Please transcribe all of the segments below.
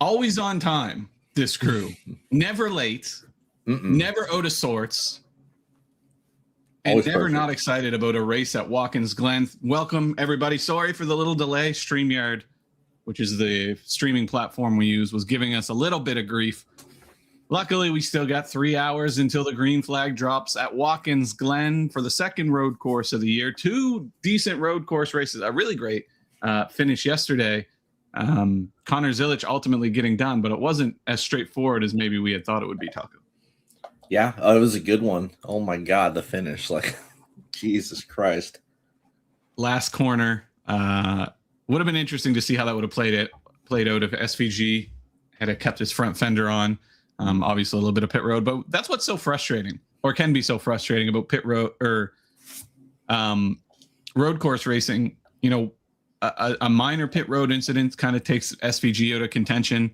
Always on time, this crew. Never late. Never out of sorts. And Always never perfect. not excited about a race at Watkins Glen. Welcome, everybody. Sorry for the little delay. StreamYard, which is the streaming platform we use, was giving us a little bit of grief. Luckily, we still got 3 hours until the green flag drops at Watkins Glen for the second road course of the year. 2 decent road course races. A really great finish yesterday. Connor Zilich ultimately getting done, but it wasn't as straightforward as maybe we had thought it would be, Taco. Yeah, it was a good one. Oh my God, the finish. Like, Jesus Christ. Last corner. Would have been interesting to see how that would have played out if SVG had kept his front fender on. Obviously, a little bit of pit road, but that's what's so frustrating, or can be so frustrating about pit road or road course racing. You know, a minor pit road incident kind of takes SVG out of contention,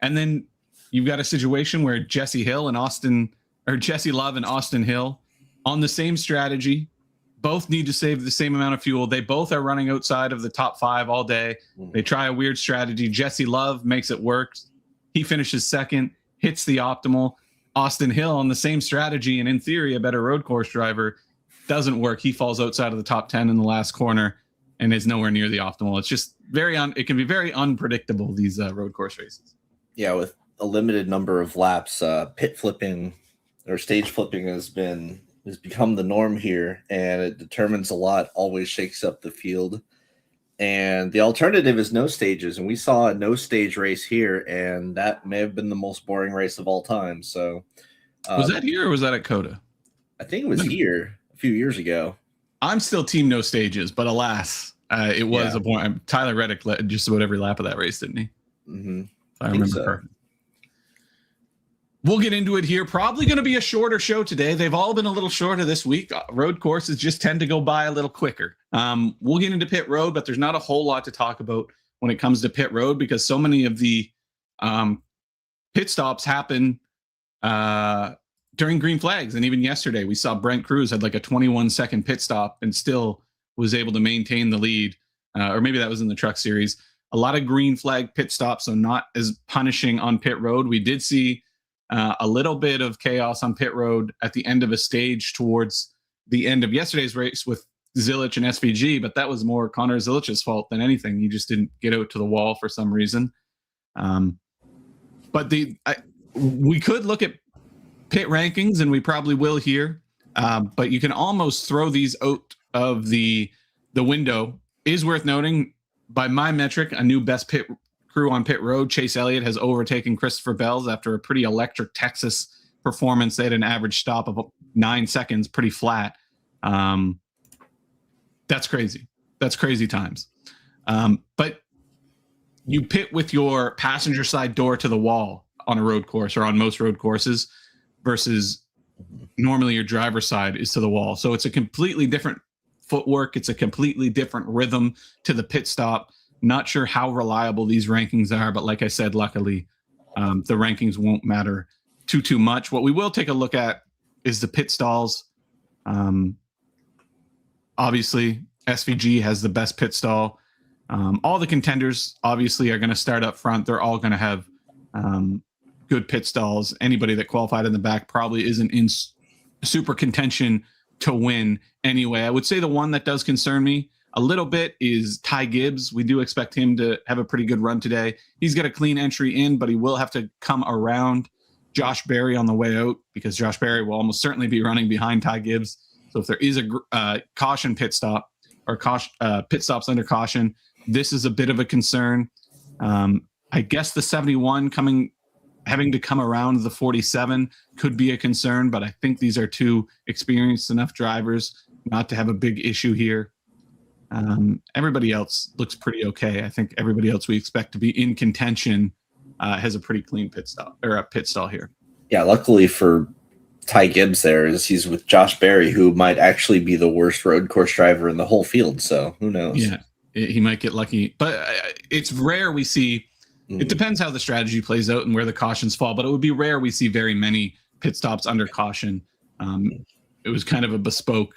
and then you've got a situation where Jesse Love and Austin Hill on the same strategy, both need to save the same amount of fuel. They both are running outside of the top 5 all day. They try a weird strategy. Jesse Love makes it work. He finishes second, hits the optimal. Austin Hill on the same strategy, and in theory, a better road course driver, doesn't work. He falls outside of the top 10 in the last corner and is nowhere near the optimal. It's just it can be very unpredictable, these road course races. Yeah, with a limited number of laps, pit flipping or stage flipping has become the norm here, and it determines a lot, always shakes up the field. And the alternative is no stages, and we saw a no stage race here, and that may have been the most boring race of all time. So was that here or was that at Coda? I think it was here a few years ago. I'm still team no stages, but alas, it was a point. Tyler Reddick led just about every lap of that race, didn't he? Mm-hmm. I remember correctly. We'll get into it here. Probably going to be a shorter show today. They've all been a little shorter this week. Road courses just tend to go by a little quicker. We'll get into pit road, but there's not a whole lot to talk about when it comes to pit road because so many of the pit stops happen during green flags. And even yesterday, we saw Brent Cruz had like a 21-second pit stop and still was able to maintain the lead. Or maybe that was in the truck series. A lot of green flag pit stops, so not as punishing on pit road. We did see a little bit of chaos on pit road at the end of a stage towards the end of yesterday's race with Zilich and SVG, but that was more Connor Zilich's fault than anything. He just didn't get out to the wall for some reason. But we could look at pit rankings, and we probably will here, but you can almost throw these out of the window. Is worth noting, by my metric, a new best pit crew on pit road, Chase Elliott, has overtaken Christopher Bell's after a pretty electric Texas performance. They had an average stop of 9 seconds, pretty flat. That's crazy. That's crazy times. But you pit with your passenger side door to the wall on a road course or on most road courses versus normally your driver's side is to the wall. So it's a completely different footwork. It's a completely different rhythm to the pit stop. Not sure how reliable these rankings are, but like I said, luckily, the rankings won't matter too much. What we will take a look at is the pit stalls. Obviously, SVG has the best pit stall. All the contenders, obviously, are going to start up front. They're all going to have good pit stalls. Anybody that qualified in the back probably isn't in super contention to win anyway. I would say the one that does concern me a little bit is Ty Gibbs. We do expect him to have a pretty good run today. He's got a clean entry in, but he will have to come around Josh Berry on the way out because Josh Berry will almost certainly be running behind Ty Gibbs. So if there is a caution pit stop or pit stops under caution, this is a bit of a concern. I guess the 71 having to come around the 47 could be a concern, but I think these are 2 experienced enough drivers not to have a big issue here. Everybody else looks pretty okay. I think everybody else we expect to be in contention has a pretty clean pit stop or a pit stall here. Yeah, luckily for Ty Gibbs there is he's with Josh Berry, who might actually be the worst road course driver in the whole field. So who knows? Yeah, he might get lucky, but it's rare we see. It depends how the strategy plays out and where the cautions fall, but it would be rare we see very many pit stops under caution. It was kind of a bespoke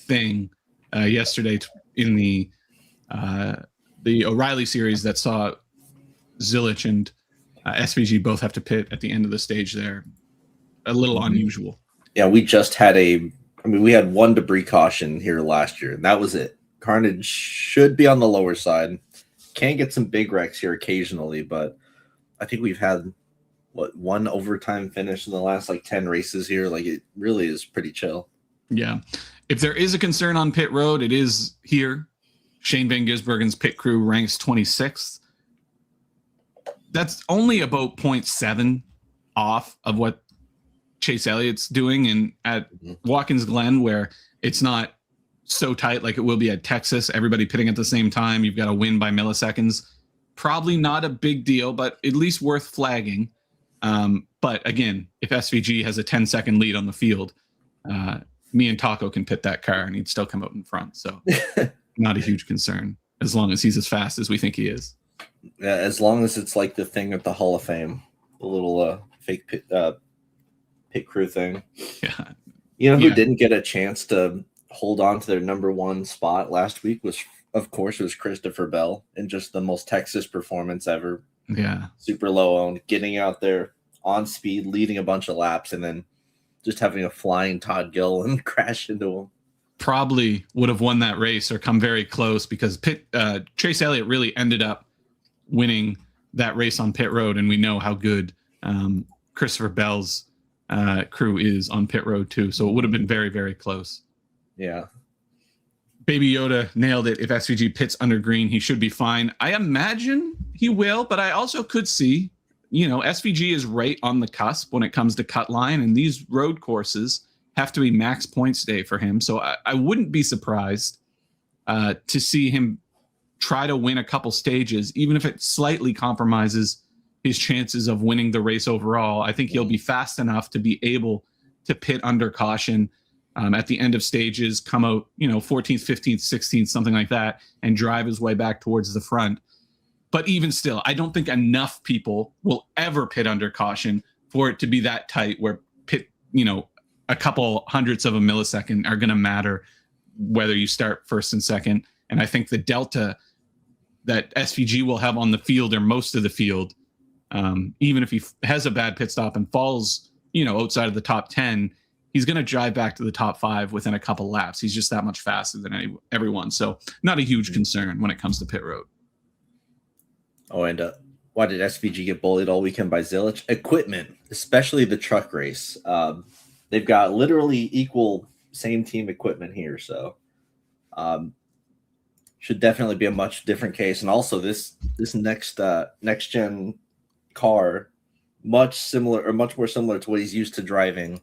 thing yesterday in the O'Reilly series that saw Zilich and SVG both have to pit at the end of the stage there. A little unusual. Yeah, we just had we had one debris caution here last year, and that was it. Carnage should be on the lower side. Can get some big wrecks here occasionally, but I think we've had one overtime finish in the last 10 races here. It really is pretty chill. Yeah. If there is a concern on pit road, it is here. Shane Van Gisbergen's pit crew ranks 26th. That's only about 0.7 off of what Chase Elliott's doing. And at Watkins Glen, where it's not so tight like it will be at Texas, everybody pitting at the same time, you've got to win by milliseconds. Probably not a big deal, but at least worth flagging. But again, if SVG has a 10-second lead on the field, me and Taco can pit that car and he'd still come out in front. So not a huge concern as long as he's as fast as we think he is. Yeah, as long as it's like the thing at the Hall of Fame, the little fake pit crew thing. Yeah. You know who didn't get a chance to hold on to their number one spot last week was Christopher Bell, in just the most Texas performance ever. Yeah. Super low owned, getting out there on speed, leading a bunch of laps, and then just having a flying Todd Gill and crash into him. Probably would have won that race or come very close, because Chase Elliott really ended up winning that race on pit road, and we know how good Christopher Bell's crew is on pit road too. So it would have been very, very close. Yeah. Baby Yoda nailed it. If SVG pits under green, he should be fine. I imagine he will, but I also could see, SVG is right on the cusp when it comes to cut line, and these road courses have to be max points day for him. So I wouldn't be surprised to see him try to win a couple stages, even if it slightly compromises his chances of winning the race overall. I think he'll be fast enough to be able to pit under caution at the end of stages, come out, 14th, 15th, 16th, something like that, and drive his way back towards the front. But even still, I don't think enough people will ever pit under caution for it to be that tight where a couple hundredths of a millisecond are going to matter whether you start first and second. And I think the delta that SVG will have on the field, or most of the field, even if he has a bad pit stop and falls, outside of the top 10, he's going to drive back to the top 5 within a couple laps. He's just that much faster than everyone. So not a huge concern when it comes to pit road. Oh, and why did SVG get bullied all weekend by Zilich? Equipment, especially the truck race. They've got literally equal same team equipment here. So should definitely be a much different case. And also this next gen car, much more similar to what he's used to driving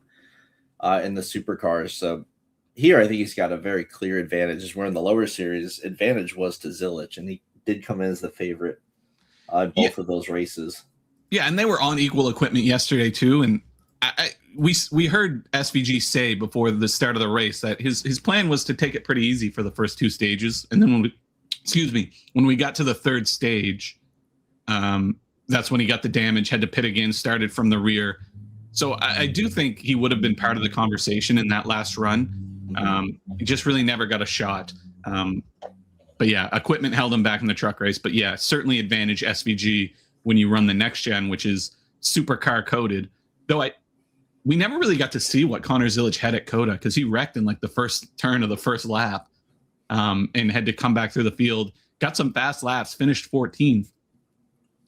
in the supercars. So here, I think he's got a very clear advantage. As we're in the lower series, advantage was to Zilich, and he did come in as the favorite both of those races. Yeah, and they were on equal equipment yesterday too. And we heard SVG say before the start of the race that his plan was to take it pretty easy for the first 2 stages, and then when we got to the third stage, that's when he got the damage, had to pit again, started from the rear. So I do think he would have been part of the conversation in that last run. He just really never got a shot. But yeah, equipment held him back in the truck race. But yeah, certainly advantage SVG when you run the next gen, which is supercar coated. Though we never really got to see what Connor Zilich had at COTA, because he wrecked in the first turn of the first lap, and had to come back through the field. Got some fast laps, finished 14th.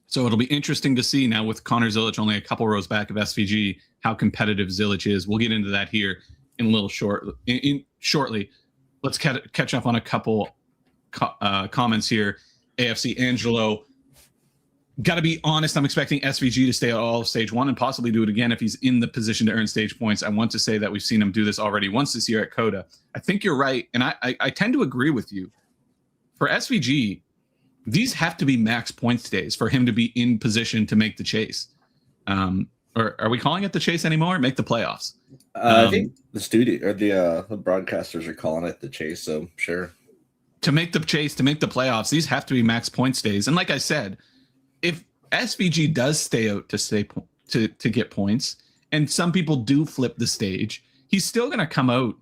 So it'll be interesting to see now with Connor Zilich only a couple rows back of SVG how competitive Zilich is. We'll get into that here in a little shortly. Let's catch up on a couple comments here. AFC Angelo, got to be honest, I'm expecting SVG to stay at all of stage 1 and possibly do it again if he's in the position to earn stage points. I want to say that we've seen him do this already once this year at COTA. I think you're right, and I tend to agree with you. For SVG, these have to be max points days for him to be in position to make the chase. Or are we calling it the chase anymore? Make the playoffs. I think the studio or the broadcasters are calling it the chase. So sure. To make the chase, to make the playoffs, these have to be max points days. And like I said, if SVG does stay out to get points, and some people do flip the stage, he's still going to come out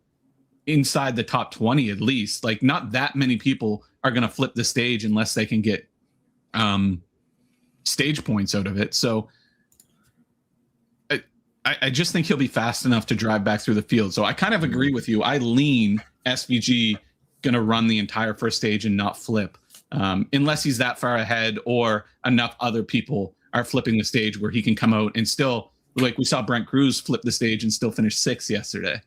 inside the top 20 at least. Not that many people are going to flip the stage unless they can get stage points out of it. So I just think he'll be fast enough to drive back through the field. So I kind of agree with you. I lean SVG going to run the entire first stage and not flip, unless he's that far ahead or enough other people are flipping the stage where he can come out and still, like we saw Brent Cruz flip the stage and still finish 6th yesterday.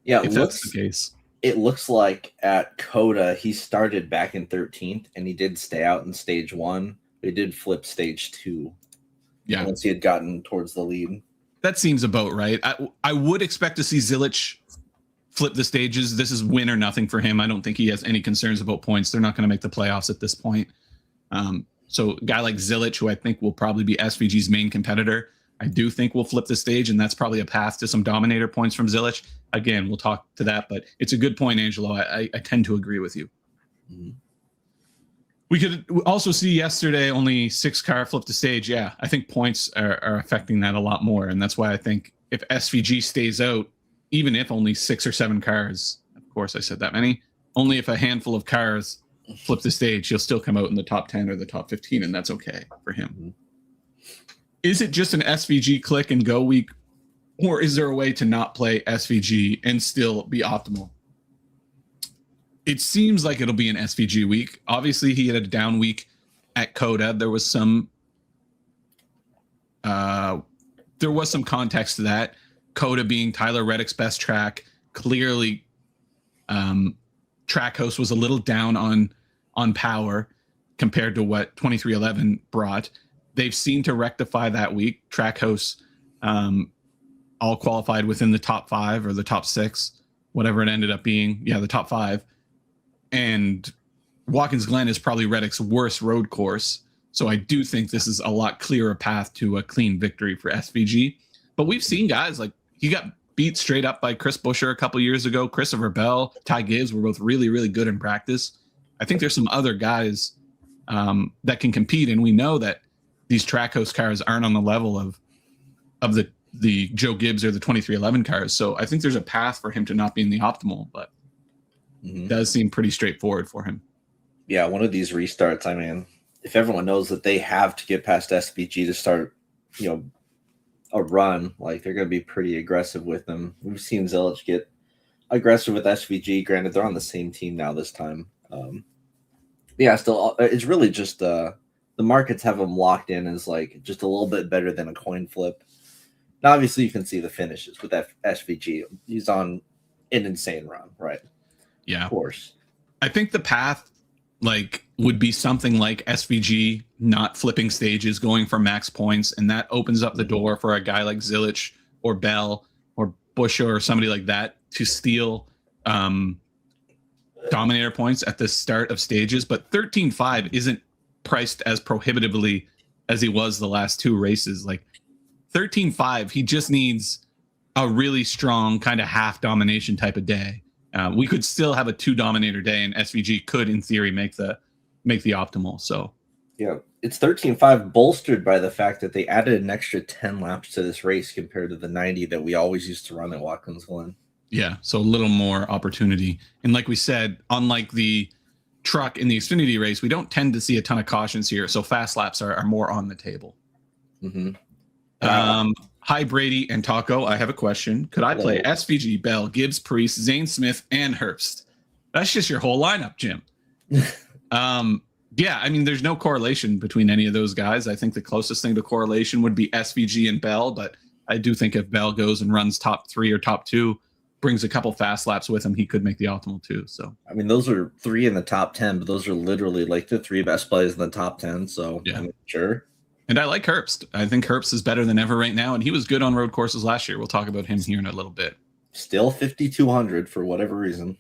Yeah, if that's the case. It looks like at Coda, he started back in 13th and he did stay out in stage 1. He did flip stage 2. Yeah. Once he had gotten towards the lead. That seems about right. I would expect to see Zilich flip the stages. This is win or nothing for him. I don't think he has any concerns about points. They're not going to make the playoffs at this point. So a guy like Zilich, who I think will probably be SVG's main competitor, I do think will flip the stage, and that's probably a path to some dominator points from Zilich. Again, we'll talk to that, but it's a good point, Angelo. I tend to agree with you. Mm-hmm. We could also see yesterday only 6 car flip the stage. Yeah, I think points are affecting that a lot more. And that's why I think if SVG stays out, even if only 6 or 7 cars, of course I said that many, only if a handful of cars flip the stage, he'll still come out in the top 10 or the top 15, and that's okay for him. Mm-hmm. Is it just an SVG click and go week, or is there a way to not play SVG and still be optimal? It seems like it'll be an SVG week. Obviously, he had a down week at Coda. There was some context to that. Coda being Tyler Reddick's best track. Clearly, Trackhouse was a little down on power compared to what 2311 brought. They've seemed to rectify that week. Trackhouse all qualified within the top 5 or the top 6, whatever it ended up being. Yeah, the top 5. And Watkins Glen is probably Reddick's worst road course. So I do think this is a lot clearer path to a clean victory for SVG. But we've seen guys like he got beat straight up by Chris Buescher a couple years ago. Christopher Bell, Ty Gibbs were both really, really good in practice. I think there's some other guys that can compete. And we know that these Trackhouse cars aren't on the level of the Joe Gibbs or the 2311 cars. So I think there's a path for him to not be in the optimal, but it does seem pretty straightforward for him. Yeah, one of these restarts, I mean, if everyone knows that they have to get past SVG to start, a run, like they're going to be pretty aggressive with them. We've seen Zilich get aggressive with SVG. Granted, they're on the same team now this time. Still, it's really just the markets have them locked in as like just a little bit better than a coin flip. Now, obviously, you can see the finishes with SVG. He's on an insane run, right? Yeah, of course. I think the path would be something like SVG not flipping stages, going for max points, and that opens up the door for a guy like Zilich or Bell or Buescher or somebody like that to steal dominator points at the start of stages. But 13.5 isn't priced as prohibitively as he was the last 2 races. Like 13.5, he just needs a really strong kind of half domination type of day. We could still have a 2 dominator day, and SVG could, in theory, make the optimal. So, yeah, it's 13.5 bolstered by the fact that they added an extra 10 laps to this race compared to the 90 that we always used to run at Watkins Glen. Yeah, so a little more opportunity. And like we said, unlike the truck in the Xfinity race, we don't tend to see a ton of cautions here. So fast laps are more on the table. Mm-hmm. Hi, Brady and Taco. I have a question. Could I play SVG, Bell, Gibbs, Priest, Zane Smith, and Herbst? That's just your whole lineup, Jim. Yeah, I mean, there's no correlation between any of those guys. I think the closest thing to correlation would be SVG and Bell, but I do think if Bell goes and runs top 3 or top 2, brings a couple fast laps with him, he could make the optimal too. So, I mean, those are 3 in the top 10, but those are literally like the 3 best plays in the top 10. So, yeah, I'm sure. And I like Herbst. I think Herbst is better than ever right now, and he was good on road courses last year. We'll talk about him here in a little bit. Still 5,200 for whatever reason.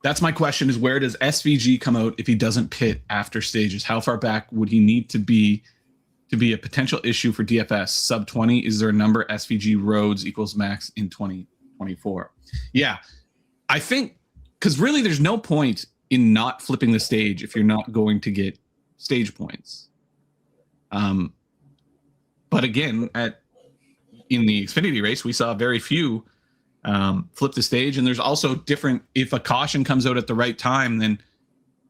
That's my question: is where does SVG come out if he doesn't pit after stages? How far back would he need to be a potential issue for DFS? Sub 20? Is there a number SVG roads equals max in 2024? Yeah, I think because really there's no point in not flipping the stage if you're not going to get stage points. But again, in the Xfinity race, we saw very few flip the stage, and there's also different. If a caution comes out at the right time, then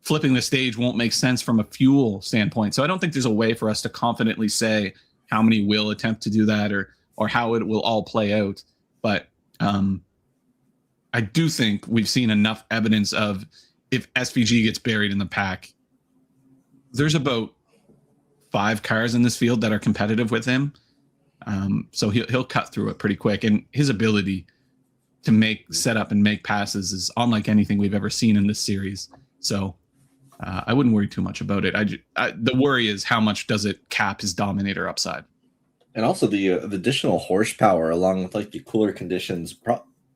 flipping the stage won't make sense from a fuel standpoint. So I don't think there's a way for us to confidently say how many will attempt to do that or how it will all play out. But I do think we've seen enough evidence of if SVG gets buried in the pack, there's about 5 cars in this field that are competitive with him. So he'll cut through it pretty quick. And his ability to set up and make passes is unlike anything we've ever seen in this series. So I wouldn't worry too much about it. The worry is how much does it cap his Dominator upside? And also the additional horsepower along with like the cooler conditions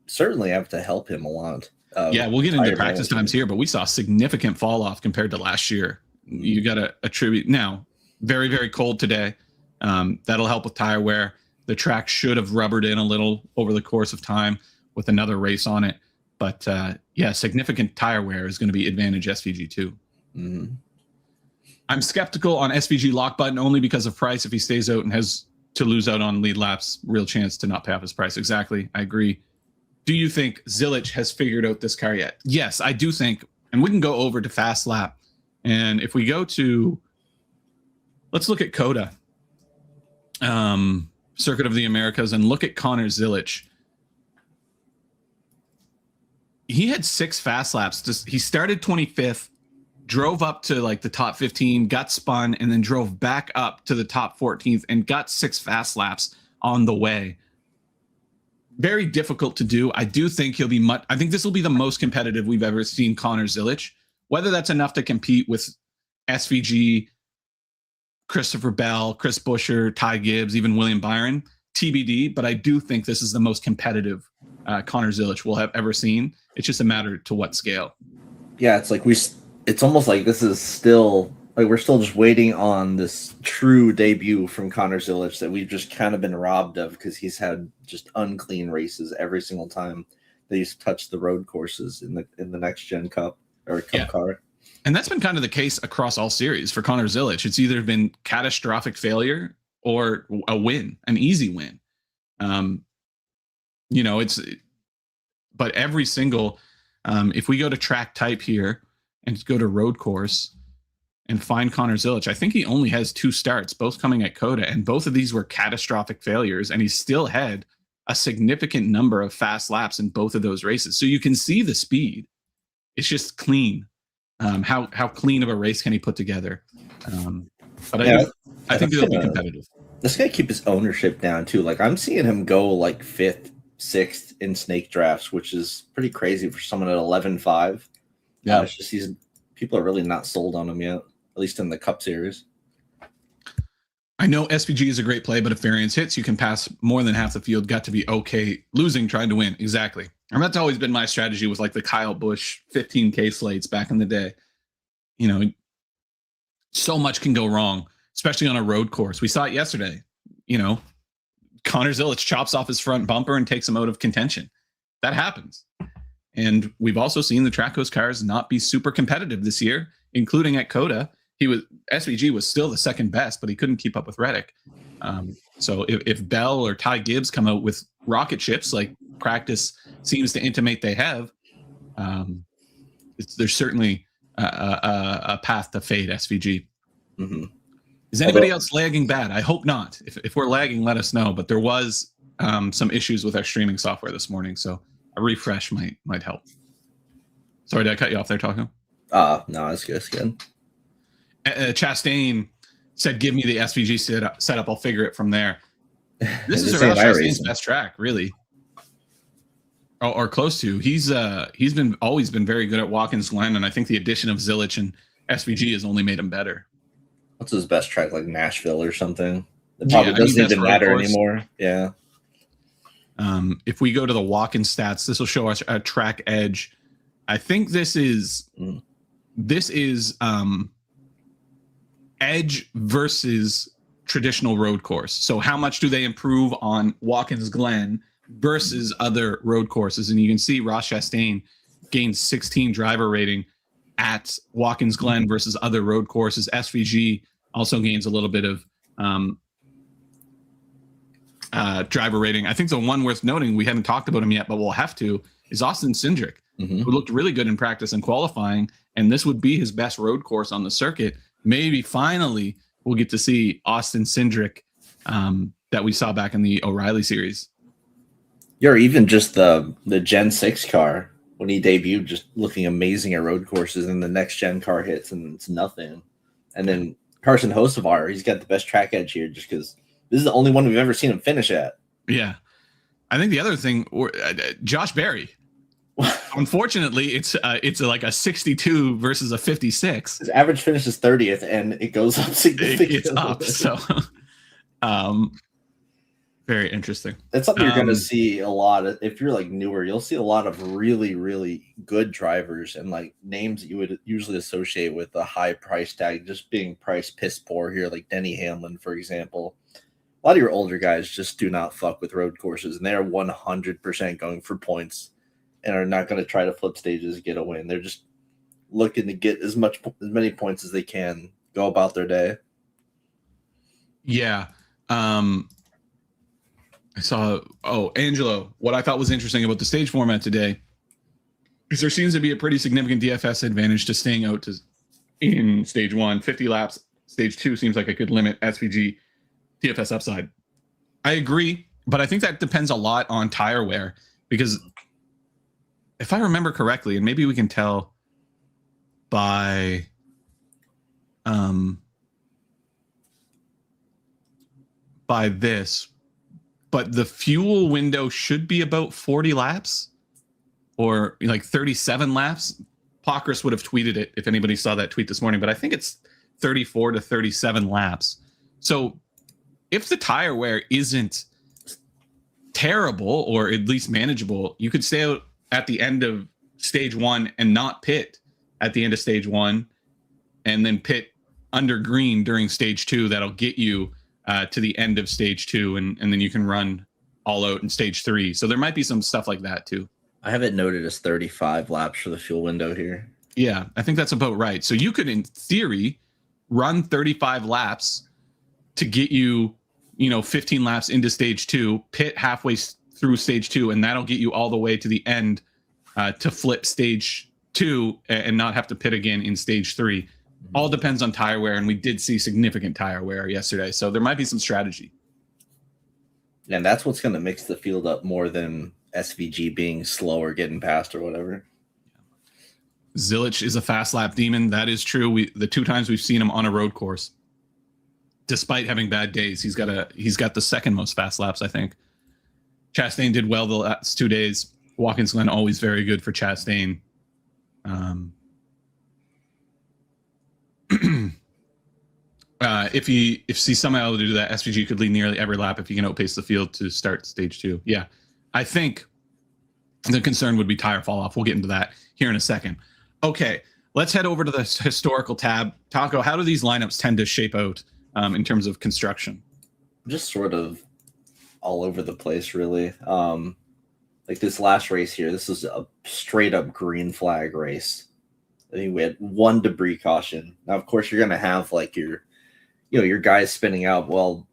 certainly have to help him a lot. Yeah, we'll get into practice times here, but we saw a significant fall off compared to last year. You got to attribute now. Very, very cold today. That'll help with tire wear. The track should have rubbered in a little over the course of time with another race on it. But yeah, significant tire wear is going to be advantage SVG too. Mm-hmm. I'm skeptical on SVG lock button only because of price. If he stays out and has to lose out on lead laps, real chance to not pay off his price. Exactly. I agree. Do you think Zilich has figured out this car yet? Yes, I do think. And we can go over to fast lap. And if we go to, let's look at COTA, Circuit of the Americas, and look at Connor Zilich. He had 6 fast laps. He started 25th, drove up to like the top 15, got spun, and then drove back up to the top 14th and got 6 fast laps on the way. Very difficult to do. I do think he'll be I think this will be the most competitive we've ever seen Connor Zilich. Whether that's enough to compete with SVG, Christopher Bell, Chris Buescher, Ty Gibbs, even William Byron, TBD. But I do think this is the most competitive Connor Zilich we'll have ever seen. It's just a matter to what scale. Yeah, it's like it's almost like this is still like we're still just waiting on this true debut from Connor Zilich that we've just kind of been robbed of because he's had just unclean races every single time that he's touched the road courses in the next gen cup or cup car. And that's been kind of the case across all series for Connor Zilich. It's either been catastrophic failure or a win, an easy win. But every single, if we go to track type here and go to road course and find Connor Zilich, I think he only has 2 starts, both coming at COTA, and both of these were catastrophic failures, and he still had a significant number of fast laps in both of those races. So you can see the speed. It's just clean. How clean of a race can he put together? But I think they'll be competitive. This guy keep his ownership down too. Like I'm seeing him go like 5th, 6th in snake drafts, which is pretty crazy for someone at 11.5. Yeah, it's just people are really not sold on him yet, at least in the Cup Series. I know SVG is a great play, but if variance hits, you can pass more than half the field. Got to be okay losing, trying to win. Exactly. And that's always been my strategy with like the Kyle Busch 15K slates back in the day. You know, so much can go wrong, especially on a road course. We saw it yesterday. You know, Connor Zilich chops off his front bumper and takes him out of contention. That happens. And we've also seen the track host cars not be super competitive this year, including at COTA. SVG was still the second best, but he couldn't keep up with Reddick. So if Bell or Ty Gibbs come out with rocket ships, like practice seems to intimate they have, there's certainly a path to fade SVG. Mm-hmm. Is anybody else lagging bad? I hope not. If we're lagging, let us know. But there was some issues with our streaming software this morning, so a refresh might help. Sorry, did I cut you off there, Taco? No, it's good. Chastain said, "Give me the SVG setup. I'll figure it from there." This is around Chastain's best track, really, or close to. He's always been very good at Watkins Glen, and I think the addition of Zilich and SVG has only made him better. What's his best track, like Nashville or something? It probably doesn't even matter anymore. Yeah. If we go to the walk-in stats, this will show us a track edge. I think this is edge versus traditional road course. So how much do they improve on Watkins Glen versus other road courses? And you can see Ross Chastain gained 16 driver rating at Watkins Glen versus other road courses. SVG also gains a little bit of driver rating. I think the one worth noting, we haven't talked about him yet, but we'll have to, is Austin Cindric. Mhm. who looked really good in practice and qualifying, and this would be his best road course on the circuit. Maybe finally we'll get to see Austin Cindric that we saw back in the O'Reilly series. Yeah, or even just the Gen 6 car when he debuted, just looking amazing at road courses, and the next gen car hits and it's nothing. And then Carson Hocevar, he's got the best track edge here just because this is the only one we've ever seen him finish at. Yeah. I think the other thing, Josh Berry. Unfortunately, it's like a 62 versus a 56. His average finish is 30th, and it goes up significantly. It's up, so very interesting. That's something you're going to see a lot. If you're like newer, you'll see a lot of really, really good drivers and like names that you would usually associate with a high price tag just being price piss poor here, like Denny Hamlin, for example. A lot of your older guys just do not fuck with road courses, and they're 100% going for points and are not going to try to flip stages to get a win. They're just looking to get as many points as they can, go about their day. Yeah. I saw, Angelo, what I thought was interesting about the stage format today is there seems to be a pretty significant DFS advantage to staying out in stage 1, 50 laps. Stage 2 seems like a good limit, SVG, DFS upside. I agree, but I think that depends a lot on tire wear, because if I remember correctly, and maybe we can tell by this, but the fuel window should be about 40 laps or like 37 laps. Pockrass would have tweeted it if anybody saw that tweet this morning, but I think it's 34 to 37 laps. So if the tire wear isn't terrible or at least manageable, you could stay out at the end of stage 1 and not pit at the end of stage 1 and then pit under green during stage 2. That'll get you to the end of stage 2, and then you can run all out in stage 3. So there might be some stuff like that too. I have it noted as 35 laps for the fuel window here. Yeah, I think that's about right. So you could, in theory, run 35 laps to get you, 15 laps into stage 2, pit halfway through stage 2, and that'll get you all the way to the end to flip stage 2 and not have to pit again in stage 3. All depends on tire wear, and we did see significant tire wear yesterday, so there might be some strategy. And that's what's going to mix the field up more than SVG being slow or getting past or whatever. Zilich is a fast lap demon. That is true. The 2 times we've seen him on a road course, despite having bad days, he's got the second most fast laps, I think. Chastain did well the last 2 days. Watkins Glen always very good for Chastain. If he somehow able to do that, SVG could lead nearly every lap if he can outpace the field to start stage 2. Yeah, I think the concern would be tire fall off. We'll get into that here in a second. Okay, let's head over to the historical tab. Taco, how do these lineups tend to shape out in terms of construction? Just sort of all over the place, really. Like this last race here, this is a straight up green flag race. I think we had 1 debris caution. Now, of course, you're going to have like your guys spinning out while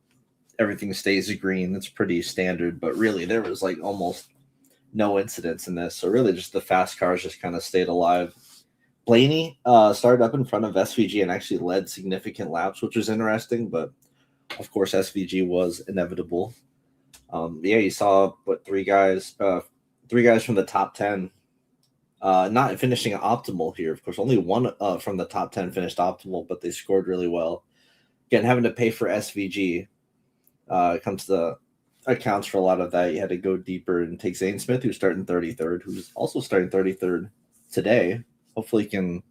everything stays green. That's pretty standard, but really there was like almost no incidents in this. So really just the fast cars just kind of stayed alive. Blaney started up in front of SVG and actually led significant laps, which was interesting, but of course SVG was inevitable. You saw three guys from the top 10 not finishing optimal here. Of course, only 1 from the top 10 finished optimal, but they scored really well. Again, having to pay for SVG accounts for a lot of that. You had to go deeper and take Zane Smith, who's starting 33rd, who's also starting 33rd today. Hopefully he can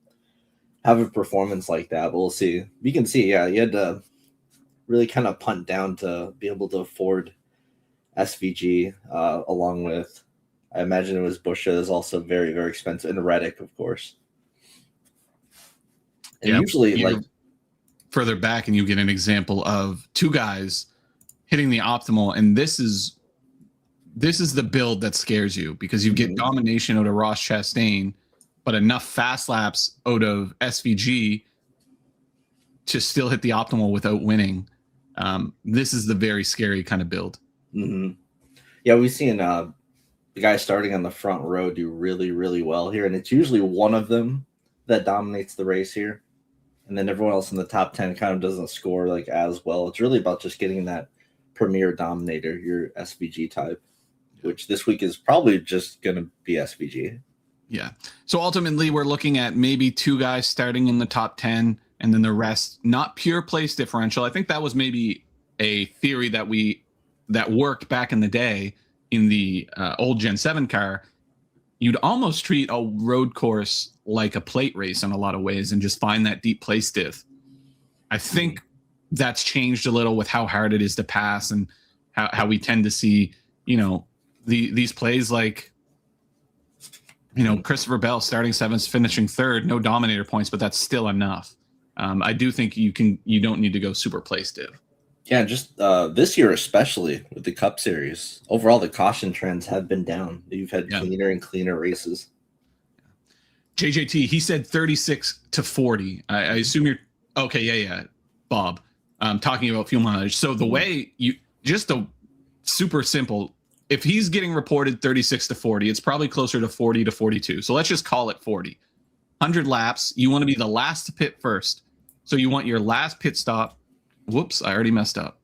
have a performance like that, but we'll see. You can see, you had to really kind of punt down to be able to afford SVG, along with, I imagine it was Busha is also very, very expensive, and Reddick, of course. And usually, like further back, and you get an example of 2 guys hitting the optimal, and this is the build that scares you, because you get domination out of Ross Chastain, but enough fast laps out of SVG to still hit the optimal without winning. This is the very scary kind of build. Mm-hmm. Yeah, we've seen the guys starting on the front row do really, really well here. And it's usually one of them that dominates the race here. And then everyone else in the top 10 kind of doesn't score like as well. It's really about just getting that premier dominator, your SVG type, which this week is probably just going to be SVG. Yeah. So ultimately, we're looking at maybe 2 guys starting in the top 10, and then the rest, not pure place differential. I think that was maybe a theory that worked back in the day in the old Gen 7 car. You'd almost treat a road course like a plate race in a lot of ways and just find that deep place diff. I think that's changed a little with how hard it is to pass and how we tend to see, these plays like, Christopher Bell starting 7th, finishing 3rd, no dominator points, but that's still enough. I do think you don't need to go super place div. Yeah, just this year, especially with the Cup Series, overall the caution trends have been down. You've had cleaner and cleaner races. JJT, he said 36 to 40. I assume you're okay. Yeah. Bob, talking about fuel mileage. So the way super simple, if he's getting reported 36 to 40, it's probably closer to 40 to 42. So let's just call it 40. 100 laps. You want to be the last to pit first. So you want your last pit stop. Whoops, I already messed up.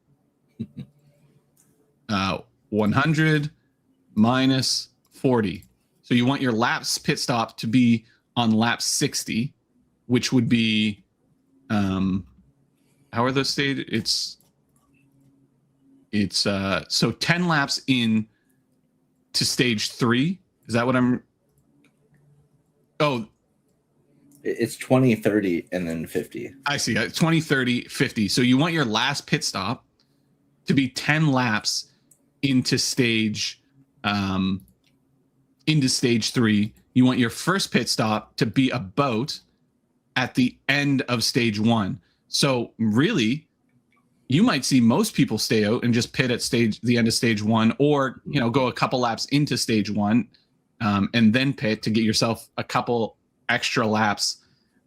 100 minus 40. So you want your laps pit stop to be on lap 60, which would be, how are those stated? It's so 10 laps in to stage 3. Is that what I'm? Oh, it's 20, 30, and then 50. I see. 20, 30, 50. So you want your last pit stop to be 10 laps into stage 3. You want your first pit stop to be about at the end of stage 1. So really, you might see most people stay out and just pit at the end of stage 1, or go a couple laps into stage 1, and then pit to get yourself a couple extra laps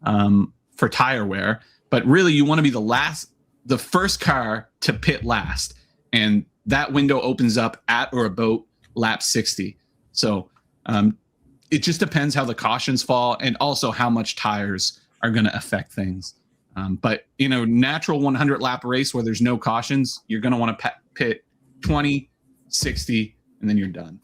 for tire wear. But really, you want to be the first car to pit last, and that window opens up at or about lap 60. So it just depends how the cautions fall and also how much tires are going to affect things. But natural 100 lap race where there's no cautions, you're going to want to pit 20, 60, and then you're done.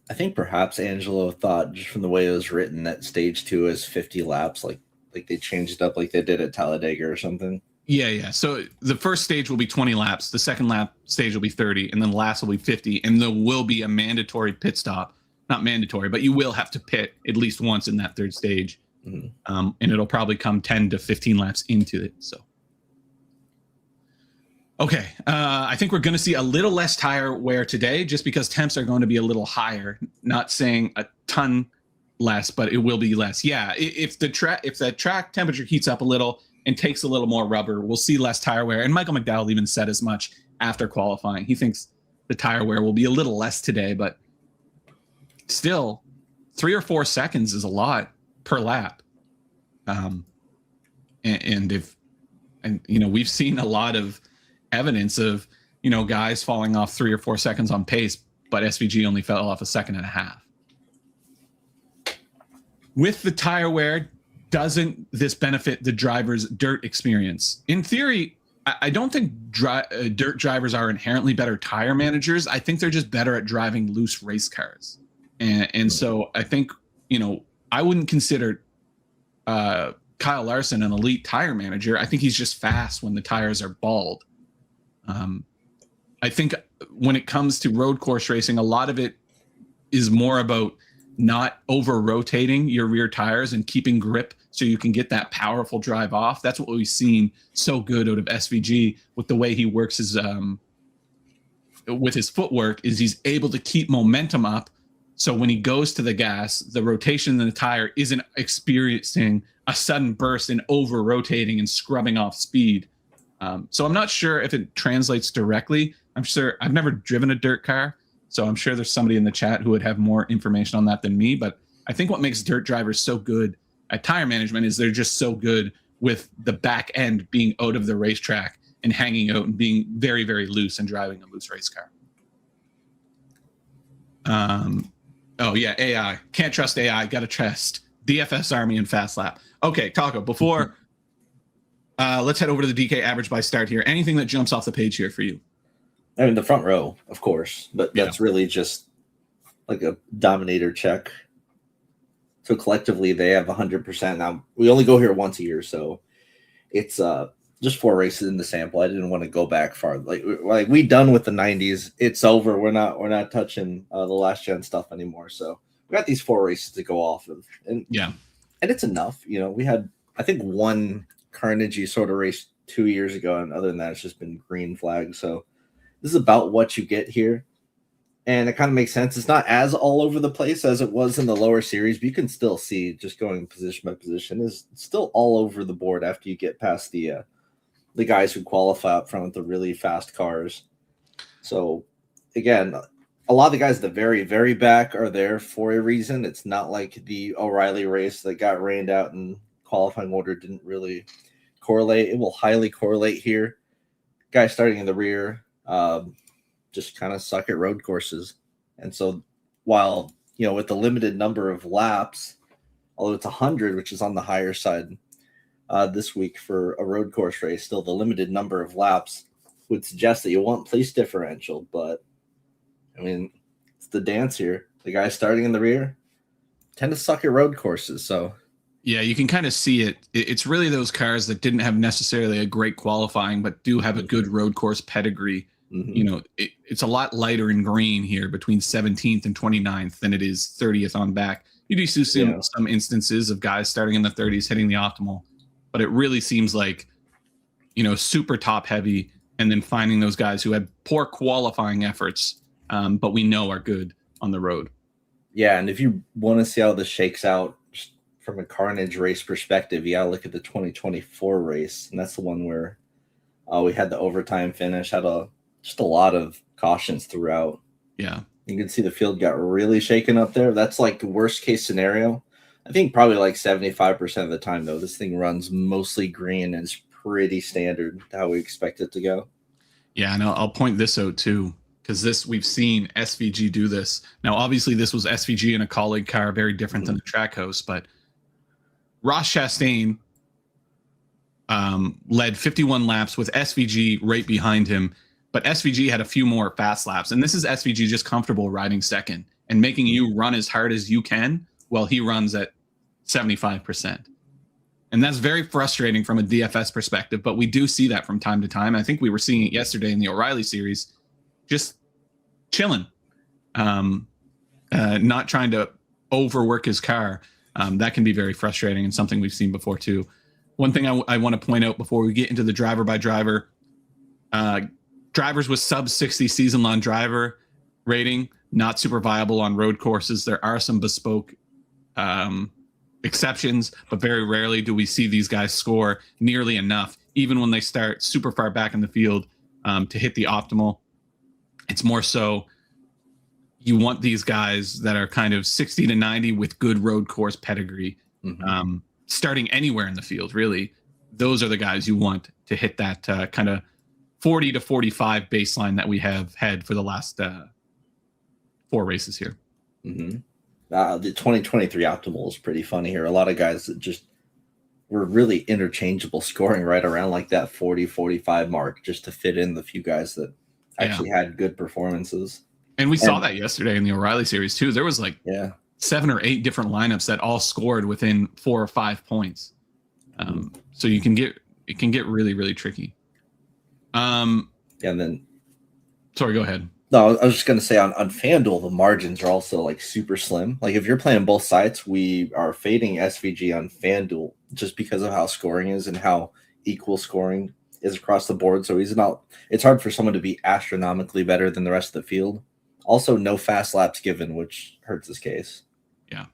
I think perhaps Angelo thought, just from the way it was written, that stage 2 is 50 laps, like they changed it up like they did at Talladega or something. Yeah. So the first stage will be 20 laps. The second lap stage will be 30, and then the last will be 50. And there will be a mandatory pit stop. Not mandatory, but you will have to pit at least once in that third stage. Mm-hmm. And it'll probably come 10 to 15 laps into it. So, okay. I think we're going to see a little less tire wear today just because temps are going to be a little higher. Not saying a ton less, but it will be less. Yeah. If the track temperature heats up a little and takes a little more rubber, we'll see less tire wear. And Michael McDowell even said as much after qualifying. He thinks the tire wear will be a little less today, but still 3 or 4 seconds is a lot per lap. We've seen a lot of evidence of, guys falling off 3 or 4 seconds on pace, but SVG only fell off 1.5 seconds. With the tire wear, doesn't this benefit the driver's dirt experience? In theory, I don't think dirt drivers are inherently better tire managers. I think they're just better at driving loose race cars. And so I think, I wouldn't consider Kyle Larson an elite tire manager. I think he's just fast when the tires are bald. I think when it comes to road course racing, a lot of it is more about not over rotating your rear tires and keeping grip so you can get that powerful drive off. That's what we've seen so good out of SVG with the way he works with his footwork, is he's able to keep momentum up. So when he goes to the gas, the rotation in the tire isn't experiencing a sudden burst and over rotating and scrubbing off speed. So I'm not sure if it translates directly. I'm sure I've never driven a dirt car, so I'm sure there's somebody in the chat who would have more information on that than me. But I think what makes dirt drivers so good at tire management is they're just so good with the back end being out of the racetrack and hanging out and being very, very loose and driving a loose race car. Oh yeah, AI. Can't trust AI. Got to trust DFS Army and Fast Lap. Okay, Taco. Before let's head over to the DK average by start here. Anything that jumps off the page here for you? I mean, the front row, of course, but Yeah. that's really just like a dominator check. So collectively, they have 100%. Now we only go here once a year, so it's just 4 races in the sample. I didn't want to go back far. Like we done with the 90s. It's over. We're not touching the last gen stuff anymore. So we got these 4 races to go off of, and it's enough. You know, we had I think one Carnegie sort of race 2 years ago, and other than that, it's just been green flag. So this is about what you get here. And it kind of makes sense. It's not as all over the place as it was in the lower series, but you can still see just going position by position is still all over the board after you get past the guys who qualify up front with the really fast cars. So again, a lot of the guys at the very, very back are there for a reason. It's not like the O'Reilly race that got rained out in qualifying order didn't really correlate. It will highly correlate here. Guys starting in the rear, just kind of suck at road courses. And so while, you know, with the limited number of laps, although it's 100, which is on the higher side this week for a road course race, still the limited number of laps would suggest that you want place differential. But, I mean, it's the dance here. The guys starting in the rear tend to suck at road courses. So, yeah, you can kind of see it. It's really those cars that didn't have necessarily a great qualifying, but do have a good road course pedigree. mm-hmm. You know, it's a lot lighter in green here between 17th and 29th than it is 30th on back. You do see some instances of guys starting in the 30s hitting the optimal, but it really seems like, you know, super top heavy, and then finding those guys who had poor qualifying efforts, but we know are good on the road. Yeah, and if you want to see how this shakes out from a Carnage race perspective, you gotta look at the 2024 race, and that's the one where we had the overtime finish, had just a lot of cautions throughout. Yeah. You can see the field got really shaken up there. That's like the worst case scenario. I think probably like 75% of the time, though, this thing runs mostly green and it's pretty standard how we expect it to go. Yeah, and I'll point this out too, because we've seen SVG do this. Now, obviously, this was SVG in a colleague car, very different than the track host, but Ross Chastain led 51 laps with SVG right behind him, but SVG had a few more fast laps, and this is SVG just comfortable riding second and making you run as hard as you can while he runs at 75%. And that's very frustrating from a DFS perspective, but we do see that from time to time. I think we were seeing it yesterday in the O'Reilly series, just chilling, not trying to overwork his car. That can be very frustrating and something we've seen before too. One thing I want to point out before we get into the driver by driver, drivers with sub 60 season long driver rating, not super viable on road courses. There are some bespoke exceptions, but very rarely do we see these guys score nearly enough, even when they start super far back in the field to hit the optimal. It's more so you want these guys that are kind of 60 to 90 with good road course pedigree, starting anywhere in the field, really. Those are the guys you want to hit that kind of 40 to 45 baseline that we have had for the last 4 races here. The 2023 optimal is pretty funny here. A lot of guys that just were really interchangeable, scoring right around like that 40, 45 mark just to fit in the few guys that actually had good performances. And we saw that yesterday in the O'Reilly series too. There was like 7 or 8 different lineups that all scored within 4 or 5 points. So it can get really, really tricky. And then, sorry, go ahead. No, I was just going to say on FanDuel, the margins are also like super slim. Like if you're playing both sides, we are fading SVG on FanDuel just because of how scoring is and how equal scoring is across the board. So it's hard for someone to be astronomically better than the rest of the field. Also, no fast laps given, which hurts his case. Yeah.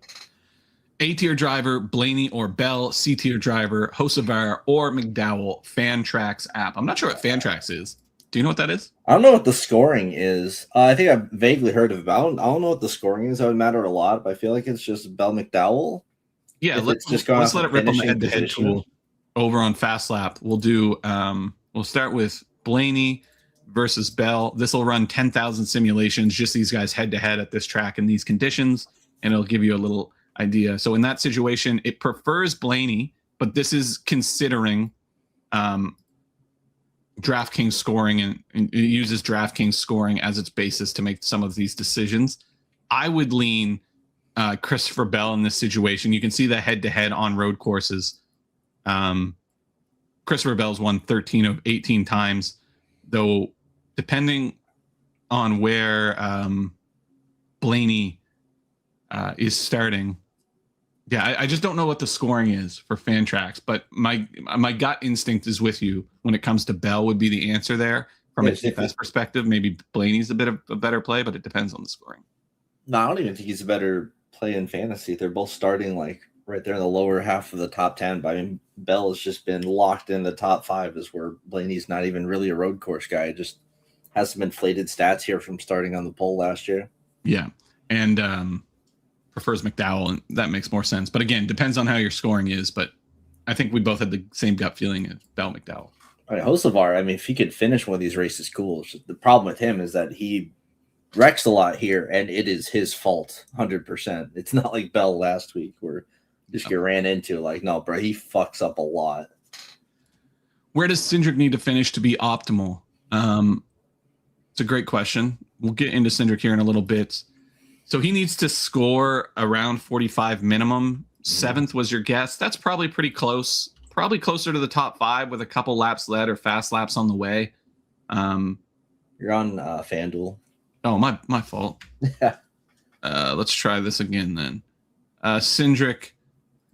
A-tier driver, Blaney or Bell. C-tier driver, Hocevar or McDowell. Fantrax app. I'm not sure what Fantrax is. Do you know what that is? I don't know what the scoring is. I think I've vaguely heard of it. I don't know what the scoring is. That would matter a lot, but I feel like it's just Bell McDowell. Yeah, let's let it rip on the head-to-head tool over on Fast Lap. We'll do. We'll start with Blaney versus Bell. This will run 10,000 simulations, just these guys head to head at this track in these conditions, and it'll give you a little idea. So in that situation, it prefers Blaney, but this is considering DraftKings scoring, and it uses DraftKings scoring as its basis to make some of these decisions. I would lean Christopher Bell in this situation. You can see the head-to-head on road courses. Christopher Bell's won 13 of 18 times, though depending on where Blaney is starting. Yeah, I just don't know what the scoring is for Fantrax, but my gut instinct is with you when it comes to Bell would be the answer there from a DFS perspective. Maybe Blaney's a bit of a better play, but it depends on the scoring. No, I don't even think he's a better play in fantasy. They're both starting like right there in the lower half of the top 10. But I mean, Bell has just been locked in the top 5, is where Blaney's not even really a road course guy. Just has some inflated stats here from starting on the pole last year. Yeah, and prefers McDowell, and that makes more sense. But again, depends on how your scoring is. But I think we both had the same gut feeling of Bell McDowell. All right, Hocevar, I mean, if he could finish one of these races, cool. The problem with him is that he wrecks a lot here, and it is his fault, 100%. It's not like Bell last week where just get ran into. Like, no, bro, he fucks up a lot. Where does Cindric need to finish to be optimal? It's a great question. We'll get into Cindric here in a little bit. So he needs to score around 45 minimum. 7th was your guess. That's probably pretty close. Probably closer to the top 5 with a couple laps led or fast laps on the way. You're on FanDuel. Oh, my fault. Yeah. Let's try this again then. Cindric,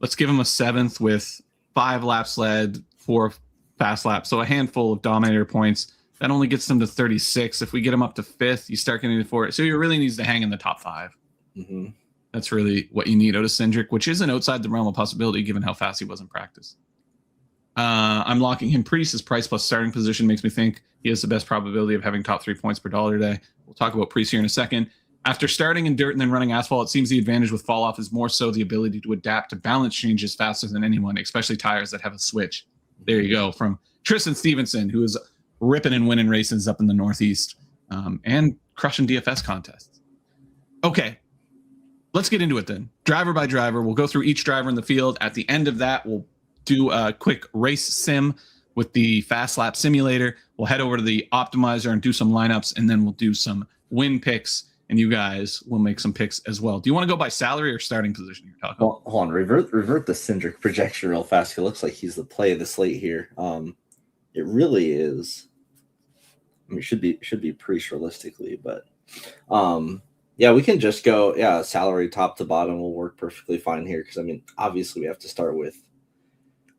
let's give him a 7th with 5 laps led, 4 fast laps. So a handful of dominator points. That only gets them to 36. If we get him up to 5th, you start getting to 4. So he really needs to hang in the top 5. Mm-hmm. That's really what you need out of Cindric, which isn't outside the realm of possibility given how fast he was in practice. I'm locking him. Priest, his price plus starting position makes me think he has the best probability of having top 3 points per dollar today. We'll talk about Priest here in a second. After starting in dirt and then running asphalt, it seems the advantage with fall off is more so the ability to adapt to balance changes faster than anyone, especially tires that have a switch. There you go. From Tristan Stevenson, who is ripping and winning races up in the Northeast and crushing DFS contests. Okay, let's get into it then. Driver by driver, we'll go through each driver in the field. At the end of that, we'll do a quick race sim with the Fast Lap Simulator. We'll head over to the optimizer and do some lineups, and then we'll do some win picks, and you guys will make some picks as well. Do you want to go by salary or starting position you're talking about? Well, hold on. Revert the Cindric projection real fast. It looks like he's the play of the slate here. It really is. I mean, it should be Priest realistically, but yeah, we can just go salary top to bottom will work perfectly fine here because I mean, obviously we have to start with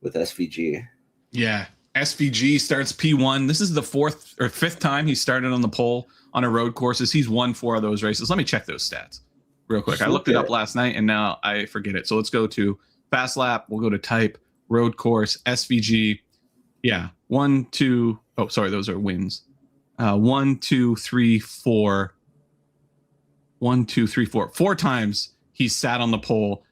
SVG. Yeah, SVG starts P1. This is the 4th or 5th time he started on the pole on a road courses. He's won 4 of those races. Let me check those stats real quick. I looked it up last night and now I forget it. So let's go to Fast Lap. We'll go to type, road course, SVG. Yeah, 1, 2. Oh, sorry, those are wins. 1, 2, 3, 4. 1, 2, 3, 4. 4 times he's sat on the pole.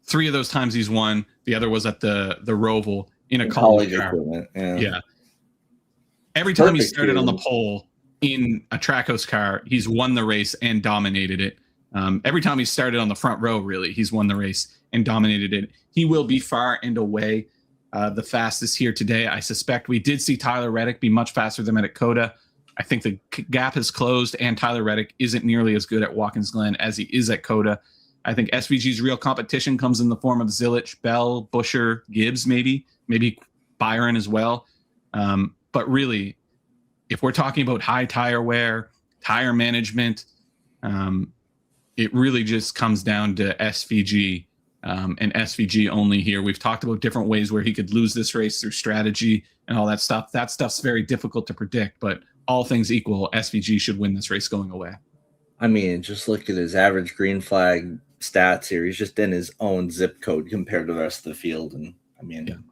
3 of those times he's won. The other was at the Roval in a college car. Equipment. Yeah. Every time he started on the pole in a Trackhouse car, he's won the race and dominated it. Every time he started on the front row, really, he's won the race and dominated it. He will be far and away the fastest here today. I suspect we did see Tyler Reddick be much faster than him at Coda. I think the gap has closed, and Tyler Reddick isn't nearly as good at Watkins Glen as he is at Coda. I think SVG's real competition comes in the form of Zilich, Bell, Busher, Gibbs, maybe Byron as well. But really, if we're talking about high tire wear, tire management, it really just comes down to SVG and SVG only here. We've talked about different ways where he could lose this race through strategy and all that stuff. That stuff's very difficult to predict, but all things equal, SVG should win this race going away. I mean, just look at his average green flag stats here. He's just in his own zip code compared to the rest of the field. And I mean,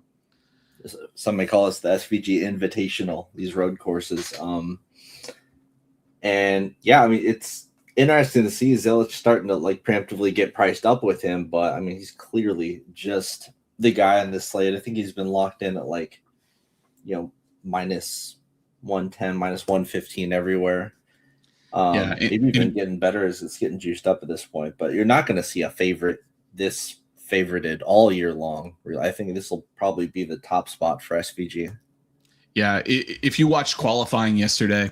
some may call this the SVG Invitational, these road courses. And yeah, I mean, it's interesting to see Zilich starting to like preemptively get priced up with him, but I mean, he's clearly just the guy on this slate. I think he's been locked in at like, minus 110, minus 115 everywhere. Yeah, Maybe even getting better as it's getting juiced up at this point. But you're not going to see a favorite this favorited all year long. I think this will probably be the top spot for SVG. Yeah, if you watched qualifying yesterday,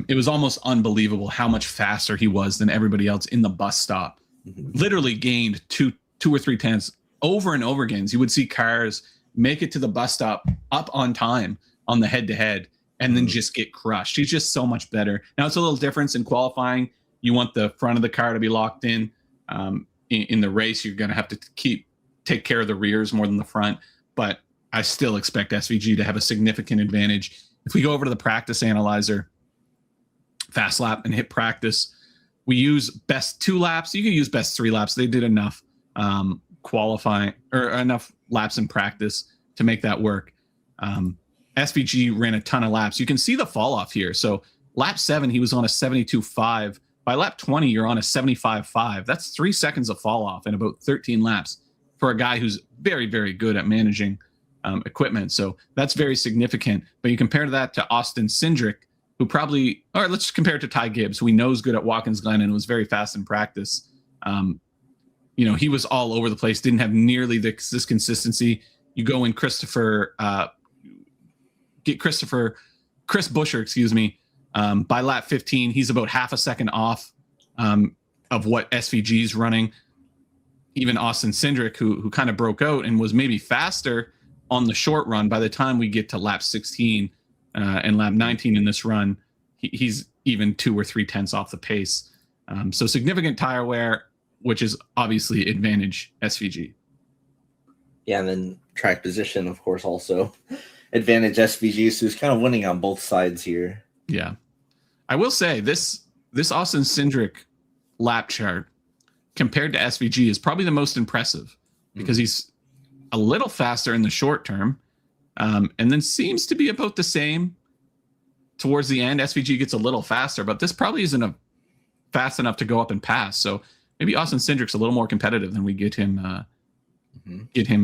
it was almost unbelievable how much faster he was than everybody else in the bus stop. Mm-hmm. Literally gained two or three tenths over and over again. So you would see cars make it to the bus stop up on time on the head-to-head and then just get crushed. He's just so much better. Now, it's a little difference in qualifying. You want the front of the car to be locked in. In the race, you're going to have to take care of the rears more than the front. But I still expect SVG to have a significant advantage. If we go over to the practice analyzer, fast lap and hit practice, we use best 2 laps. You can use best 3 laps. They did enough qualifying or enough laps in practice to make that work. SVG ran a ton of laps. You can see the fall off here. So lap 7, he was on a 72.5. By lap 20, you're on a 75.5. That's 3 seconds of fall off in about 13 laps for a guy who's very, very good at managing equipment. So that's very significant. But you compare that to Austin Cindric, who probably, all right, let's just compare it to Ty Gibbs, who we know is good at Watkins Glen and was very fast in practice. He was all over the place, didn't have nearly this consistency. You go in Chris Buescher, by lap 15, he's about half a second off of what SVG's running. Even Austin Cindric, who kind of broke out and was maybe faster on the short run, by the time we get to lap 16 and lap 19 in this run, he's even 2 or 3 tenths off the pace. So significant tire wear, which is obviously advantage SVG. Yeah, and then track position, of course, also advantage SVG. So he's kind of winning on both sides here. Yeah. I will say this Austin Cindric lap chart compared to SVG is probably the most impressive because he's a little faster in the short term and then seems to be about the same towards the end. SVG gets a little faster, but this probably isn't fast enough to go up and pass. So maybe Austin Cindric's a little more competitive than we get him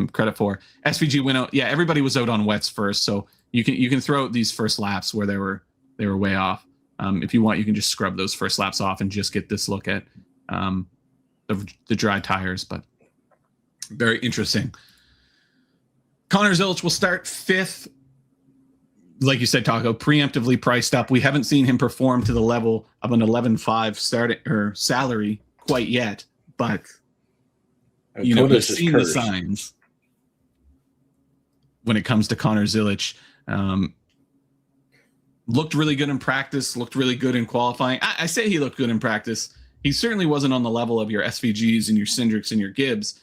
credit for. SVG went out. Yeah, everybody was out on wets first, so you can throw out these first laps where they were way off. If you want, you can just scrub those first laps off and just get this look at the dry tires. But very interesting. Connor Zilich will start 5th. Like you said, Taco, preemptively priced up. We haven't seen him perform to the level of an 11.5 starting or salary quite yet, but we've seen the signs when it comes to Connor Zilich. Looked really good in practice, looked really good in qualifying. I say he looked good in practice. He certainly wasn't on the level of your SVGs and your Cindrics and your Gibbs,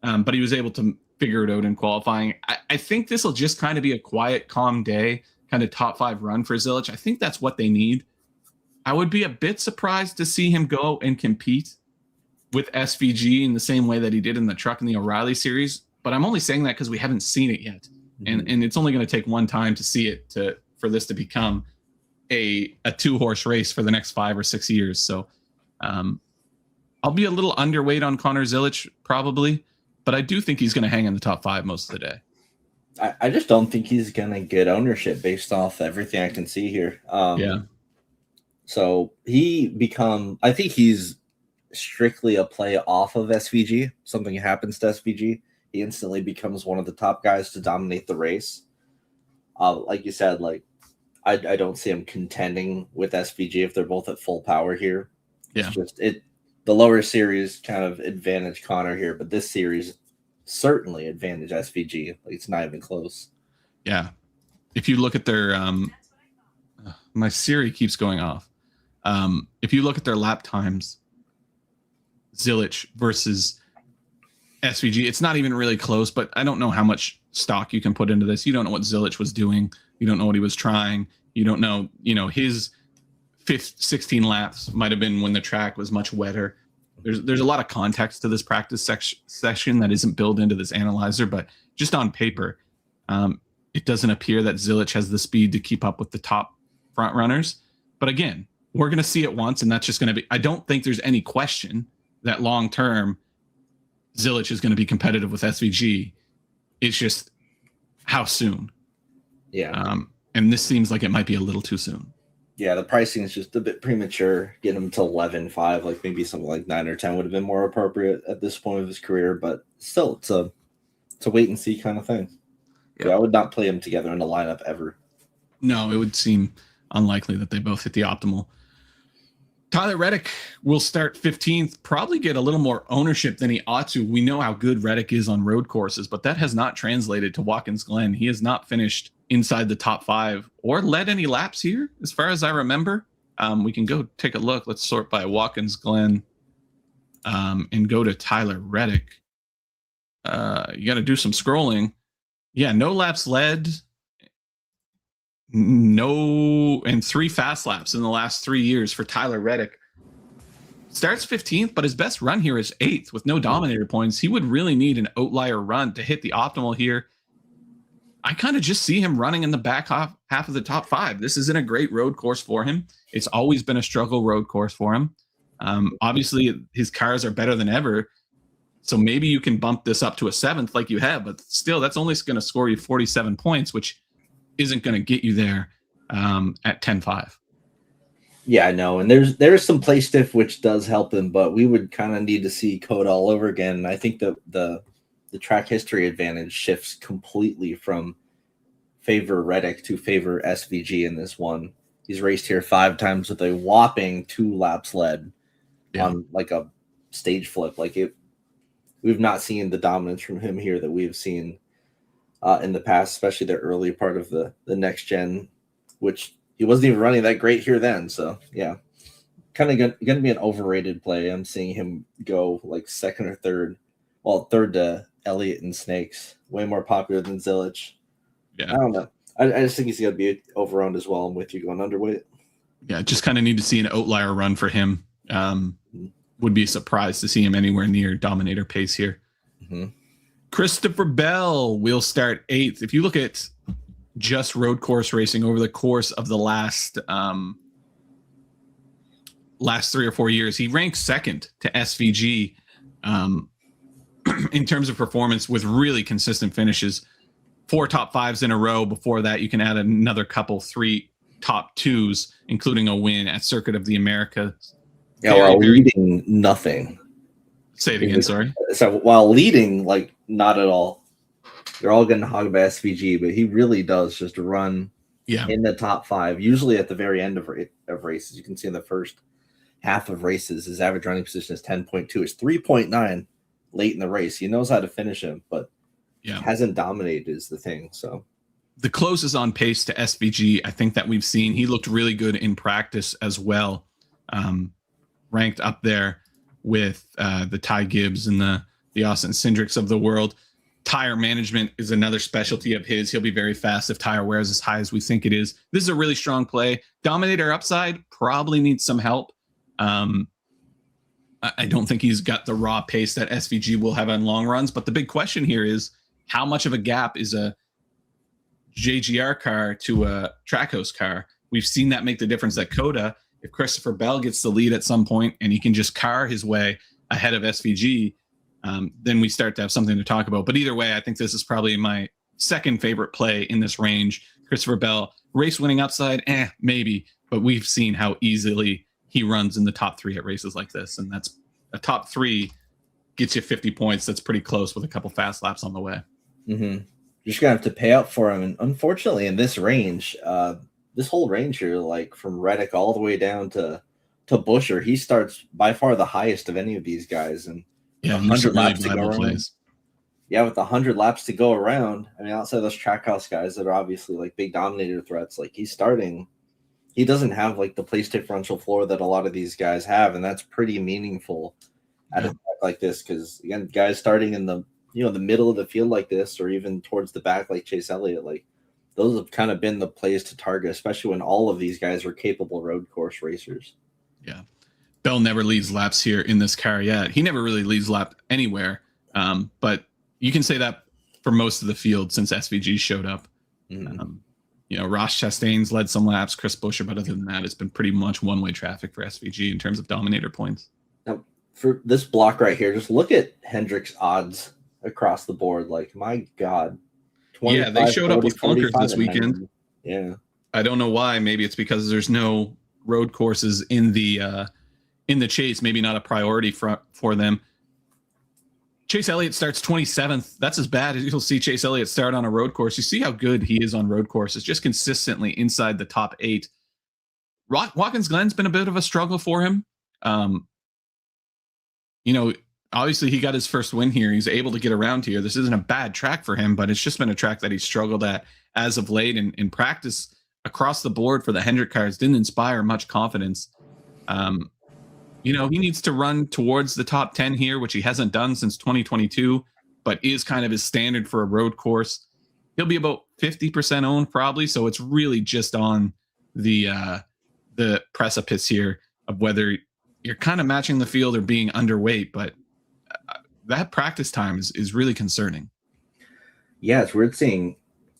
but he was able to figure it out in qualifying. I think this will just kind of be a quiet, calm day, kind of top 5 run for Zilich. I think that's what they need. I would be a bit surprised to see him go and compete with SVG in the same way that he did in the truck in the O'Reilly series. But I'm only saying that because we haven't seen it yet. Mm-hmm. And it's only going to take one time to see it for this to become a 2-horse race for the next 5 or 6 years. So I'll be a little underweight on Connor Zilich probably, but I do think he's going to hang in the top 5 most of the day. I just don't think he's going to get ownership based off everything I can see here. Yeah. So I think he's strictly a play off of SVG. Something happens to SVG, he instantly becomes one of the top guys to dominate the race. Like you said, I don't see him contending with SVG if they're both at full power here. Yeah. It's just the lower series kind of advantage Connor here, but this series certainly advantage SVG. It's not even close. Yeah. If you look at their my Siri keeps going off. If you look at their lap times, Zilich versus SVG, it's not even really close, but I don't know how much stock you can put into this. You don't know what Zilich was doing. You don't know what he was trying. You don't know, his 16 laps might have been when the track was much wetter. There's a lot of context to this practice session that isn't built into this analyzer, but just on paper, it doesn't appear that Zilich has the speed to keep up with the top front runners. But again, we're going to see it once, and that's just going to be, I don't think there's any question that long-term Zilich is going to be competitive with SVG. It's just how soon. Yeah. And this seems like it might be a little too soon. Yeah, the pricing is just a bit premature. Get him to 11.5, like maybe something like 9 or 10 would have been more appropriate at this point of his career. But still, it's a wait and see kind of thing. Yeah, I would not play him together in a lineup ever. No, it would seem unlikely that they both hit the optimal. Tyler Reddick will start 15th, probably get a little more ownership than he ought to. We know how good Reddick is on road courses, but that has not translated to Watkins Glen. He has not finished inside the top 5 or led any laps here, as far as I remember. We can go take a look. Let's sort by Watkins Glen and go to Tyler Reddick. You got to do some scrolling. Yeah, no laps led. No, and 3 fast laps in the last 3 years for Tyler Reddick. Starts 15th, but his best run here is 8th with no dominator points. He would really need an outlier run to hit the optimal here. I kind of just see him running in the back half of the top 5. This isn't a great road course for him. It's always been a struggle road course for him. Obviously, his cars are better than ever. So maybe you can bump this up to a 7th like you have, but still, that's only going to score you 47 points, which isn't going to get you there at 10-5. Yeah, I know. And there's some play stiff, which does help him, but we would kind of need to see Coda all over again. I think the track history advantage shifts completely from favor Reddick to favor SVG in this one. He's raced here 5 times with a whopping 2 laps led on like a stage flip. Like we've not seen the dominance from him here that we've seen in the past, especially the early part of the next gen, which he wasn't even running that great here then. So yeah, kind of going to be an overrated play. I'm seeing him go like 2nd or 3rd. Well, 3rd to Elliott and Snakes, way more popular than Zilich. Yeah, I don't know. I just think he's going to be overowned as well. I'm with you going underweight. Yeah, just kind of need to see an outlier run for him. Would be surprised to see him anywhere near dominator pace here. Mm-hmm. Christopher Bell will start 8th. If you look at just road course racing over the course of the last 3 or 4 years, he ranked 2nd to SVG in terms of performance with really consistent finishes. 4 top 5s in a row. Before that, you can add another couple, 3 top 2s, including a win at Circuit of the Americas. Yeah, while leading nothing. Say it again, sorry. So while leading, like, not at all. They're all getting hogged by SVG, but he really does just run in the top 5, usually at the very end of races. You can see in the first half of races, his average running position is 10.2. It's 3.9 late in the race. He knows how to finish him, but hasn't dominated is the thing. So the closest on pace to SVG, I think, that we've seen. He looked really good in practice as well. Ranked up there with the Ty Gibbs and the Austin Cindrics of the world. Tire management is another specialty of his. He'll be very fast if tire wears as high as we think it is. This is a really strong play. Dominator upside probably needs some help. I don't think he's got the raw pace that SVG will have on long runs, but the big question here is how much of a gap is a JGR car to a Trackhouse car? We've seen that make the difference at Coda. If Christopher Bell gets the lead at some point and he can just car his way ahead of SVG, then we start to have something to talk about. But either way, I think this is probably my second favorite play in this range. Christopher Bell, race winning upside, maybe, but we've seen how easily he runs in the top 3 at races like this. And that's a top 3 gets you 50 points. That's pretty close with a couple fast laps on the way. Mm-hmm. You're just going to have to pay up for him. And unfortunately, in this range, this whole range here, like from Reddick all the way down to Buescher, he starts by far the highest of any of these guys. And 100 laps to go around. Yeah, with 100 laps to go around, I mean, outside those Trackhouse guys that are obviously like big dominator threats, like he's starting, he doesn't have like the place differential floor that a lot of these guys have, and that's pretty meaningful at a track like this, because again, guys starting in the the middle of the field like this, or even towards the back like Chase Elliott, like those have kind of been the plays to target, especially when all of these guys are capable road course racers. Yeah. Bell never leads laps here in this car yet. He never really leads lap anywhere. But you can say that for most of the field since SVG showed up. Mm-hmm. Ross Chastain's led some laps, Chris Buescher, but other than that, it's been pretty much one-way traffic for SVG in terms of dominator points. Now, for this block right here, just look at Hendrick's odds across the board. Like, my God. Yeah, they showed 40, up with clunkers this weekend. 90. Yeah. I don't know why. Maybe it's because there's no road courses in the chase. Maybe not a priority for them. Chase Elliott starts 27th. That's as bad as you'll see Chase Elliott start on a road course. You see how good he is on road courses, just consistently inside the top 8. Watkins Glen's been a bit of a struggle for him. Obviously he got his first win here. He's able to get around here. This isn't a bad track for him, but it's just been a track that he's struggled at as of late. And in practice across the board for the Hendrick cars didn't inspire much confidence. He needs to run towards the top 10 here, which he hasn't done since 2022, but is kind of his standard for a road course. He'll be about 50% owned probably. So it's really just on the precipice here of whether you're kind of matching the field or being underweight, but that practice time is really concerning. Yeah, it's weird seeing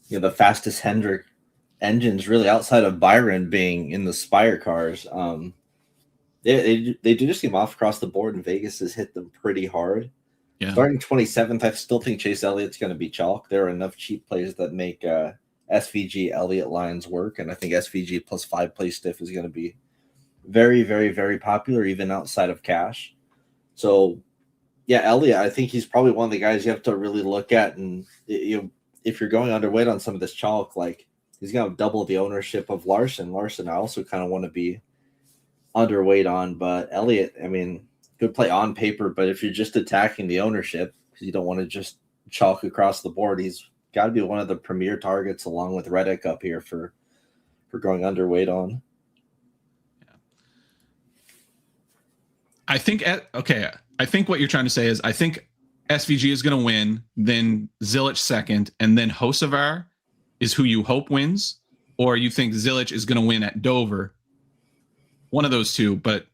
the fastest Hendrick engines really outside of Byron being in the Spire cars. They do just seem off across the board, and Vegas has hit them pretty hard. Yeah. Starting 27th, I still think Chase Elliott's going to be chalk. There are enough cheap plays that make SVG Elliott lines work, and I think SVG plus 5 play stiff is going to be very, very, very popular, even outside of cash. So, yeah, Elliott, I think he's probably one of the guys you have to really look at, and if you're going underweight on some of this chalk, like he's going to have double the ownership of Larson. Larson, I also kind of want to be underweight on, but Elliott, I mean, good play on paper, but if you're just attacking the ownership because you don't want to just chalk across the board, he's got to be one of the premier targets along with Reddick up here for going underweight on. Yeah. I think what you're trying to say is I think SVG is going to win, then Zilich second, and then Hocevar is who you hope wins, or you think Zilich is going to win at Dover. One of those two, but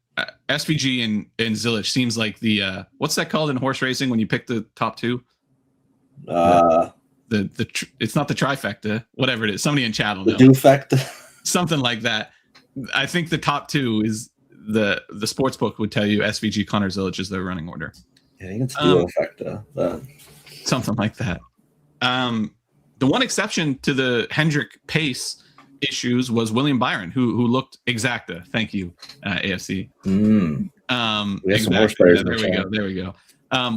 SVG and Zilich seems like the what's that called in horse racing when you pick the top two? It's not the trifecta, whatever it is. Somebody in chat will know. The dufecta, something like that. I think the top two is the sports book would tell you SVG, Connor, Zilich is their running order. I think it's dufecta, something like that. The one exception to the Hendrick pace issues was William Byron, who looked exacta. Thank you, AFC. Exacta. There we go.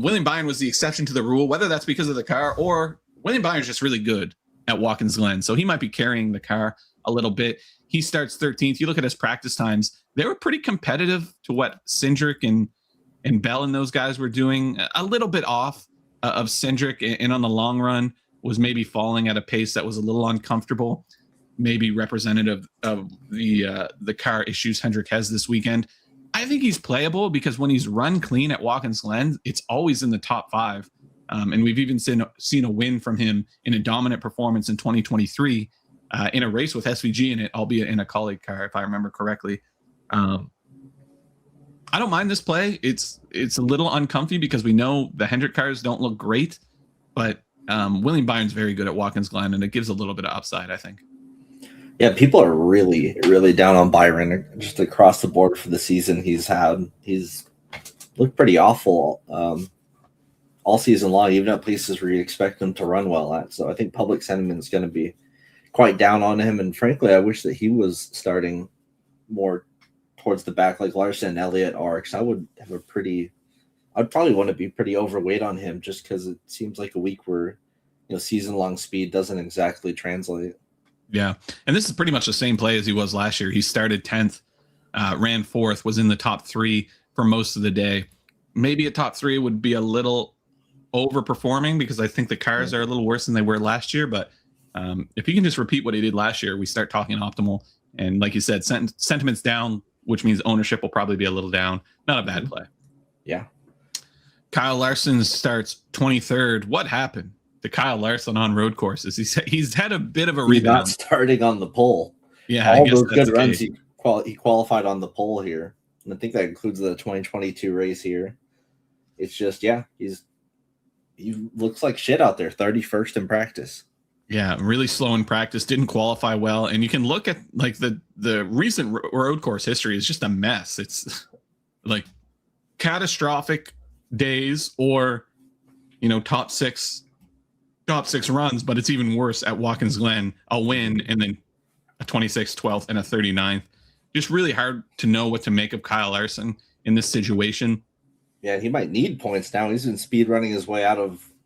William Byron was the exception to the rule, whether that's because of the car or William Byron's just really good at Watkins Glen, so he might be carrying the car a little bit. He starts 13th. You look at his practice times; they were pretty competitive to what Cindric and Bell and those guys were doing. A little bit off of Cindric, and on the long run was maybe falling at a pace that was a little uncomfortable. Maybe representative of the car issues Hendrick has this weekend. I think he's playable because when he's run clean at Watkins Glen, it's always in the top 5. And we've even seen a win from him in a dominant performance in 2023 in a race with SVG in it, albeit in a colleague car, if I remember correctly. I don't mind this play. It's a little uncomfy because we know the Hendrick cars don't look great, but William Byron's very good at Watkins Glen, and it gives a little bit of upside, I think. Yeah, people are really, really down on Byron just across the board for the season he's had. He's looked pretty awful all season long, even at places where you expect him to run well at. So I think public sentiment is going to be quite down on him. And frankly, I wish that he was starting more towards the back like Larson and Elliott are, because I'd probably want to be pretty overweight on him just because it seems like a week where season-long speed doesn't exactly translate. Yeah, and this is pretty much the same play as he was last year. He started 10th, ran 4th, was in the top 3 for most of the day. Maybe a top 3 would be a little overperforming because I think the cars are a little worse than they were last year. But if he can just repeat what he did last year, we start talking optimal. And like you said, sentiment's down, which means ownership will probably be a little down. Not a bad play. Yeah. Kyle Larson starts 23rd. What happened to Kyle Larson on road courses? He's had a bit of a rebound. He's not starting on the pole. Yeah, all those good runs he qualified on the pole here, and I think that includes the 2022 race here. It's just he looks like shit out there. 31st in practice. Yeah, really slow in practice. Didn't qualify well, and you can look at like the recent road course history is just a mess. It's like catastrophic days or top six runs, but it's even worse at Watkins Glen. A win and then a 26th, 12th, and a 39th. Just really hard to know what to make of Kyle Larson in this situation. Yeah, he might need points now. He's been speed running his way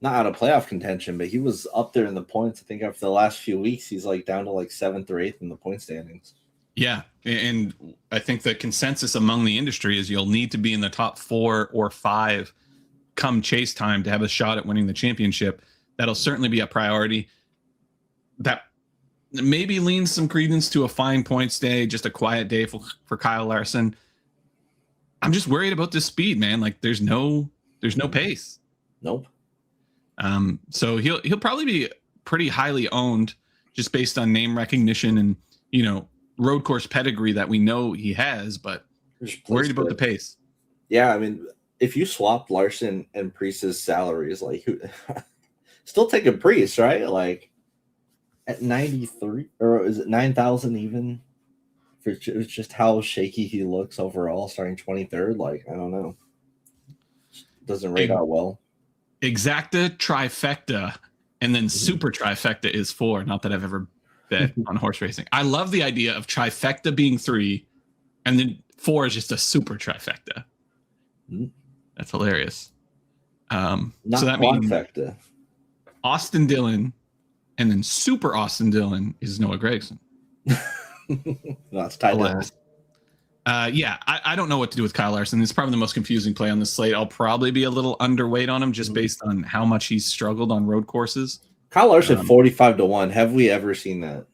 not out of playoff contention, but he was up there in the points. I think after the last few weeks, he's like down to like 7th or 8th in the point standings. Yeah, and I think the consensus among the industry is you'll need to be in the top 4 or 5 come chase time to have a shot at winning the championship. That'll certainly be a priority. That maybe leans some credence to a fine points day, just a quiet day for Kyle Larson. I'm just worried about this speed, man. Like there's no pace. Nope. So he'll probably be pretty highly owned just based on name recognition and, road course pedigree that we know he has, but worried about the pace. Yeah. I mean, if you swapped Larson and Priest's salaries, like still take a Priest, right? Like at 93 or is it 9,000 even? For just how shaky he looks overall, starting 23rd. Like, I don't know. Doesn't rate out well. Exacta, trifecta, and then super trifecta is 4. Not that I've ever bet on horse racing. I love the idea of trifecta being 3, and then 4 is just a super trifecta. That's hilarious. Not so that means quadfecta. Austin Dillon, and then super Austin Dillon is Noah Gragson. No, it's tied down. I don't know what to do with Kyle Larson. It's probably the most confusing play on the slate. I'll probably be a little underweight on him just based on how much he's struggled on road courses. Kyle Larson 45-1. Have we ever seen that?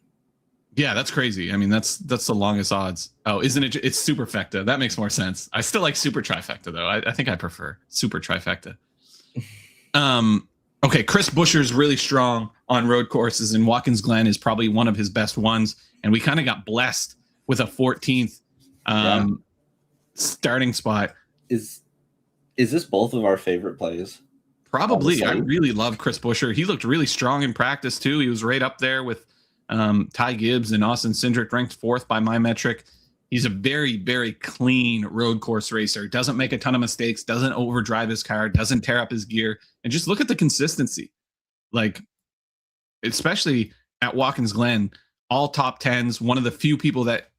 Yeah, that's crazy. I mean, that's the longest odds. Oh, isn't it? It's superfecta. That makes more sense. I still like super trifecta though. I think I prefer super trifecta. Okay, Chris Buescher's really strong on road courses, and Watkins Glen is probably one of his best ones. And we kind of got blessed with a 14th starting spot. Is this both of our favorite plays? Probably. I really love Chris Buescher. He looked really strong in practice too. He was right up there with Ty Gibbs and Austin Cindric, ranked 4th by my metric. He's a very, very clean road course racer. Doesn't make a ton of mistakes, doesn't overdrive his car, doesn't tear up his gear. And just look at the consistency. Like, especially at Watkins Glen, all top 10s, one of the few people that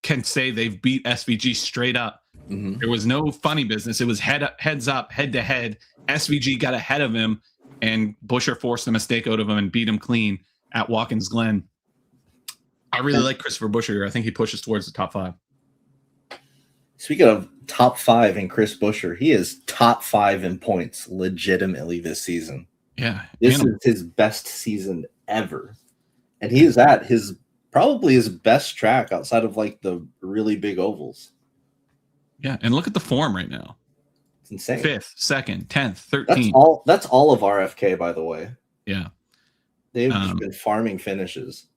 can say they've beat SVG straight up. There was no funny business. It was heads up, head to head. SVG got ahead of him, and Buescher forced a mistake out of him and beat him clean at Watkins Glen. I really like Christopher Buescher. I think he pushes towards the top 5. Speaking of top 5 in Chris Buescher, he is top 5 in points legitimately this season. Yeah. This is his best season ever. And he is at probably his best track outside of like the really big ovals. Yeah. And look at the form right now. It's insane. 5th, 2nd, 10th, 13th. That's all of RFK, by the way. Yeah. They've just been farming finishes.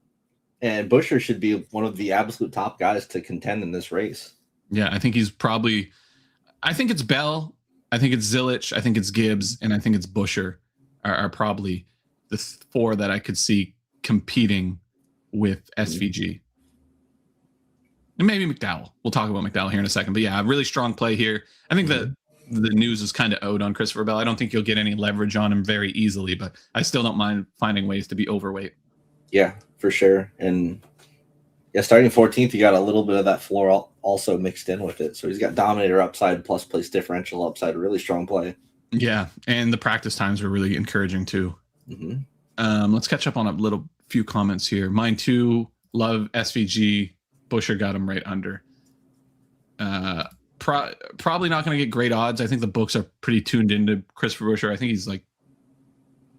And Buescher should be one of the absolute top guys to contend in this race. Yeah, I think I think it's Bell, I think it's Zilich, I think it's Gibbs, and I think it's Buescher are probably the 4 that I could see competing with SVG. And maybe McDowell. We'll talk about McDowell here in a second. But yeah, a really strong play here. I think that the news is kind of owed on Christopher Bell. I don't think you'll get any leverage on him very easily, but I still don't mind finding ways to be overweight. Yeah, for sure. And yeah, starting 14th, you got a little bit of that floor also mixed in with it. So he's got dominator upside plus place differential upside. Really strong play. Yeah, and the practice times were really encouraging too. Let's catch up on a few comments here. Mine too. Love SVG. Buescher got him right under. Probably not going to get great odds. I think the books are pretty tuned into Christopher Buescher. I think he's like,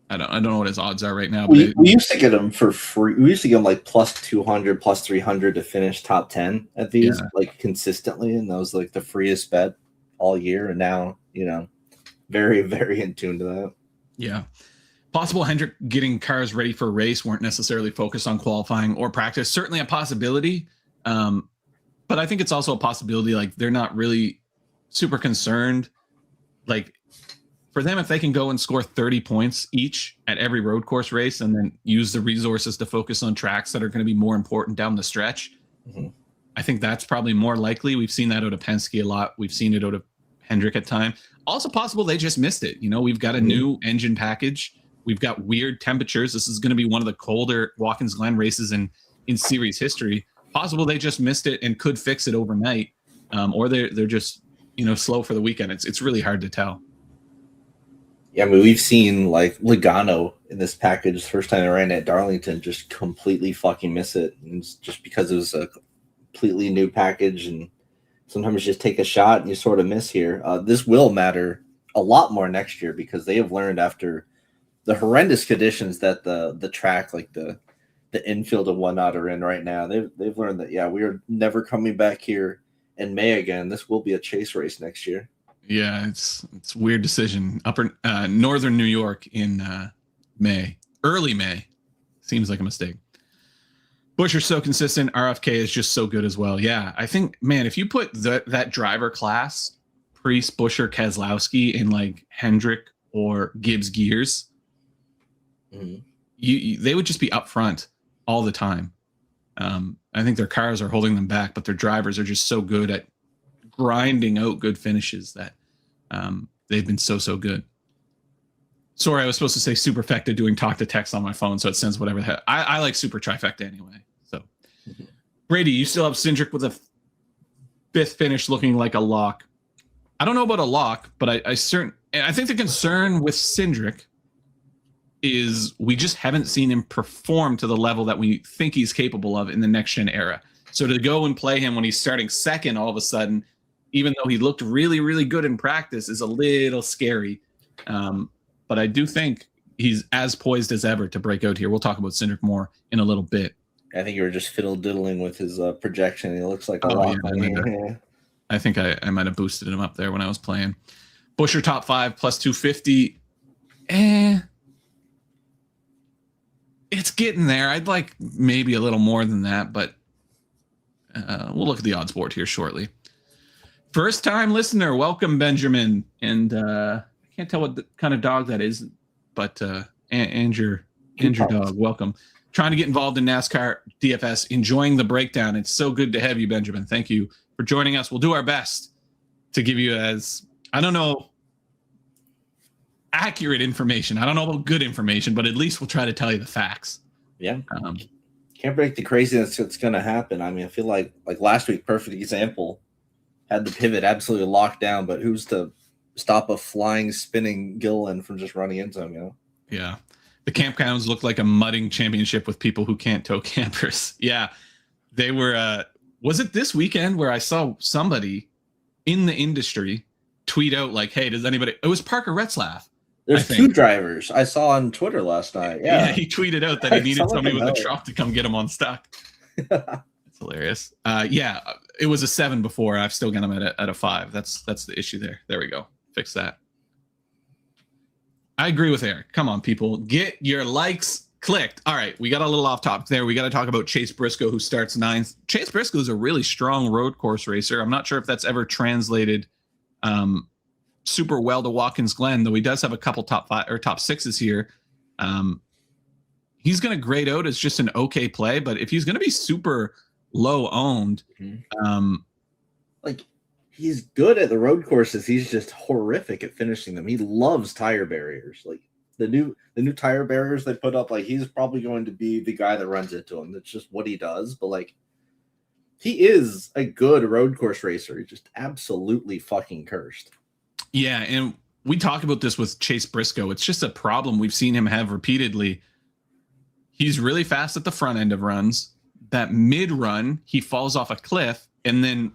I don't know what his odds are right now. But we used to get him for free. We used to get him like plus 200, plus 300 to finish top 10 at these, like consistently. And that was like the freest bet all year. And now, very, very in tune to that. Yeah. Possible Hendrick getting cars ready for a race weren't necessarily focused on qualifying or practice. Certainly a possibility. But I think it's also a possibility, like they're not really super concerned. Like for them, if they can go and score 30 points each at every road course race and then use the resources to focus on tracks that are going to be more important down the stretch, I think that's probably more likely. We've seen that out of Penske a lot. We've seen it out of Hendrick at time. Also possible they just missed it. We've got a new engine package. We've got weird temperatures. This is going to be one of the colder Watkins Glen races in in series history. Possible they just missed it and could fix it overnight, or they're just slow for the weekend. It's really hard to tell. Yeah, I mean, we've seen like Logano in this package. The first time I ran at Darlington, just completely fucking miss it, and it's just because it was a completely new package, and sometimes just take a shot and you sort of miss here. This will matter a lot more next year because they have learned after the horrendous conditions that the track, like the infield and whatnot, are in right now. They've learned that we are never coming back here in May again. This will be a chase race next year. Yeah, it's a weird decision. Upper northern New York in May, early May, seems like a mistake. Buescher's so consistent. RFK is just so good as well. Yeah, I think, man, if you put that driver class, Priest, Buescher, Keselowski, in like Hendrick or Gibbs gears, they would just be up front all the time. I think their cars are holding them back, but their drivers are just so good at grinding out good finishes that they've been so good. Sorry, I was supposed to say Superfecta doing talk to text on my phone, so it sends whatever the heck. I like Super Trifecta anyway. So, Brady, you still have Cindric with a 5th finish looking like a lock. I don't know about a lock, but I think the concern with Cindric is we just haven't seen him perform to the level that we think he's capable of in the next gen era. So to go and play him when he's starting second all of a sudden, even though he looked really, really good in practice, is a little scary. But I do think he's as poised as ever to break out here. We'll talk about Cindric more in a little bit. I think you were just fiddle-diddling with his projection. He looks like a lot. I think I might have boosted him up there when I was playing. Buescher top 5 plus 250. It's getting there. I'd like maybe a little more than that, but we'll look at the odds board here shortly. First time listener, welcome, Benjamin. And I can't tell what kind of dog that is, but and your dog, welcome. Trying to get involved in NASCAR DFS, enjoying the breakdown. It's so good to have you, Benjamin. Thank you for joining us. We'll do our best to give you accurate information. I don't know about good information, but at least we'll try to tell you the facts. Yeah. Can't break the craziness that's going to happen. I mean, I feel like last week, perfect example, had the pivot absolutely locked down, but who's to stop a flying, spinning Gilliland from just running into him, Yeah. The camp grounds look like a mudding championship with people who can't tow campers. Yeah. They were, was it this weekend where I saw somebody in the industry tweet out like, hey, it was Parker Retzlaff. There's 2 drivers I saw on Twitter last night. Yeah, he tweeted out that he needed somebody with a truck to come get him unstuck. It's hilarious. It was a 7 before. I've still got him at a 5. That's the issue there. There we go. Fix that. I agree with Eric. Come on, people. Get your likes clicked. All right, we got a little off topic there. We got to talk about Chase Briscoe, who starts 9th. Chase Briscoe is a really strong road course racer. I'm not sure if that's ever translated super well to Watkins Glen, though he does have a couple top 5 or top 6s here. He's going to grade out as just an okay play, but if he's going to be super low owned, he's good at the road courses. He's just horrific at finishing them. He loves tire barriers. Like the new tire barriers they put up, like he's probably going to be the guy that runs into them. That's just what he does. But like, he is a good road course racer. He's just absolutely fucking cursed. Yeah, and we talked about this with Chase Briscoe. It's just a problem we've seen him have repeatedly. He's really fast at the front end of runs. That mid run, he falls off a cliff, and then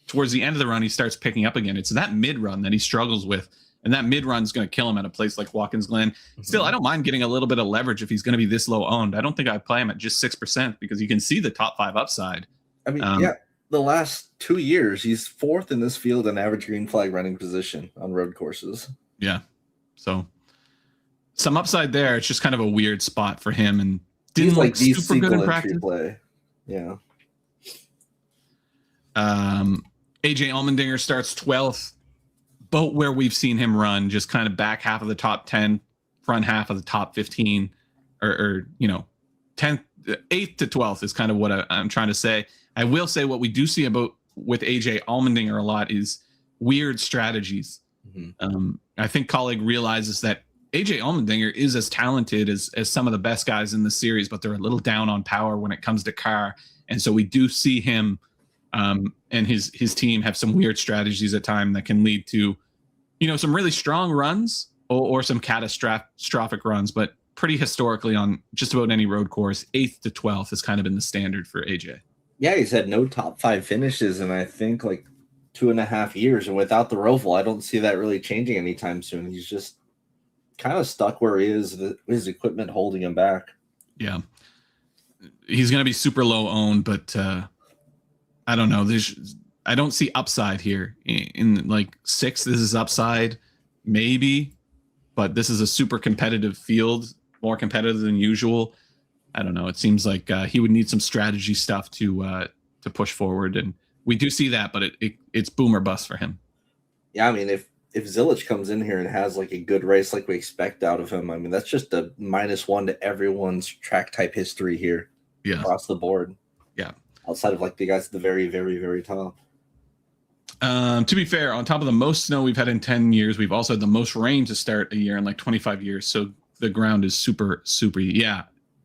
towards the end of the run, he starts picking up again. It's that mid run that he struggles with, and that mid run is going to kill him at a place like Watkins Glen. Still, I don't mind getting a little bit of leverage if he's going to be this low owned. I don't think I'd play him at just 6% because you can see the top 5 upside. I mean, the last 2 years, he's 4th in this field in average green flag running position on road courses. Yeah. So some upside there. It's just kind of a weird spot for him, and didn't look super good in practice. Play. Yeah. AJ Allmendinger starts 12th, boat where we've seen him run, just kind of back half of the top 10, front half of the top 15, or 10th, 8th to 12th is kind of what I'm trying to say. I will say what we do see with AJ Allmendinger a lot is weird strategies. I think Colleague realizes that AJ Allmendinger is as talented as some of the best guys in the series, but they're a little down on power when it comes to car. And so we do see him and his team have some weird strategies at times that can lead to, some really strong runs or some catastrophic runs, but pretty historically on just about any road course, 8th to 12th has kind of been the standard for AJ. Yeah, he's had no top 5 finishes in, I think, like 2.5 years. And without the Roval, I don't see that really changing anytime soon. He's just kind of stuck where he is, his equipment holding him back. Yeah. He's going to be super low owned, but I don't know. I don't see upside here. In like 6th, this is upside, maybe, but this is a super competitive field, more competitive than usual. I don't know. It seems like he would need some strategy stuff to push forward, and we do see that, but it's boom or bust for him. Yeah, I mean, if Zilich comes in here and has like a good race like we expect out of him, I mean, that's just a -1 to everyone's track type history here across the board. Yeah. Outside of like the guys at the very, very, very top. To be fair, on top of the most snow we've had in 10 years, we've also had the most rain to start a year in like 25 years. So the ground is super, super,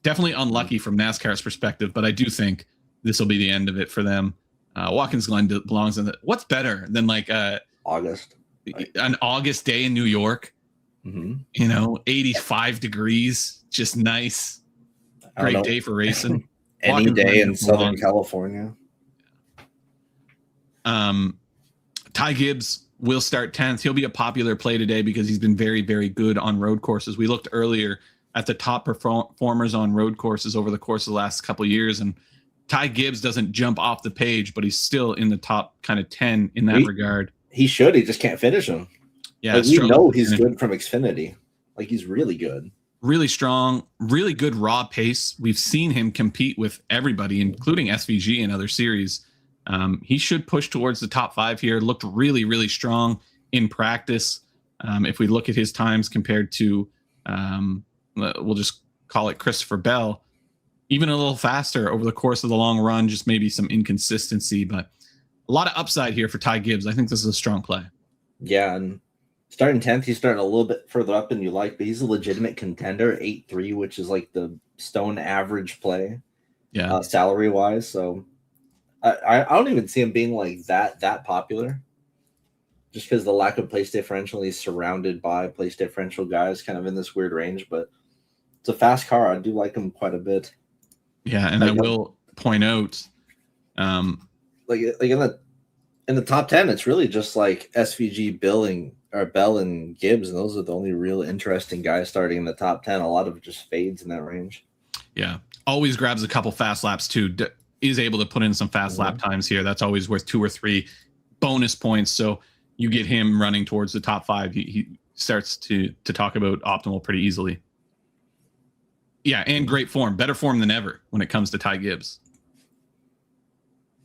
definitely unlucky from NASCAR's perspective, but I do think this will be the end of it for them. Watkins Glen belongs in what's better than like August, an August day in New York, 85 degrees, just nice, great day for racing. Any Watkins day Glen in Southern California. Ty Gibbs will start 10th. He'll be a popular play today because he's been very, very good on road courses. We looked earlier at the top performers on road courses over the course of the last couple of years, and Ty Gibbs doesn't jump off the page, but he's still in the top kind of 10 in that regard. He should. He just can't finish him. Yeah, like, we know he's good from Xfinity. Like, he's really good. Really strong, really good raw pace. We've seen him compete with everybody, including SVG and other series. He should push towards the top 5 here. Looked really, really strong in practice. If we look at his times compared to, we'll just call it Christopher Bell, even a little faster over the course of the long run, just maybe some inconsistency, but a lot of upside here for Ty Gibbs. I think this is a strong play. Yeah, and starting 10th, he's starting a little bit further up than you like, but he's a legitimate contender, 8-3, which is like the Stone average play, salary-wise. So I don't even see him being like that popular, just because the lack of place differential. He's surrounded by place differential guys, kind of in this weird range. But it's a fast car. I do like him quite a bit. Yeah, and I will point out, like in the top 10, it's really just like SVG, Bell and Gibbs, and those are the only real interesting guys starting in the top 10. A lot of just fades in that range. Yeah, always grabs a couple fast laps too. Is able to put in some fast lap times here. That's always worth 2 or 3 bonus points. So you get him running towards the top 5. He starts to talk about optimal pretty easily. Yeah, and great form, better form than ever when it comes to Ty Gibbs.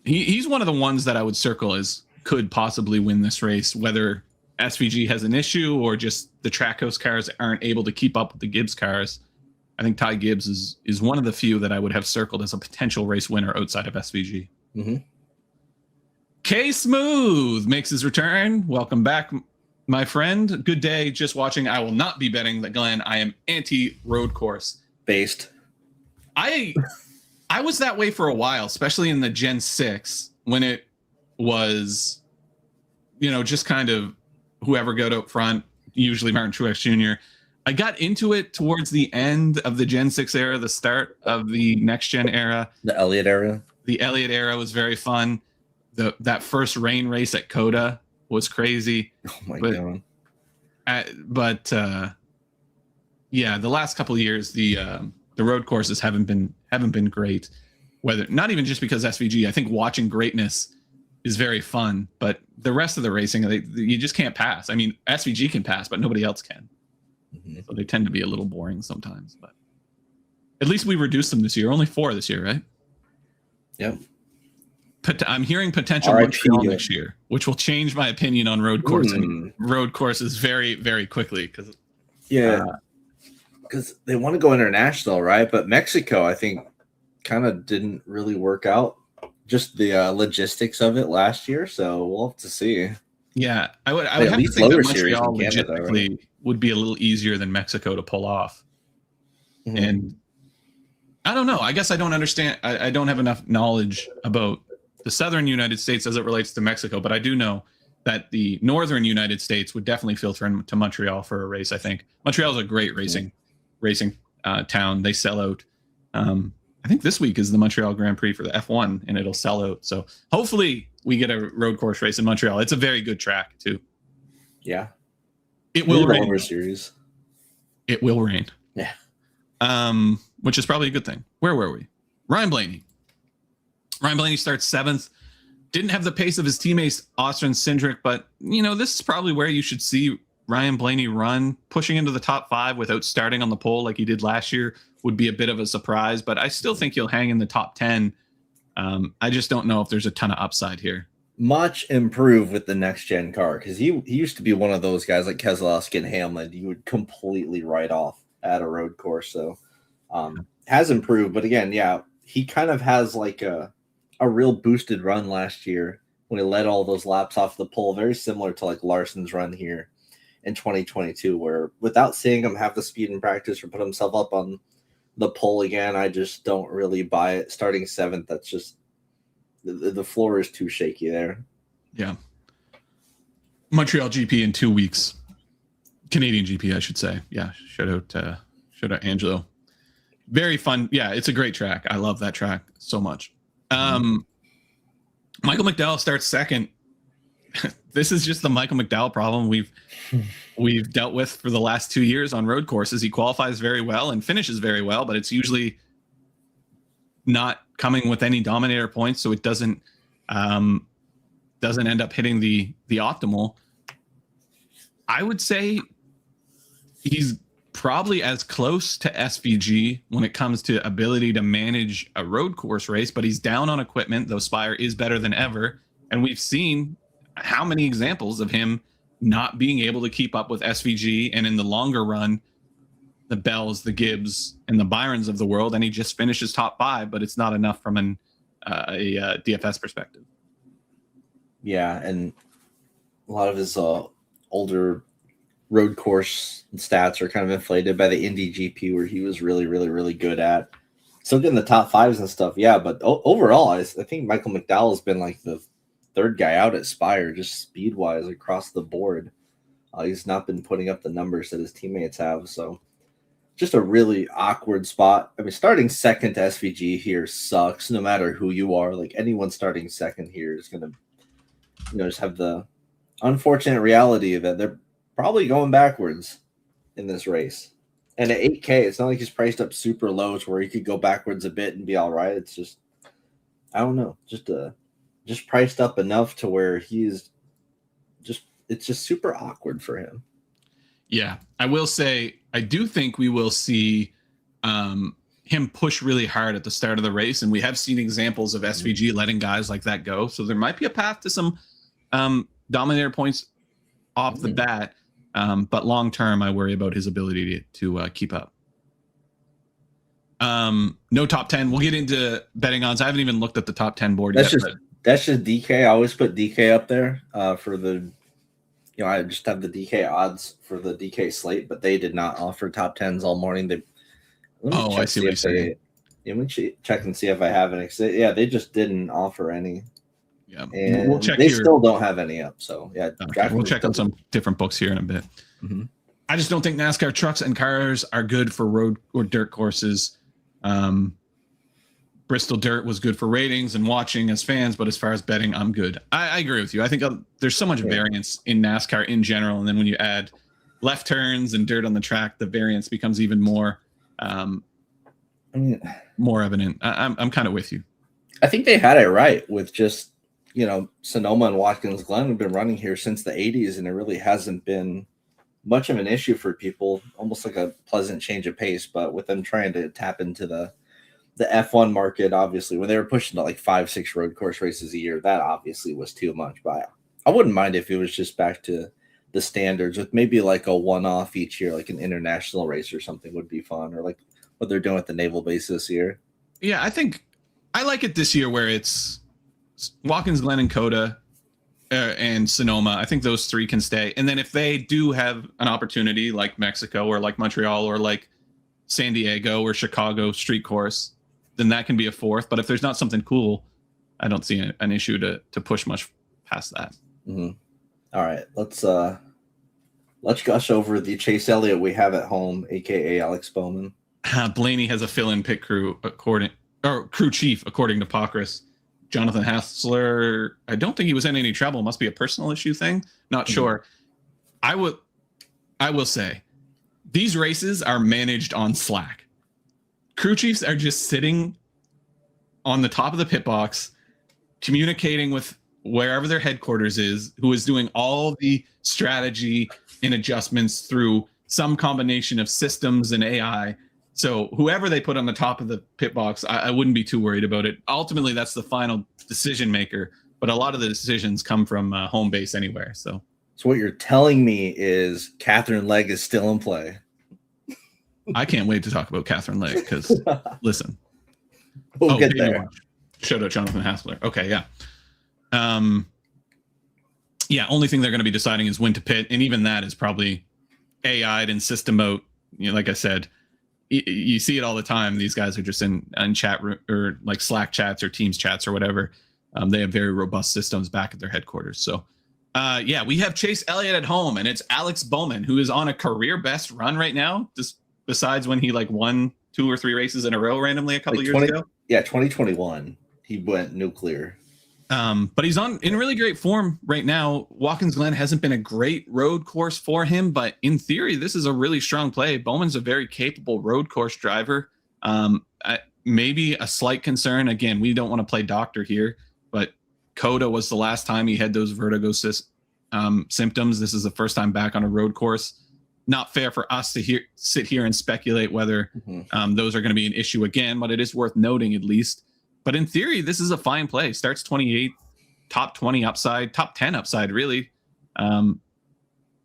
He's one of the ones that I would circle as could possibly win this race, whether SVG has an issue or just the Trackhouse cars aren't able to keep up with the Gibbs cars. I think Ty Gibbs is one of the few that I would have circled as a potential race winner outside of SVG. K Smooth makes his return. Welcome back, my friend. Good day. Just watching. I will not be betting the Glen. I am anti-road course based. I was that way for a while, especially in the Gen 6 when it was, just kind of whoever got up front, usually Martin Truex Jr. I got into it towards the end of the Gen 6 era, the start of the next gen era. The Elliott era. The Elliott era was very fun. That first rain race at Coda was crazy. Oh my God. The last couple of years, the road courses haven't been great. Whether not even just because SVG, I think watching greatness is very fun, but the rest of the racing, you just can't pass. I mean, SVG can pass, but nobody else can. So they tend to be a little boring sometimes, but at least we reduced them this year. Only 4 this year, right? Yep. I'm hearing potential Montreal next year, which will change my opinion on road courses. Road courses very, very quickly because they want to go international, right? But Mexico, I think, kind of didn't really work out. Just the logistics of it last year, so we'll have to see. Yeah, I would have to think that Montreal logistically would be a little easier than Mexico to pull off. Mm-hmm. And I don't know. I guess I don't understand. I don't have enough knowledge about the southern United States as it relates to Mexico, but I do know that the northern United States would definitely filter into Montreal for a race. I think Montreal is a great racing town. They sell out. I think this week is the Montreal Grand Prix for the F1, and it'll sell out. So hopefully we get a road course race in Montreal. It's a very good track too. Yeah, it will rain. Over series. It will rain. Yeah. Which is probably a good thing. Where were we? Ryan Blaney. Ryan Blaney starts 7th. Didn't have the pace of his teammates, Austin Cindric, but, this is probably where you should see Ryan Blaney run. Pushing into the top 5 without starting on the pole like he did last year would be a bit of a surprise, but I still think he'll hang in the top 10. I just don't know if there's a ton of upside here. Much improved with the next-gen car, because he used to be one of those guys like Keselowski and Hamlin you would completely write off at a road course. So has improved, but again, yeah, he kind of has like a real boosted run last year when he led all those laps off the pole, very similar to like Larson's run here in 2022, where without seeing him have the speed in practice or put himself up on the pole again, I just don't really buy it. Starting 7th, that's just the floor is too shaky there. Yeah. Montreal GP in 2 weeks. Canadian GP, I should say. Yeah. Shout out Angelo. Very fun. Yeah, it's a great track. I love that track so much. Michael McDowell starts 2nd. This is just the Michael McDowell problem we've dealt with for the last 2 years on road courses. He qualifies very well and finishes very well, but it's usually not coming with any dominator points, so it doesn't end up hitting the optimal. I would say he's probably as close to SVG when it comes to ability to manage a road course race, but he's down on equipment, though Spire is better than ever. And we've seen how many examples of him not being able to keep up with SVG, and in the longer run, the Bells, the Gibbs, and the Byrons of the world, and he just finishes top 5, but it's not enough from a DFS perspective. Yeah, and a lot of his older road course stats are kind of inflated by the Indy GP, where he was really, really, really good at. Still getting the top 5s and stuff, yeah, but overall, I think Michael McDowell has been like the 3rd guy out at Spire, just speed-wise across the board. He's not been putting up the numbers that his teammates have, so just a really awkward spot. I mean, starting 2nd to SVG here sucks, no matter who you are. Like, anyone starting 2nd here is going to, just have the unfortunate reality that they're probably going backwards in this race. And at 8K, it's not like he's priced up super low to where he could go backwards a bit and be all right. It's just, I don't know, just priced up enough to where it's just super awkward for him. Yeah, I will say, I do think we will see him push really hard at the start of the race, and we have seen examples of SVG letting guys like that go. So there might be a path to some dominator points off the bat, but long term, I worry about his ability to keep up. No top 10. We'll get into betting odds. I haven't even looked at the top 10 board yet. That's just DK. I always put DK up there for the. I just have the DK odds for the DK slate, but they did not offer top 10s all morning. I see what you're saying. Let me check and see if I have any. Yeah, they just didn't offer any. Yeah, and we'll check. They still don't have any up. So yeah, okay. We'll check on some different books here in a bit. Mm-hmm. I just don't think NASCAR trucks and cars are good for road or dirt courses. Bristol Dirt was good for ratings and watching as fans, but as far as betting, I'm good. I agree with you. I think there's so much variance in NASCAR in general, and then when you add left turns and dirt on the track, the variance becomes even more more evident. I'm kind of with you. I think they had it right with just Sonoma and Watkins Glen have been running here since the 80s, and it really hasn't been much of an issue for people. Almost like a pleasant change of pace, but with them trying to tap into the F1 market, obviously, when they were pushing to like 5-6 road course races a year, that obviously was too much. But I wouldn't mind if it was just back to the standards with maybe like a one-off each year, like an international race or something would be fun, or like what they're doing at the naval base this year. Yeah, I think I like it this year where it's Watkins Glen and Coda, and Sonoma. I think those three can stay. And then if they do have an opportunity like Mexico or like Montreal or like San Diego or Chicago street course, then that can be a fourth. But if there's not something cool, I don't see an issue to push much past that. Mm-hmm. All right, let's gush over the Chase Elliott we have at home, aka Alex Bowman. Blaney has a fill-in pit crew crew chief according to Pockrass. Jonathan Hassler, I don't think he was in any trouble. Must be a personal issue thing. Not sure. I will say these races are managed on Slack. Crew chiefs are just sitting on the top of the pit box, communicating with wherever their headquarters is, who is doing all the strategy and adjustments through some combination of systems and AI. So whoever they put on the top of the pit box, I wouldn't be too worried about it. Ultimately, that's the final decision maker, but a lot of the decisions come from home base anywhere. So what you're telling me is Catherine Legg is still in play. I can't wait to talk about Catherine Legg because listen, we'll get there. Shout out Jonathan Hassler. Okay, yeah. Only thing they're going to be deciding is when to pit, and even that is probably AI'd and system out. Like I said, you see it all the time. These guys are just in chat or like Slack chats or Teams chats or whatever. They have very robust systems back at their headquarters. So, we have Chase Elliott at home, and it's Alex Bowman, who is on a career best run right now. Just besides when he won 2 or 3 races in a row randomly a couple years ago. Yeah, 2021, he went nuclear. But he's in really great form right now. Watkins Glen hasn't been a great road course for him, but in theory, this is a really strong play. Bowman's a very capable road course driver. Maybe a slight concern. Again, we don't want to play doctor here, but Coda was the last time he had those vertigo symptoms. This is the first time back on a road course. Not fair for us to sit here and speculate whether those are going to be an issue again, but it is worth noting at least. But in theory, this is a fine play. Starts 28, top 20 upside, top 10 upside, really.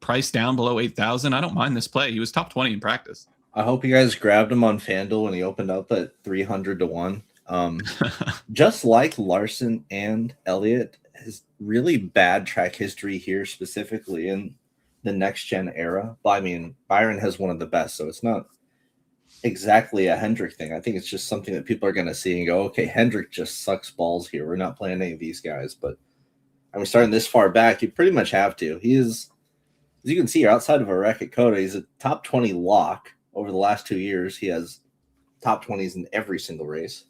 Price down below 8,000. I don't mind this play. He was top 20 in practice. I hope you guys grabbed him on FanDuel when he opened up at 300 to 1. Just like Larson and Elliott, his really bad track history here, specifically in the next gen era. But I mean, Byron has one of the best, so it's not exactly a Hendrick thing. I think it's just something that people are going to see and go, okay, Hendrick just sucks balls here. We're not playing any of these guys. But I mean, starting this far back, you pretty much have to. He is, as you can see, outside of a wreck at Coda, he's a top 20 lock over the last 2 years. He has top 20s in every single race.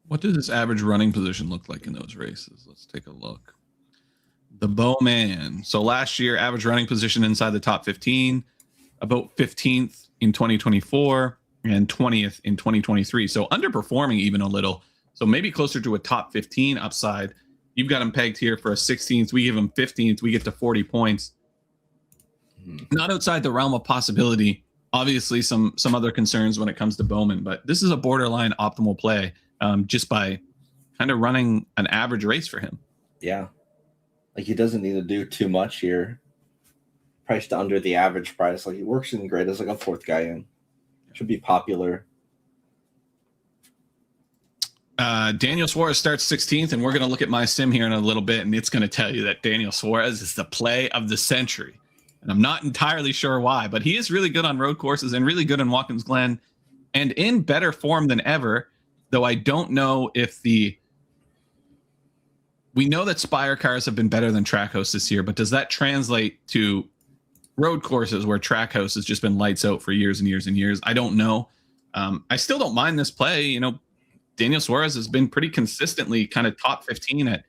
What does his average running position look like in those races? Let's take a look. The Bowman. So last year, average running position inside the top 15, about 15th in 2024 and 20th in 2023. So underperforming even a little. So maybe closer to a top 15 upside. You've got him pegged here for a 16th. We give him 15th. We get to 40 points. Not outside the realm of possibility. Obviously, some other concerns when it comes to Bowman, but this is a borderline optimal play just by kind of running an average race for him. Yeah. Like he doesn't need to do too much here. Priced under the average price. Like he works in great as like a fourth guy in. Should be popular. Daniel Suarez starts 16th, and we're going to look at my sim here in a little bit, and it's going to tell you that Daniel Suarez is the play of the century. And I'm not entirely sure why, but he is really good on road courses and really good in Watkins Glen and in better form than ever, though I don't know if we know that Spire cars have been better than Trackhouse this year, but does that translate to road courses where Trackhouse has just been lights out for years and years and years? I don't know. I still don't mind this play. Daniel Suarez has been pretty consistently kind of top 15 at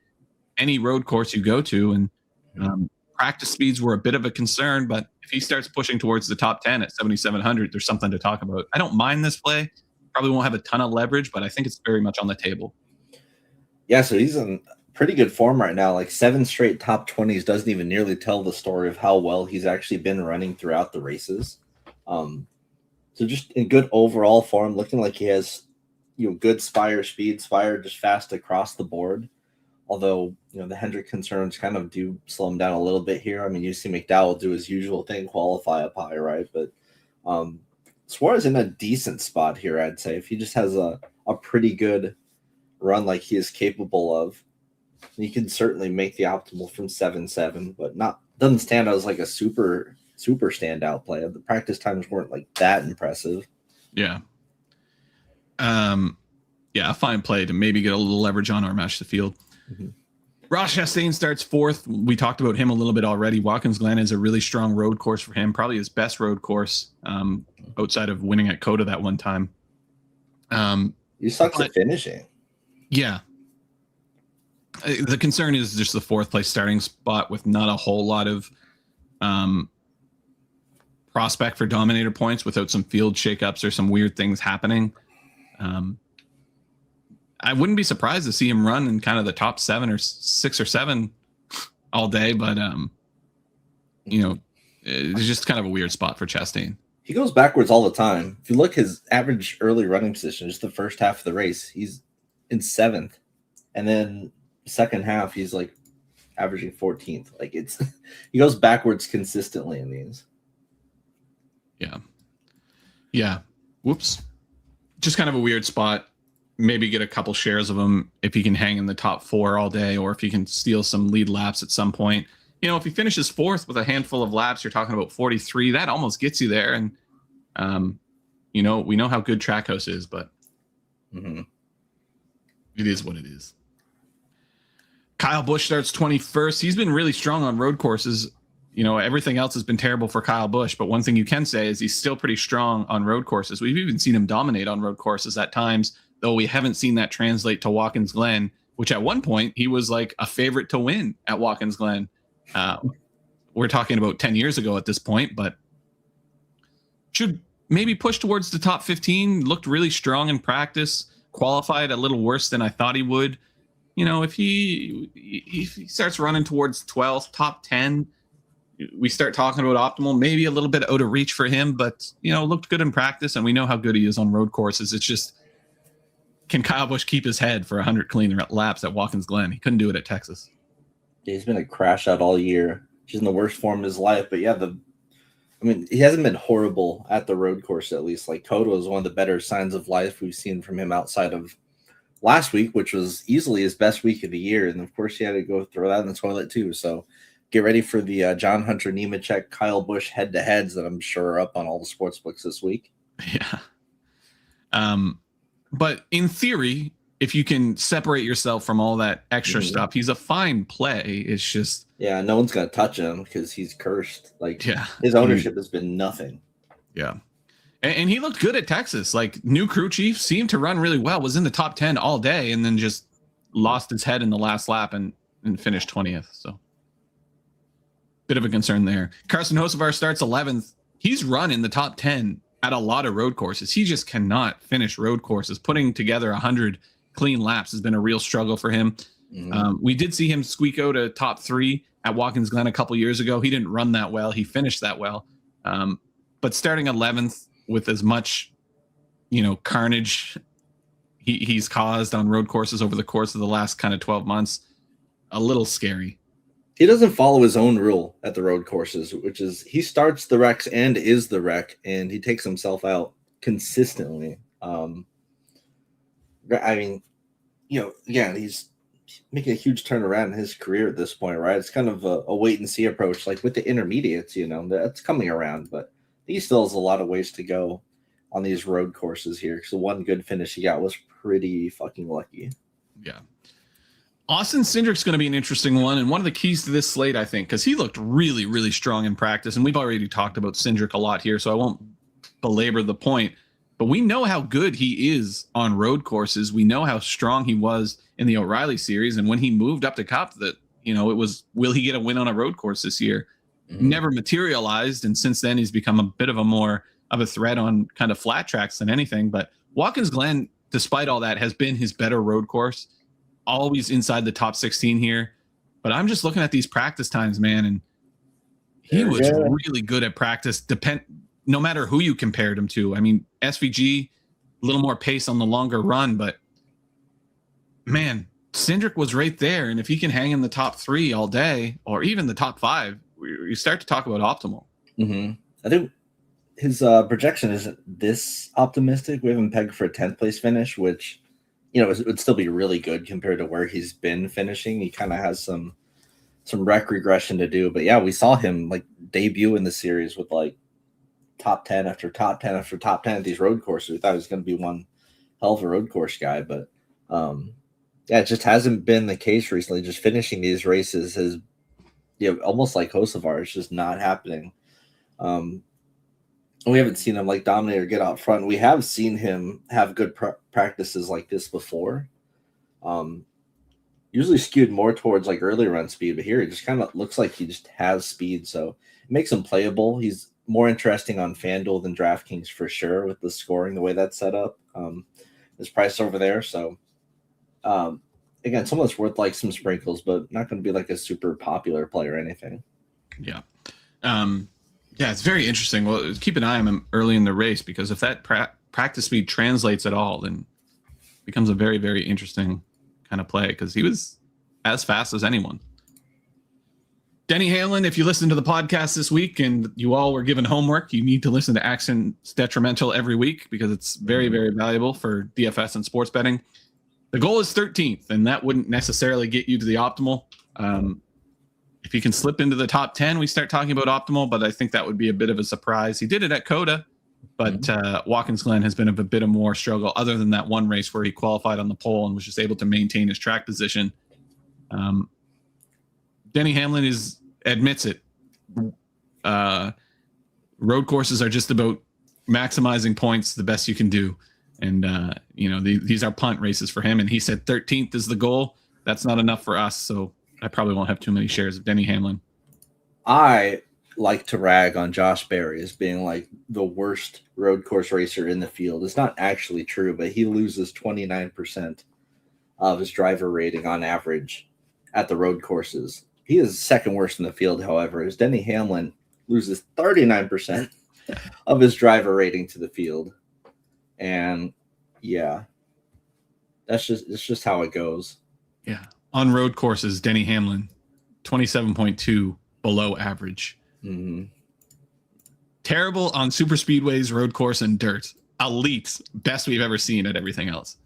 any road course you go to. And practice speeds were a bit of a concern, but if he starts pushing towards the top 10 at 7,700, there's something to talk about. I don't mind this play. Probably won't have a ton of leverage, but I think it's very much on the table. Yeah, so he's in pretty good form right now. Like 7 straight top 20s doesn't even nearly tell the story of how well he's actually been running throughout the races. So just in good overall form, looking like he has good Spire speed, Spire just fast across the board. Although, the Hendrick concerns kind of do slow him down a little bit here. I mean, you see McDowell do his usual thing, qualify up high, right? But Suarez in a decent spot here, I'd say. If he just has a pretty good run like he is capable of, You can certainly make the optimal from 7-7, but doesn't stand out as like a super standout play. The practice times weren't like that impressive. Yeah. Yeah, a fine play to maybe get a little leverage on our match the field. Mm-hmm. Ross Chastain starts fourth. We talked about him a little bit already. Watkins Glen is a really strong road course for him, probably his best road course outside of winning at COTA that one time. He sucks at finishing. Yeah. The concern is just the fourth place starting spot with not a whole lot of prospect for dominator points without some field shakeups or some weird things happening. I wouldn't be surprised to see him run in kind of the top 7 or 6 or 7 all day, but it's just kind of a weird spot for Chastain. He goes backwards all the time. If you look his average early running position, just the first half of the race, he's in 7th, and then second half he's like averaging 14th. Like he goes backwards consistently in these. Yeah. Whoops. Just kind of a weird spot. Maybe get a couple shares of him if he can hang in the top 4 all day, or if he can steal some lead laps at some point. If he finishes 4th with a handful of laps, you're talking about 43. That almost gets you there. And, we know how good Trackhouse is, but it is what it is. Kyle Busch starts 21st. He's been really strong on road courses. Everything else has been terrible for Kyle Busch, but one thing you can say is he's still pretty strong on road courses. We've even seen him dominate on road courses at times, though we haven't seen that translate to Watkins Glen, which at one point he was like a favorite to win at Watkins Glen. We're talking about 10 years ago at this point, but should maybe push towards the top 15. Looked really strong in practice, qualified a little worse than I thought he would. If he starts running towards 12th, top 10, we start talking about optimal, maybe a little bit out of reach for him, but looked good in practice, and we know how good he is on road courses. It's just, can Kyle Busch keep his head for 100 clean laps at Watkins Glen? He couldn't do it at Texas. Yeah, he's been a crash out all year. He's in the worst form of his life, but he hasn't been horrible at the road course, at least. Like COTA is one of the better signs of life we've seen from him outside of last week, which was easily his best week of the year. And of course, he had to go throw that in the toilet too. So get ready for the John Hunter Nemechek, Kyle Busch head-to-heads that I'm sure are up on all the sports books this week. Yeah. But in theory, if you can separate yourself from all that extra stuff, he's a fine play. It's just... Yeah, no one's going to touch him because he's cursed. His ownership has been nothing. Yeah. And he looked good at Texas. New crew chief seemed to run really well, was in the top 10 all day, and then just lost his head in the last lap and finished 20th. So bit of a concern there. Carson Hocevar starts 11th. He's run in the top 10 at a lot of road courses. He just cannot finish road courses. Putting together 100 clean laps has been a real struggle for him. We did see him squeak out a top 3 at Watkins Glen a couple years ago. He didn't run that well. He finished that well. But starting 11th with as much, carnage he's caused on road courses over the course of the last kind of 12 months, a little scary. He doesn't follow his own rule at the road courses, which is he starts the wrecks and is the wreck, and he takes himself out consistently. He's making a huge turnaround in his career at this point, right? It's kind of a wait and see approach, like with the intermediates, that's coming around, but he still has a lot of ways to go on these road courses here. So one good finish he got was pretty fucking lucky. Yeah. Austin Cindric's going to be an interesting one, and one of the keys to this slate, I think, because he looked really, really strong in practice, and we've already talked about Cindric a lot here, so I won't belabor the point, but we know how good he is on road courses. We know how strong he was in the O'Reilly series, and when he moved up to Cup, that it was, will he get a win on a road course this year? Never materialized, and since then he's become a bit of a more of a threat on kind of flat tracks than anything. But Watkins Glen, despite all that, has been his better road course. Always inside the top 16 here. But I'm just looking at these practice times, man, and he was really good at practice, no matter who you compared him to. I mean, SVG, a little more pace on the longer run, but man, Cindric was right there. And if he can hang in the top 3 all day, or even the top 5, you start to talk about optimal. I think his projection isn't this optimistic. We have him pegged for a 10th place finish, which it would still be really good compared to where he's been finishing. He kind of has some rec regression to do. But yeah, we saw him like debut in the series with like top 10 after top 10 after top 10 at these road courses. We thought he was going to be one hell of a road course guy, but yeah, it just hasn't been the case recently. Just finishing these races is almost like Hocevar. It's just not happening. We haven't seen him like dominate or get out front. We have seen him have good practices like this before. Usually skewed more towards like early run speed, but here it just kind of looks like he just has speed, so it makes him playable. He's more interesting on FanDuel than DraftKings for sure with the scoring, the way that's set up. His price over there, so again, someone that's worth like some sprinkles, but not going to be like a super popular player or anything. Yeah. Yeah, it's very interesting. Well, keep an eye on him early in the race, because if that practice speed translates at all, then it becomes a very, very interesting kind of play, because he was as fast as anyone. Denny Hamlin, if you listened to the podcast this week and you all were given homework, you need to listen to Accidents Detrimental every week, because it's very, very valuable for DFS and sports betting. The goal is 13th, and that wouldn't necessarily get you to the optimal. If he can slip into the top 10, we start talking about optimal, but I think that would be a bit of a surprise. He did it at Coda, but Watkins Glen has been a bit of more struggle, other than that one race where he qualified on the pole and was just able to maintain his track position. Denny Hamlin admits it. Road courses are just about maximizing points the best you can do. And, these are punt races for him. And he said 13th is the goal. That's not enough for us. So I probably won't have too many shares of Denny Hamlin. I like to rag on Josh Berry as being like the worst road course racer in the field. It's not actually true, but he loses 29% of his driver rating on average at the road courses. He is second worst in the field, however, as Denny Hamlin loses 39% of his driver rating to the field. And yeah, it's just how it goes. Yeah. On road courses, Denny Hamlin, 27.2 below average. Mm-hmm. Terrible on super speedways, road course, and dirt. Elite, best we've ever seen at everything else.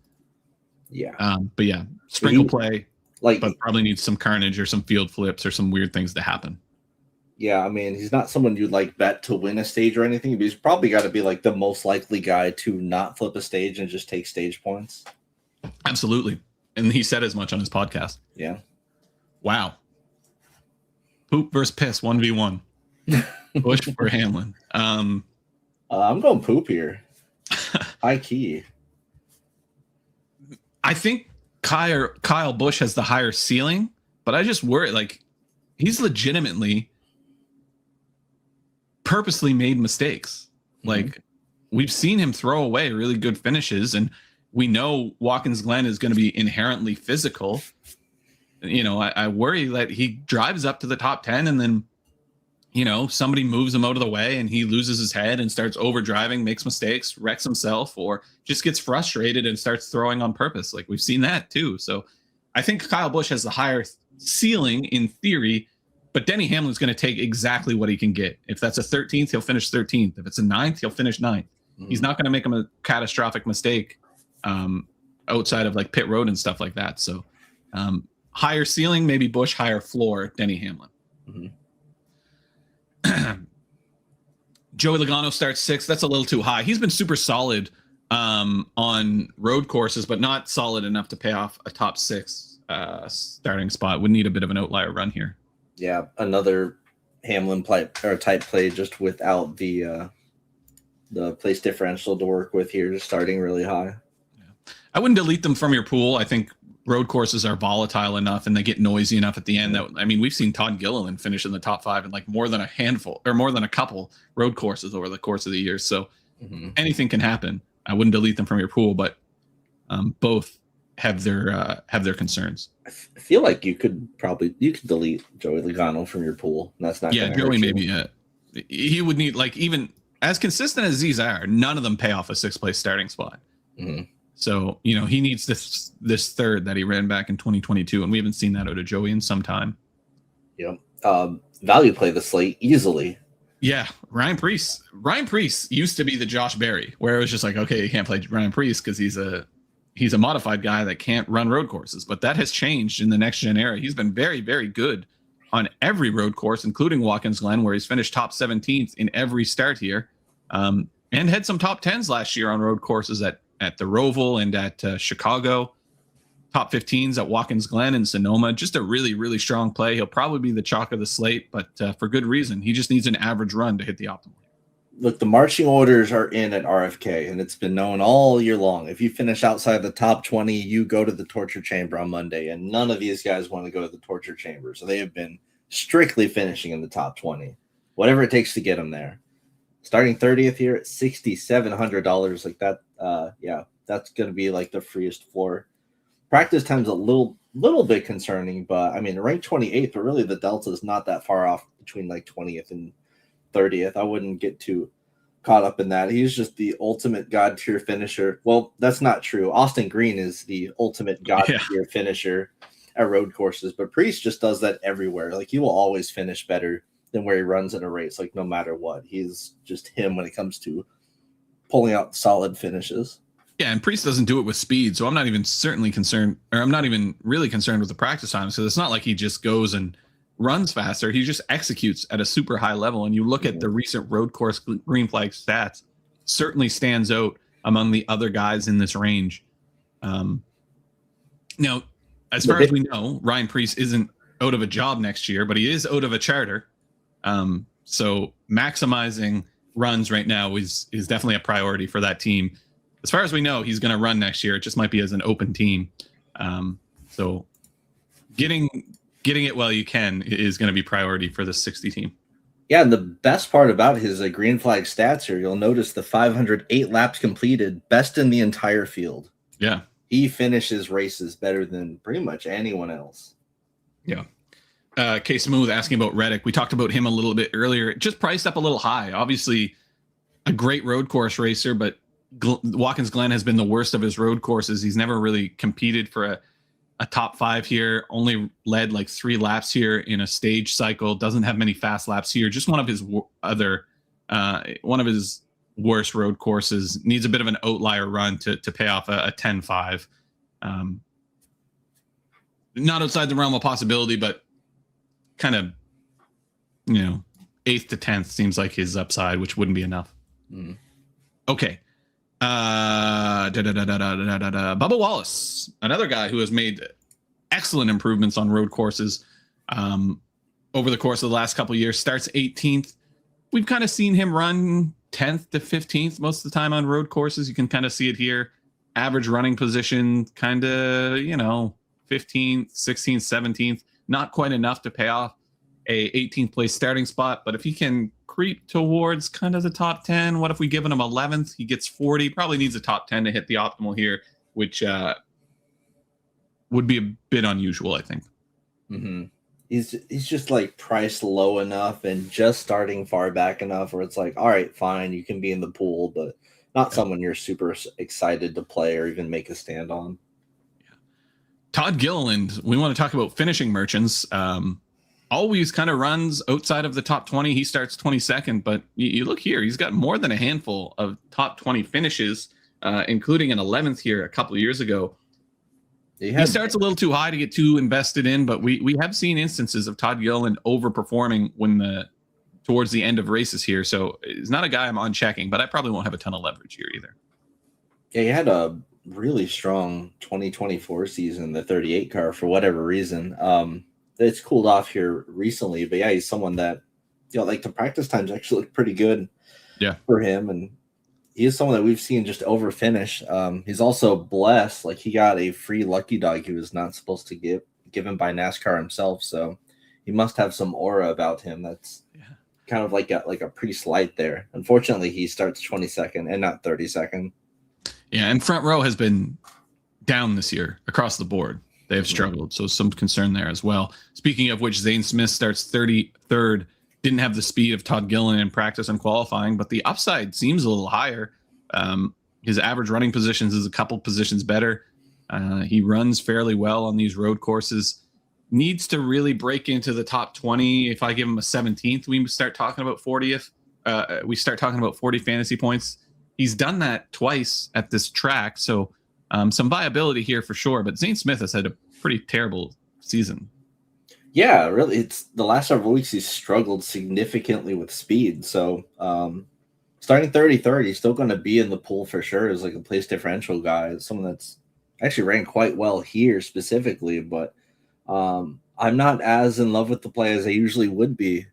Yeah. But yeah, sprinkle play, but probably needs some carnage or some field flips or some weird things to happen. Yeah, I mean, he's not someone you'd like bet to win a stage or anything, but he's probably got to be like the most likely guy to not flip a stage and just take stage points. Absolutely. And he said as much on his podcast. Yeah. Wow. Poop versus piss, 1v1. Bush for Hamlin. I'm going poop here. High key. I think Kyle Busch has the higher ceiling, but I just worry, like, he's legitimately purposely made mistakes. Like, we've seen him throw away really good finishes, and we know Watkins Glen is going to be inherently physical. I worry that he drives up to the top 10 and then, somebody moves him out of the way and he loses his head and starts overdriving, makes mistakes, wrecks himself, or just gets frustrated and starts throwing on purpose. Like, we've seen that too. So I think Kyle Busch has the higher ceiling in theory, but Denny Hamlin's going to take exactly what he can get. If that's a 13th, he'll finish 13th. If it's a 9th, he'll finish 9th. He's not going to make him a catastrophic mistake outside of like pit road and stuff like that. So higher ceiling, maybe Busch, higher floor, Denny Hamlin. Joey Logano starts 6th. That's a little too high. He's been super solid on road courses, but not solid enough to pay off a top 6 starting spot. Would need a bit of an outlier run here. Yeah, another Hamlin type play, just without the place differential to work with here, just starting really high. Yeah. I wouldn't delete them from your pool. I think road courses are volatile enough and they get noisy enough at the end that, we've seen Todd Gilliland finish in the top 5 in like more than a couple road courses over the course of the year. So anything can happen. I wouldn't delete them from your pool, but both have their concerns. I feel like you could delete Joey Logano from your pool. And that's not Joey maybe. He would need, like, even as consistent as these are, none of them pay off a 6th place starting spot. So, he needs this third that he ran back in 2022, and we haven't seen that out of Joey in some time. Yep. Value play the slate easily. Yeah, Ryan Preece. Ryan Preece used to be the Josh Berry, where it was just like, okay, you can't play Ryan Preece because he's a he's a modified guy that can't run road courses, but that has changed in the next gen era. He's been very, very good on every road course, including Watkins Glen, where he's finished top 17th in every start here, and had some top 10s last year on road courses at the Roval and at Chicago. Top 15s at Watkins Glen and Sonoma. Just a really, really strong play. He'll probably be the chalk of the slate, but for good reason. He just needs an average run to hit the optimal. Look, the marching orders are in at RFK, and it's been known all year long. If you finish outside the top 20, you go to the torture chamber on Monday, and none of these guys want to go to the torture chamber. So they have been strictly finishing in the top 20, whatever it takes to get them there. Starting 30th here at $6,700, like that. That's going to be like the freest floor. Practice time's a little bit concerning, but I mean, ranked 28th, but really the delta is not that far off between like 20th and 30th. I wouldn't get too caught up in that. He's just the ultimate god tier finisher. Well, that's not true. Austin Green is the ultimate god tier finisher at road courses, but Priest just does that everywhere. Like, he will always finish better than where he runs in a race, like no matter what. He's just him when it comes to pulling out solid finishes. Yeah, and Priest doesn't do it with speed, so I'm not even really concerned with the practice time. So it's not like he just goes and runs faster. He just executes at a super high level. And you look at the recent road course green flag stats, certainly stands out among the other guys in this range. Now, as far as we know, Ryan Priest isn't out of a job next year, but he is out of a charter. So maximizing runs right now is definitely a priority for that team. As far as we know, he's going to run next year. It just might be as an open team. So getting it while you can is going to be priority for the 60 team. Yeah, and the best part about his green flag stats here, you'll notice the 508 laps completed, best in the entire field. Yeah. He finishes races better than pretty much anyone else. Yeah. K Smooth asking about Reddick. We talked about him a little bit earlier. Just priced up a little high. Obviously, a great road course racer, but Watkins Glen has been the worst of his road courses. He's never really competed for a top 5 here, only led like 3 laps here in a stage cycle, doesn't have many fast laps here. Just one of his worst road courses. Needs a bit of an outlier run to pay off a 10-5. Not outside the realm of possibility, but kind of, 8th to 10th seems like his upside, which wouldn't be enough. Okay. Bubba Wallace, another guy who has made excellent improvements on road courses over the course of the last couple of years. Starts 18th. We've kind of seen him run 10th to 15th most of the time on road courses. You can kind of see it here. Average running position, kind of, 15th, 16th, 17th. Not quite enough to pay off a 18th place starting spot, but if he can creep towards kind of the top 10, what if we given him 11th? He gets 40, probably needs a top 10 to hit the optimal here, which would be a bit unusual, I think. He's just like priced low enough and just starting far back enough where it's like, all right, fine, you can be in the pool, but not someone you're super excited to play or even make a stand on. Todd Gilliland, we want to talk about finishing merchants. Always kind of runs outside of the top 20. He starts 22nd, but you look here, he's got more than a handful of top 20 finishes, including an 11th here a couple of years ago. He starts a little too high to get too invested in, but we have seen instances of Todd Gilliland overperforming towards the end of races here. So it's not a guy I'm on checking, but I probably won't have a ton of leverage here either. Yeah, he had a really strong 2024 season, the 38 car, for whatever reason. It's cooled off here recently, but yeah, he's someone that, like the practice times actually look pretty good for him. And he is someone that we've seen just over finish. He's also blessed. Like, he got a free lucky dog he was not supposed to give given by NASCAR himself. So he must have some aura about him. That's kind of like a priest light there. Unfortunately, he starts 22nd and not 32nd. Yeah. And front row has been down this year across the board. They have struggled, so some concern there as well. Speaking of which, Zane Smith starts 33rd. Didn't have the speed of Todd Gilliland in practice and qualifying, but the upside seems a little higher. His average running positions is a couple positions better. He runs fairly well on these road courses. Needs to really break into the top 20. If I give him a 17th, we start talking about 40th. We start talking about 40 fantasy points. He's done that twice at this track, so some viability here for sure. But Zane Smith has had a pretty terrible season. Yeah, really. It's the last several weeks he's struggled significantly with speed. So starting 30-30, he's still going to be in the pool for sure as like a place differential guy. Someone that's actually ran quite well here specifically, but I'm not as in love with the play as I usually would be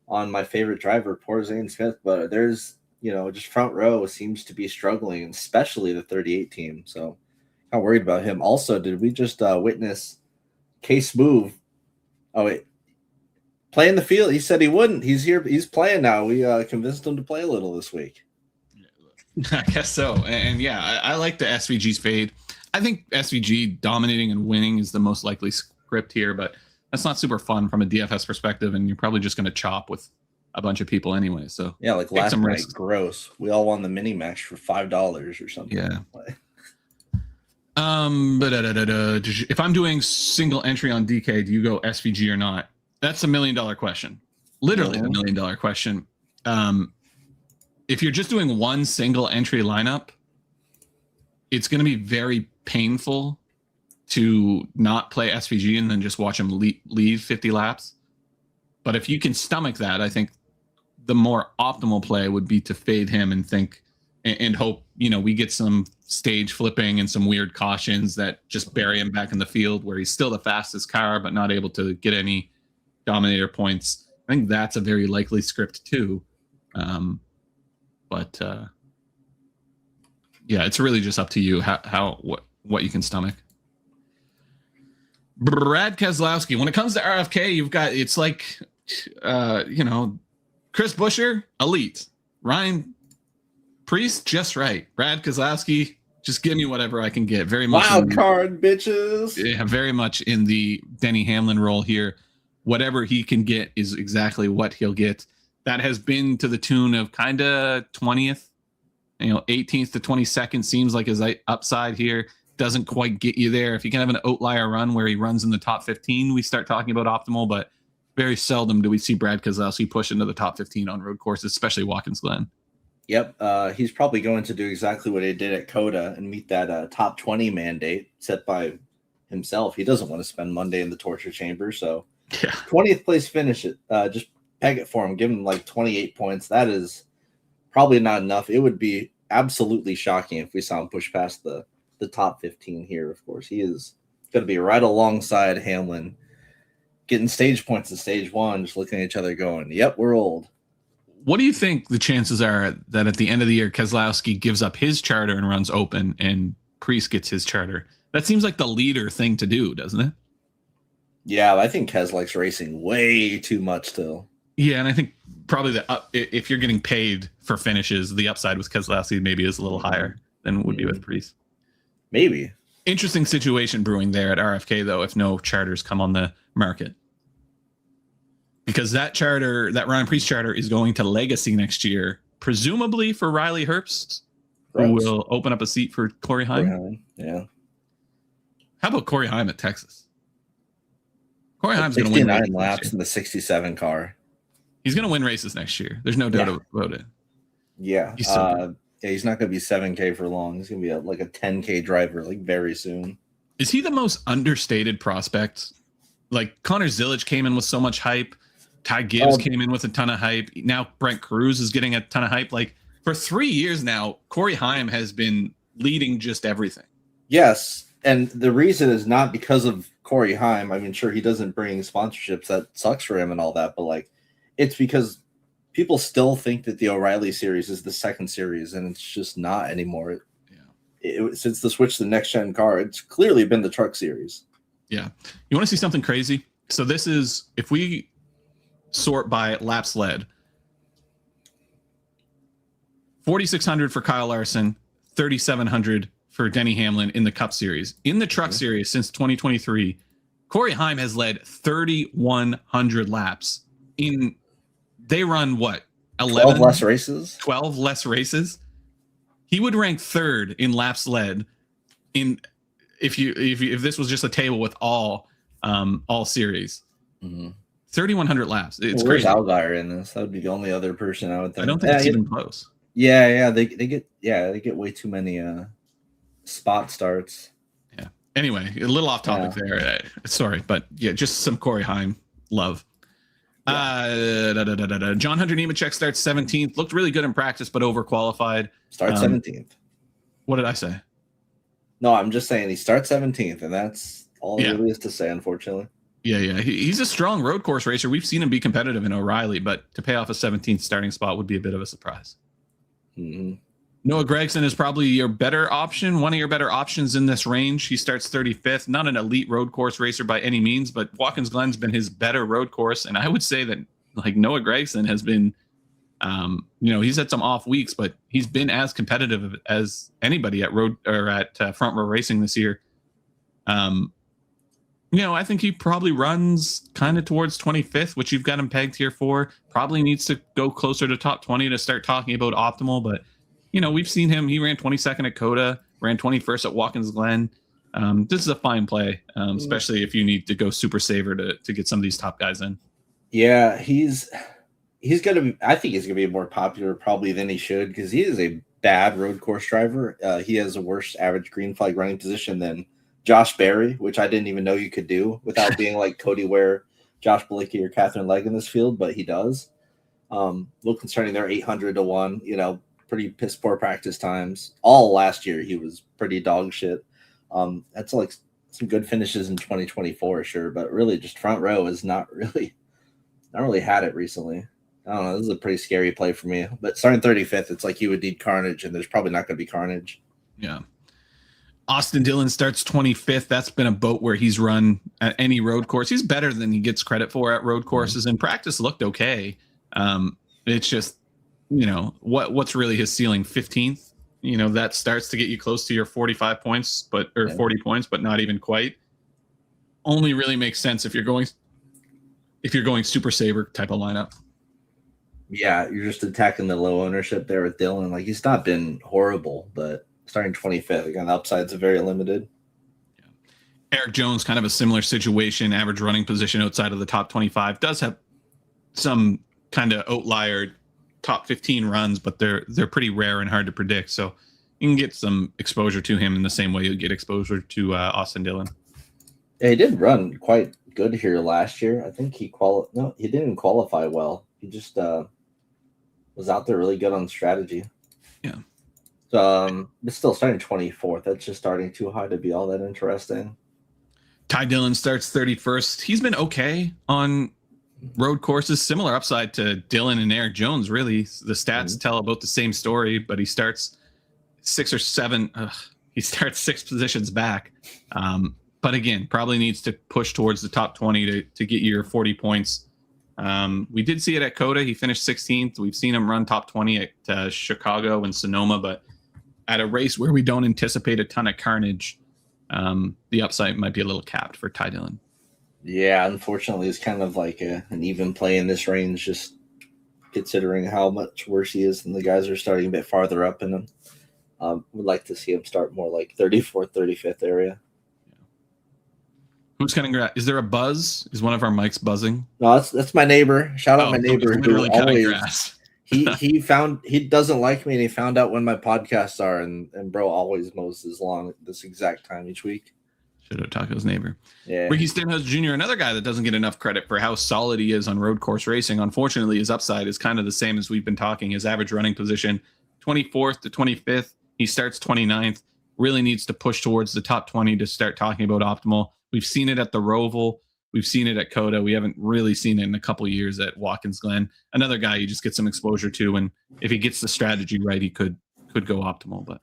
on my favorite driver, poor Zane Smith. But there's, just front row seems to be struggling, especially the 38 team. So not worried about him. Also, did we just witness Case move? Oh, wait. Play in the field. He said he wouldn't. He's here. He's playing now. We convinced him to play a little this week. I guess so. And yeah, I like the SVG's fade. I think SVG dominating and winning is the most likely script here, but that's not super fun from a DFS perspective, and you're probably just going to chop with a bunch of people anyway. So yeah, like last night, gross. We all won the mini match for $5 or something. Yeah. If I'm doing single entry on DK, do you go SVG or not? That's $1 million question. Literally $1 million question. If you're just doing one single entry lineup, it's going to be very painful to not play SVG and then just watch him leave 50 laps. But if you can stomach that, I think the more optimal play would be to fade him and think and hope, we get some stage flipping and some weird cautions that just bury him back in the field where he's still the fastest car, but not able to get any dominator points. I think that's a very likely script too. But it's really just up to you what you can stomach. Brad Keselowski. When it comes to RFK, you've got, it's like, Chris Buescher, elite. Ryan Priest, just right. Brad Keselowski, just give me whatever I can get. Very much wild card, bitches. Yeah, very much in the Denny Hamlin role here. Whatever he can get is exactly what he'll get. That has been to the tune of kind of 20th, 18th to 22nd seems like his upside here. Doesn't quite get you there. If you can have an outlier run where he runs in the top 15, we start talking about optimal, but very seldom do we see Brad Keselowski push into the top 15 on road courses, especially Watkins Glen. Yep. He's probably going to do exactly what he did at COTA and meet that top 20 mandate set by himself. He doesn't want to spend Monday in the torture chamber. So 20th place finish it. Just peg it for him. Give him like 28 points. That is probably not enough. It would be absolutely shocking if we saw him push past the top 15 here. Of course, he is going to be right alongside Hamlin, getting stage points in stage one, just looking at each other going, yep, we're old. What do you think the chances are that at the end of the year, Keselowski gives up his charter and runs open and Priest gets his charter? That seems like the leader thing to do, doesn't it? Yeah, I think Kes likes racing way too much still. Yeah, and I think probably if you're getting paid for finishes, the upside with Keselowski maybe is a little higher than would be with Priest. Maybe. Interesting situation brewing there at RFK, though, if no charters come on the market. Because that charter, that Ryan Priest charter, is going to Legacy next year, presumably for Riley Herbst, who will open up a seat for Corey Heim. Yeah. How about Corey Heim at Texas? Corey Heim's going to win 69 laps in the 67 car. He's going to win races next year. There's no doubt about it. Yeah. He's not going to be 7K for long. He's going to be like a 10K driver like very soon. Is he the most understated prospect? Like Connor Zilich came in with so much hype. Ty Gibbs came in with a ton of hype. Now Brent Cruz is getting a ton of hype. Like for 3 years now, Corey Heim has been leading just everything. Yes. And the reason is not because of Corey Heim. I mean, sure, he doesn't bring sponsorships. That sucks for him and all that. But like, it's because people still think that the O'Reilly series is the second series, and it's just not anymore. Since the switch to the next gen car, it's clearly been the truck series. Yeah. You want to see something crazy? So this is, if we sort by laps led, 4,600 for Kyle Larson, 3,700 for Denny Hamlin in the Cup Series. In the Truck Series since 2023, Corey Heim has led 3,100 laps. They run what? 12 less races? 12 less races. He would rank third in laps led if this was just a table with all series. 3,100 laps. It's where's crazy. Allgaier in this? That would be the only other person I would think. I don't think it's even close. Yeah, they get way too many spot starts. Yeah. Anyway, a little off topic there. Sorry, but yeah, just some Corey Heim love. Yeah. John Hunter Nemechek starts 17th. Looked really good in practice, but overqualified. Starts 17th. What did I say? No, I'm just saying he starts 17th, and that's all there really is to say, unfortunately. Yeah. He's a strong road course racer. We've seen him be competitive in O'Reilly, but to pay off a 17th starting spot would be a bit of a surprise. Mm-hmm. Noah Gragson is probably your better option, one of your better options in this range. He starts 35th, not an elite road course racer by any means, but Watkins Glen's been his better road course. And I would say that like Noah Gragson has been, he's had some off weeks, but he's been as competitive as anybody at road or at front row racing this year. I think he probably runs kind of towards 25th, which you've got him pegged here for. Probably needs to go closer to top 20 to start talking about optimal. But, we've seen him. He ran 22nd at Coda, ran 21st at Watkins Glen. This is a fine play, especially if you need to go super saver to get some of these top guys in. Yeah, he's going to be – I think he's going to be more popular probably than he should because he is a bad road course driver. He has a worse average green flag running position than – Josh Berry, which I didn't even know you could do without being like Cody Ware, Josh Bilicki, or Catherine Legg in this field, but he does. Little concerning they're 800 to 1, pretty piss poor practice times. All last year he was pretty dog shit. That's like some good finishes in 2024, sure, but really just front row is not really had it recently. I don't know. This is a pretty scary play for me. But starting 35th, it's like you would need carnage, and there's probably not going to be carnage. Yeah. Austin Dillon starts 25th. That's been a boat where he's run at any road course. He's better than he gets credit for at road courses. In practice, looked okay. It's just, what's really his ceiling? 15th. That starts to get you close to your 45 points, 40 points, but not even quite. Only really makes sense if you're going super saver type of lineup. Yeah, you're just attacking the low ownership there with Dillon. Like he's not been horrible, but starting 25th, again, the upsides are very limited. Yeah. Eric Jones, kind of a similar situation, average running position outside of the top 25, does have some kind of outlier top 15 runs, but they're pretty rare and hard to predict. So you can get some exposure to him in the same way you get exposure to Austin Dillon. Yeah, he did run quite good here last year. I think he didn't qualify well. He just was out there really good on strategy. Yeah. But still starting 24th. That's just starting too high to be all that interesting. Ty Dillon starts 31st. He's been okay on road courses, similar upside to Dillon and Eric Jones. Really, the stats tell about the same story, but he starts 6 or 7. He starts 6 positions back. But again, probably needs to push towards the top 20 to get your 40 points. We did see it at Coda. He finished 16th. We've seen him run top 20 at Chicago and Sonoma, but at a race where we don't anticipate a ton of carnage, the upside might be a little capped for Ty Dillon. Yeah, unfortunately, it's kind of like an even play in this range, just considering how much worse he is than the guys who are starting a bit farther up in him. Would like to see him start more like 34th, 35th area. Who's cutting grass? Is there a buzz? Is one of our mics buzzing? No, that's my neighbor. Shout out my neighbor who always grass. he doesn't like me, and he found out when my podcasts are, and bro always mows his lawn at this exact time each week. Should have Taco's neighbor. Yeah. Ricky Stenhouse Jr., another guy that doesn't get enough credit for how solid he is on road course racing. Unfortunately, his upside is kind of the same as we've been talking. His average running position, 24th to 25th. He starts 29th. Really needs to push towards the top 20 to start talking about optimal. We've seen it at the Roval. We've seen it at Coda. We haven't really seen it in a couple of years at Watkins Glen. Another guy you just get some exposure to, and if he gets the strategy right, he could go optimal. But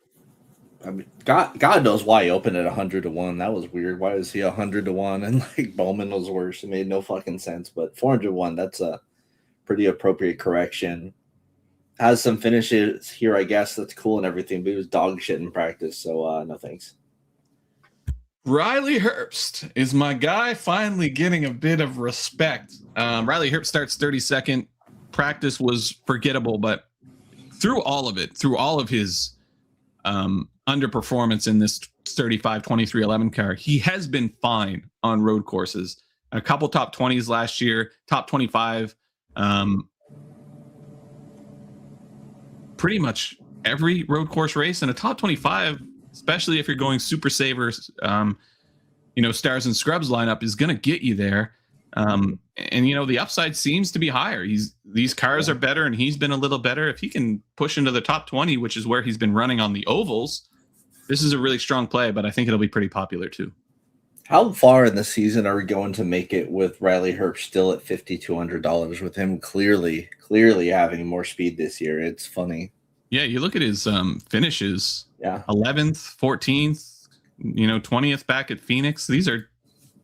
I mean, God knows why he opened at 100 to 1. That was weird. Why was he 100 to 1? And like Bowman was worse. It made no fucking sense. But 400 to 1, that's a pretty appropriate correction. Has some finishes here, I guess. That's cool and everything, but he was dog shit in practice. So no thanks. Riley Herbst is my guy, finally getting a bit of respect. Riley Herbst starts 32nd. Practice was forgettable, but through all of it, through all of his underperformance in this 35, 23, 11 car, he has been fine on road courses. A couple top 20s last year, top 25. Pretty much every road course race, and a top 25 especially if you're going super savers. Stars and scrubs lineup is going to get you there. And the upside seems to be higher. These cars are better, and he's been a little better. If he can push into the top 20, which is where he's been running on the ovals, this is a really strong play, but I think it'll be pretty popular too. How far in the season are we going to make it with Riley Herbst still at $5,200 with him clearly having more speed this year? It's funny. Yeah, you look at his finishes. Yeah, 11th, 14th, 20th back at Phoenix. These are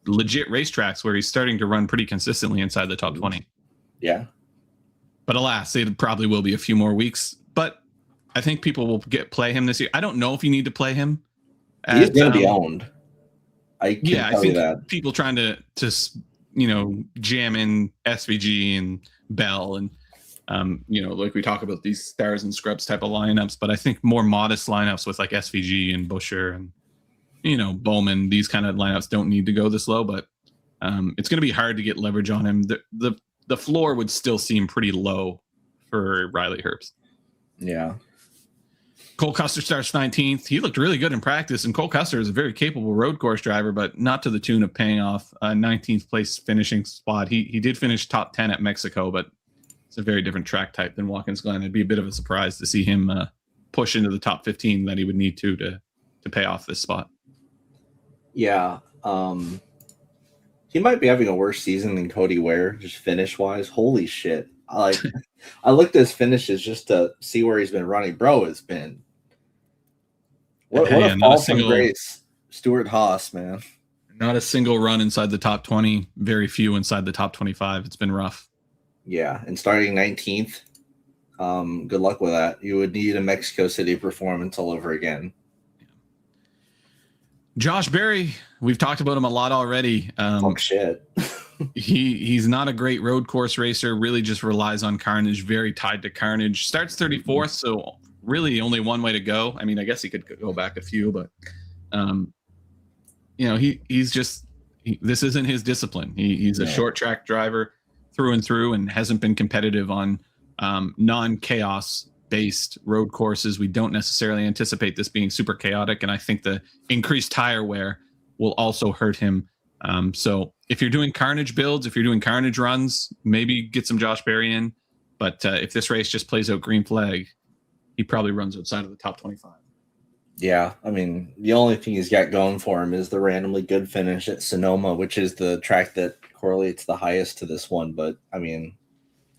legit racetracks where he's starting to run pretty consistently inside the top 20. Yeah. But alas, it probably will be a few more weeks. But I think people will play him this year. I don't know if you need to play him. He's going to be owned. I think that people trying to jam in SVG and Bell and like we talk about these stars and scrubs type of lineups, but I think more modest lineups with like SVG and Buescher and Bowman, these kind of lineups don't need to go this low, but it's going to be hard to get leverage on him. The floor would still seem pretty low for Riley Herbst. Yeah. Cole Custer starts 19th. He looked really good in practice, and Cole Custer is a very capable road course driver, but not to the tune of paying off a 19th place finishing spot. He did finish top 10 at Mexico, but it's a very different track type than Watkins Glen. It'd be a bit of a surprise to see him push into the top 15 that he would need to pay off this spot. Yeah. He might be having a worse season than Cody Ware, just finish-wise. Holy shit. I looked at his finishes just to see where he's been running. Bro, it's been... What a fall from grace. Stuart Haas, man. Not a single run inside the top 20. Very few inside the top 25. It's been rough. Yeah, and starting 19th, good luck with that. You would need a Mexico City performance all over again. Josh Berry, we've talked about him a lot already. Shit. He's not a great road course racer, really just relies on carnage, very tied to carnage. Starts 34th, so really only one way to go. I mean, I guess he could go back a few, but he's just this isn't his discipline. He's a short track driver through and through, and hasn't been competitive on non-chaos based road courses. We don't necessarily anticipate this being super chaotic, and I think the increased tire wear will also hurt him. So if you're doing carnage builds, if you're doing carnage runs, maybe get some Josh Berry in. But if this race just plays out green flag, he probably runs outside of the top 25. Yeah, I mean, the only thing he's got going for him is the randomly good finish at Sonoma, which is the track that correlates the highest to this one. But, I mean,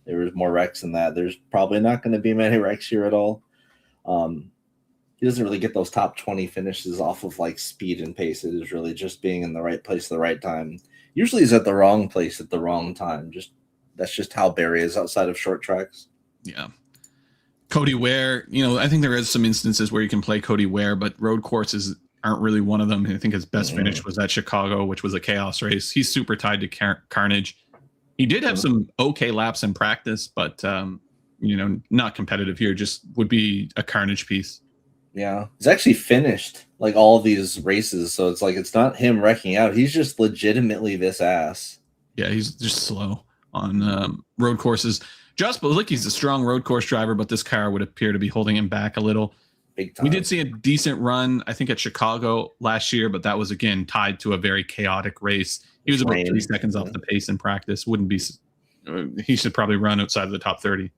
there was more wrecks than that. There's probably not going to be many wrecks here at all. He doesn't really get those top 20 finishes off of, like, speed and pace. It is really just being in the right place at the right time. Usually he's at the wrong place at the wrong time. That's just how Barry is outside of short tracks. Yeah. Cody Ware, I think there is some instances where you can play Cody Ware, but road courses aren't really one of them. I think his best finish was at Chicago, which was a chaos race. He's super tied to carnage. He did have some okay laps in practice, but not competitive here. Just would be a carnage piece. Yeah, he's actually finished like all of these races, so it's like it's not him wrecking out. He's just legitimately this ass. Yeah, he's just slow on road courses. Josh Bilicki's a strong road course driver, but this car would appear to be holding him back a little. Big time. We did see a decent run, I think, at Chicago last year, but that was, again, tied to a very chaotic race. He was about 3 seconds off the pace in practice. He should probably run outside of the top 30.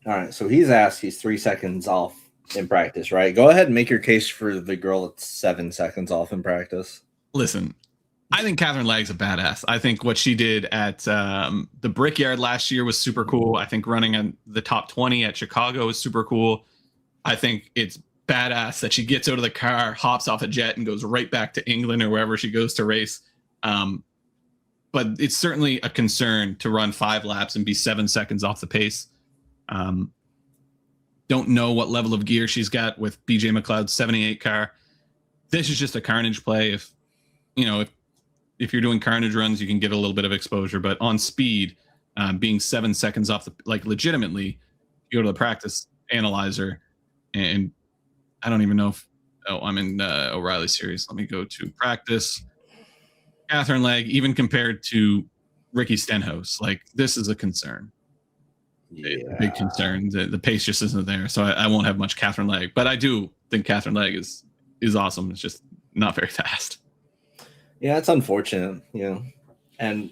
All right, so he's 3 seconds off in practice, right? Go ahead and make your case for the girl that's 7 seconds off in practice. Listen, I think Catherine Lagg's a badass. I think what she did at the Brickyard last year was super cool. I think running in the top 20 at Chicago is super cool. I think it's badass that she gets out of the car, hops off a jet, and goes right back to England or wherever she goes to race. But it's certainly a concern to run 5 laps and be 7 seconds off the pace. Don't know what level of gear she's got with BJ McLeod's 78 car. This is just a carnage play. If you're doing carnage runs, you can get a little bit of exposure, but on speed, being 7 seconds off legitimately, you go to the practice analyzer, and I don't even know if I'm in O'Reilly series. Let me go to practice. Catherine Legg, even compared to Ricky Stenhouse, this is a concern. Yeah. A big concern. The pace just isn't there, so I won't have much Catherine Legg, but I do think Catherine Legg is is awesome. It's just not very fast. Yeah, it's unfortunate, and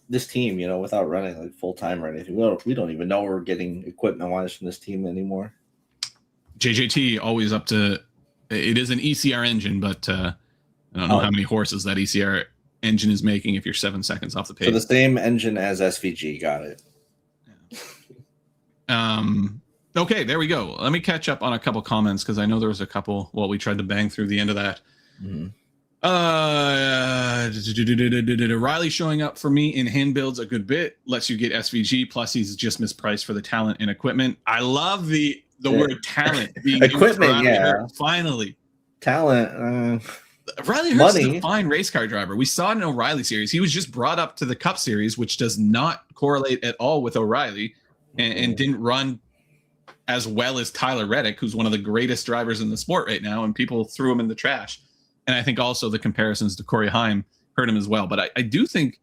this team, without running like full time or anything, we don't even know we're getting equipment wise from this team anymore. JJT always up to. It is an ECR engine, but I don't know how many horses that ECR engine is making if you're 7 seconds off the pace. So the same engine as SVG, got it. Okay, there we go. Let me catch up on a couple comments because I know there was a couple. Well, we tried to bang through the end of that. Mm-hmm. Riley showing up for me in hand builds a good bit. Lets you get SVG. Plus, he's just mispriced for the talent and equipment. I love the word talent being equipment. Yeah, finally talent. Riley Hurst is a fine race car driver. We saw it in O'Reilly series. He was just brought up to the Cup series, which does not correlate at all with O'Reilly, and didn't run as well as Tyler Reddick, who's one of the greatest drivers in the sport right now, and people threw him in the trash. And I think also the comparisons to Corey Heim hurt him as well. But I do think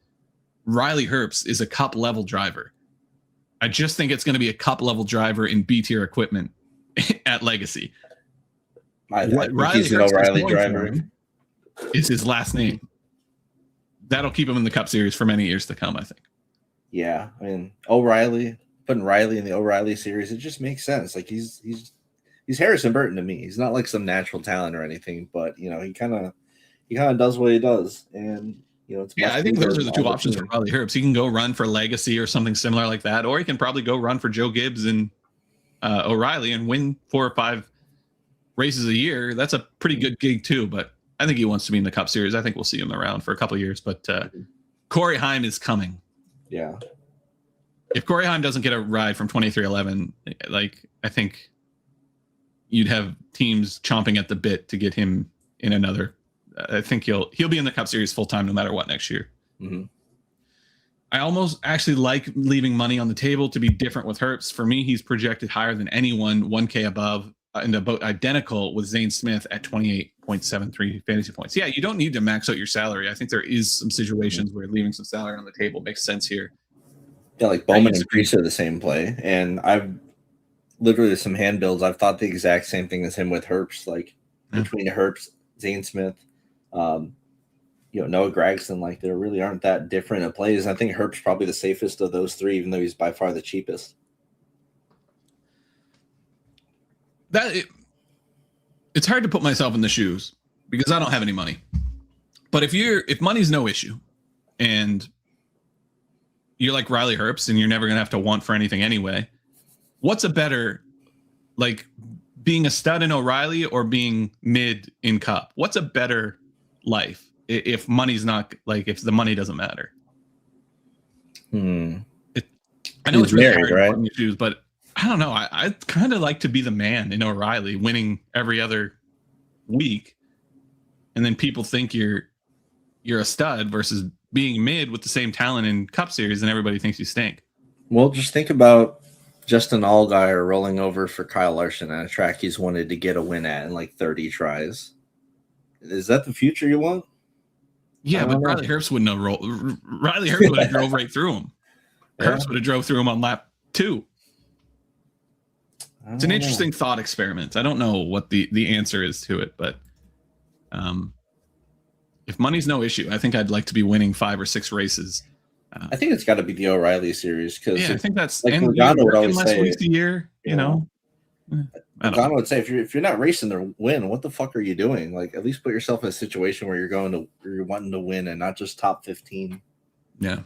Riley Herbst is a Cup level driver. I just think it's going to be a Cup level driver in B tier equipment at Legacy. What Riley Herbst driver is his last name. That'll keep him in the Cup series for many years to come, I think. Yeah, I mean O'Reilly, putting Riley in the O'Reilly series, it just makes sense. Like he's Harrison Burton to me. He's not like some natural talent or anything, but he kind of does what he does, and it's I think those are the two options for Riley Herbst. He can go run for Legacy or something similar like that, or he can probably go run for Joe Gibbs and O'Reilly and win 4 or 5 races a year. That's a pretty good gig too, but I think he wants to be in the Cup series. I think we'll see him around for a couple of years, but Corey Heim is coming. Yeah. If Corey Heim doesn't get a ride from 2311, I think you'd have teams chomping at the bit to get him in another. I think he'll be in the Cup series full time no matter what next year. Mm-hmm. I almost actually like leaving money on the table to be different with Herbst. For me, he's projected higher than anyone, 1K above, and about identical with Zane Smith at 28.73 fantasy points. Yeah, you don't need to max out your salary. I think there is some situations where leaving some salary on the table makes sense here. Yeah, like Bowman and Priest are the same play, and I've literally some hand builds. I've thought the exact same thing as him with Herbst, between Herbst, Zane Smith, Noah Gragson. There really aren't that different of plays. I think Herbst's probably the safest of those three, even though he's by far the cheapest. It's hard to put myself in the shoes because I don't have any money. But if money's no issue and you're like Riley Herbst and you're never going to have to want for anything anyway, what's a better, being a stud in O'Reilly or being mid in Cup? What's a better life if money's not, if the money doesn't matter? I know it's really married, hard right? to put in your shoes, but I don't know. I kind of like to be the man in O'Reilly, winning every other week, and then people think you're a stud versus being mid with the same talent in Cup Series, and everybody thinks you stink. Well, just think about Justin Allgaier rolling over for Kyle Larson at a track he's wanted to get a win at in 30 tries. Is that the future you want? Yeah, but Riley Herbst wouldn't have rolled. Riley Herbst would have drove right through him. Yeah. Herbst would have drove through him on lap 2. It's an interesting thought experiment. I don't know what the answer is to it, but if money's no issue, I think I'd like to be winning 5 or 6 races. I think it's got to be the O'Reilly series because I think that's and Logano would always less say weeks a year. Logano would say if you're not racing to win, what the fuck are you doing? At least put yourself in a situation where you're wanting to win and not just top 15. Yeah.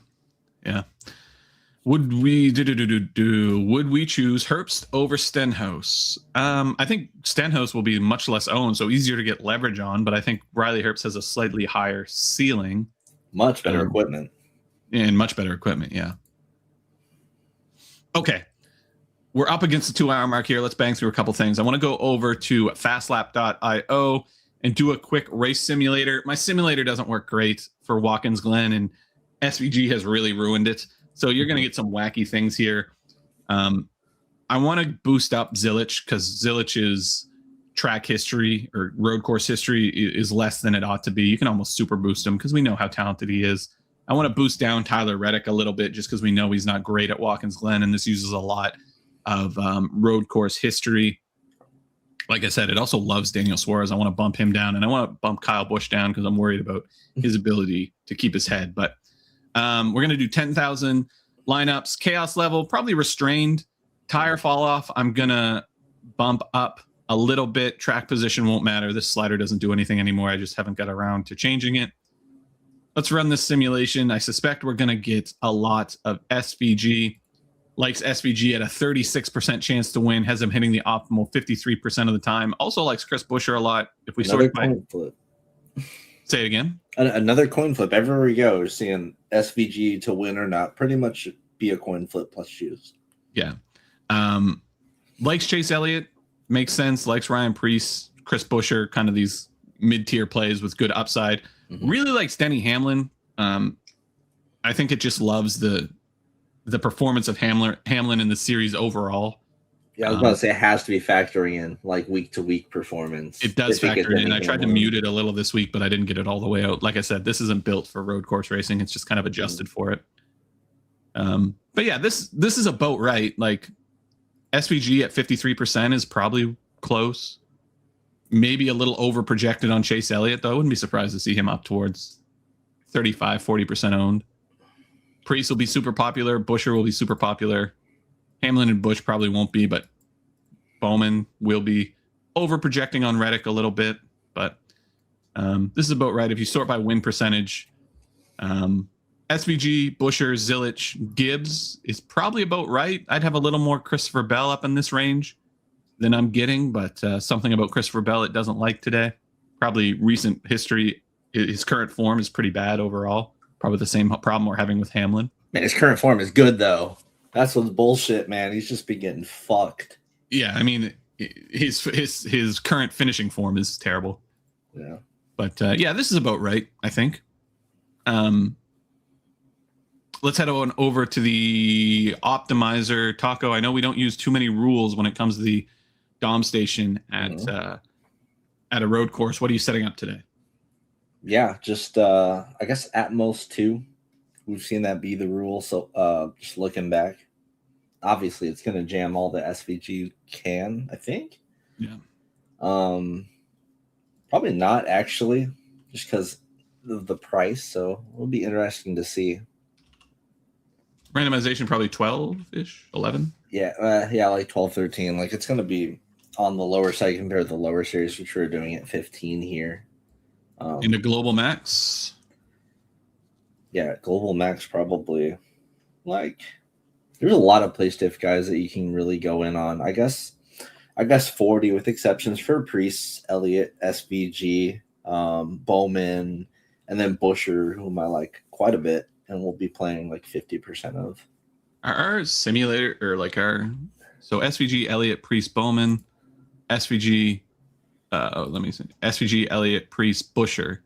Would we would we choose Herbst over Stenhouse? I think Stenhouse will be much less owned, so easier to get leverage on. But I think Riley Herbst has a slightly higher ceiling, much better equipment, and much better equipment. Yeah. Okay, we're up against the 2-hour mark here. Let's bang through a couple things. I want to go over to fastlap.io and do a quick race simulator. My simulator doesn't work great for Watkins Glen, and SVG has really ruined it. So you're going to get some wacky things here. I want to boost up Zilich because Zilich's track history or road course history is less than it ought to be. You can almost super boost him because we know how talented he is. I want to boost down Tyler Reddick a little bit just because we know he's not great at Watkins Glen, and this uses a lot of road course history. like I said, it also loves Daniel Suarez. I want to bump him down, and I want to bump Kyle Busch down because I'm worried about his ability to keep his head. But we're going to do 10,000 lineups. Chaos level, probably restrained. Tire fall off, I'm going to bump up a little bit. Track position won't matter. This slider doesn't do anything anymore. I just haven't got around to changing it. Let's run this simulation. I suspect we're going to get a lot of SVG. Likes SVG at a 36% chance to win. Has him hitting the optimal 53% of the time. Also likes Chris Buescher a lot. If we Another sort by... coin flip. Say it again. Another coin flip. Everywhere we go, we're seeing SVG to win or not. Pretty much be a coin flip plus shoes. Yeah. Likes Chase Elliott. Makes sense. Likes Ryan Preece, Chris Buescher, kind of these mid-tier plays with good upside. Mm-hmm. Really likes Denny Hamlin. I think it just loves the performance of Hamlin in the series overall. Yeah, I was about to say it has to be factoring in like week-to-week performance. It does factor in. I tried to mute it a little this week, but I didn't get it all the way out. Like I said, this isn't built for road course racing. It's just kind of adjusted for it. But yeah, this is about right. Like SVG at 53% is probably close. Maybe a little over projected on Chase Elliott, though. I wouldn't be surprised to see him up towards 35-40% owned. Preece will be super popular. Buescher will be super popular. Hamlin and Busch probably won't be, but Bowman will be over projecting on Reddick a little bit. But this is about right. If you sort by win percentage, SVG, Buescher, Zilich, Gibbs is probably about right. I'd have a little more Christopher Bell up in this range than I'm getting, but something about Christopher Bell it doesn't like today. Probably recent history, his current form is pretty bad overall. Probably the same problem we're having with Hamlin. Man, his current form is good, though. That's what's bullshit, man. He's just been getting fucked. Yeah, I mean, his current finishing form is terrible. Yeah. But, yeah, this is about right, I think. Let's head on over to the optimizer. Taco, I know we don't use too many rules when it comes to the Dom station at a road course. What are you setting up today? Yeah, just I guess at most 2. We've seen that be the rule. So just looking back, obviously it's going to jam all the SVG can, I think. Yeah. Probably not actually, just because of the price. So it'll be interesting to see. Randomization probably 12-ish, 11. Yeah, yeah, like 12, 13. Like it's going to be on the lower side compared to the lower series, which we're doing at 15 here. Into Global Max. Yeah, Global Max probably. Like, there's a lot of play stiff guys that you can really go in on. I guess 40 with exceptions for Preece, Elliott, SVG, Bowman, and then Buescher, whom I like quite a bit, and we'll be playing like 50% of. Our simulator, or like so SVG, Elliott, Preece, Bowman, SVG. Let me see. SVG, Elliott, Preece, Buescher,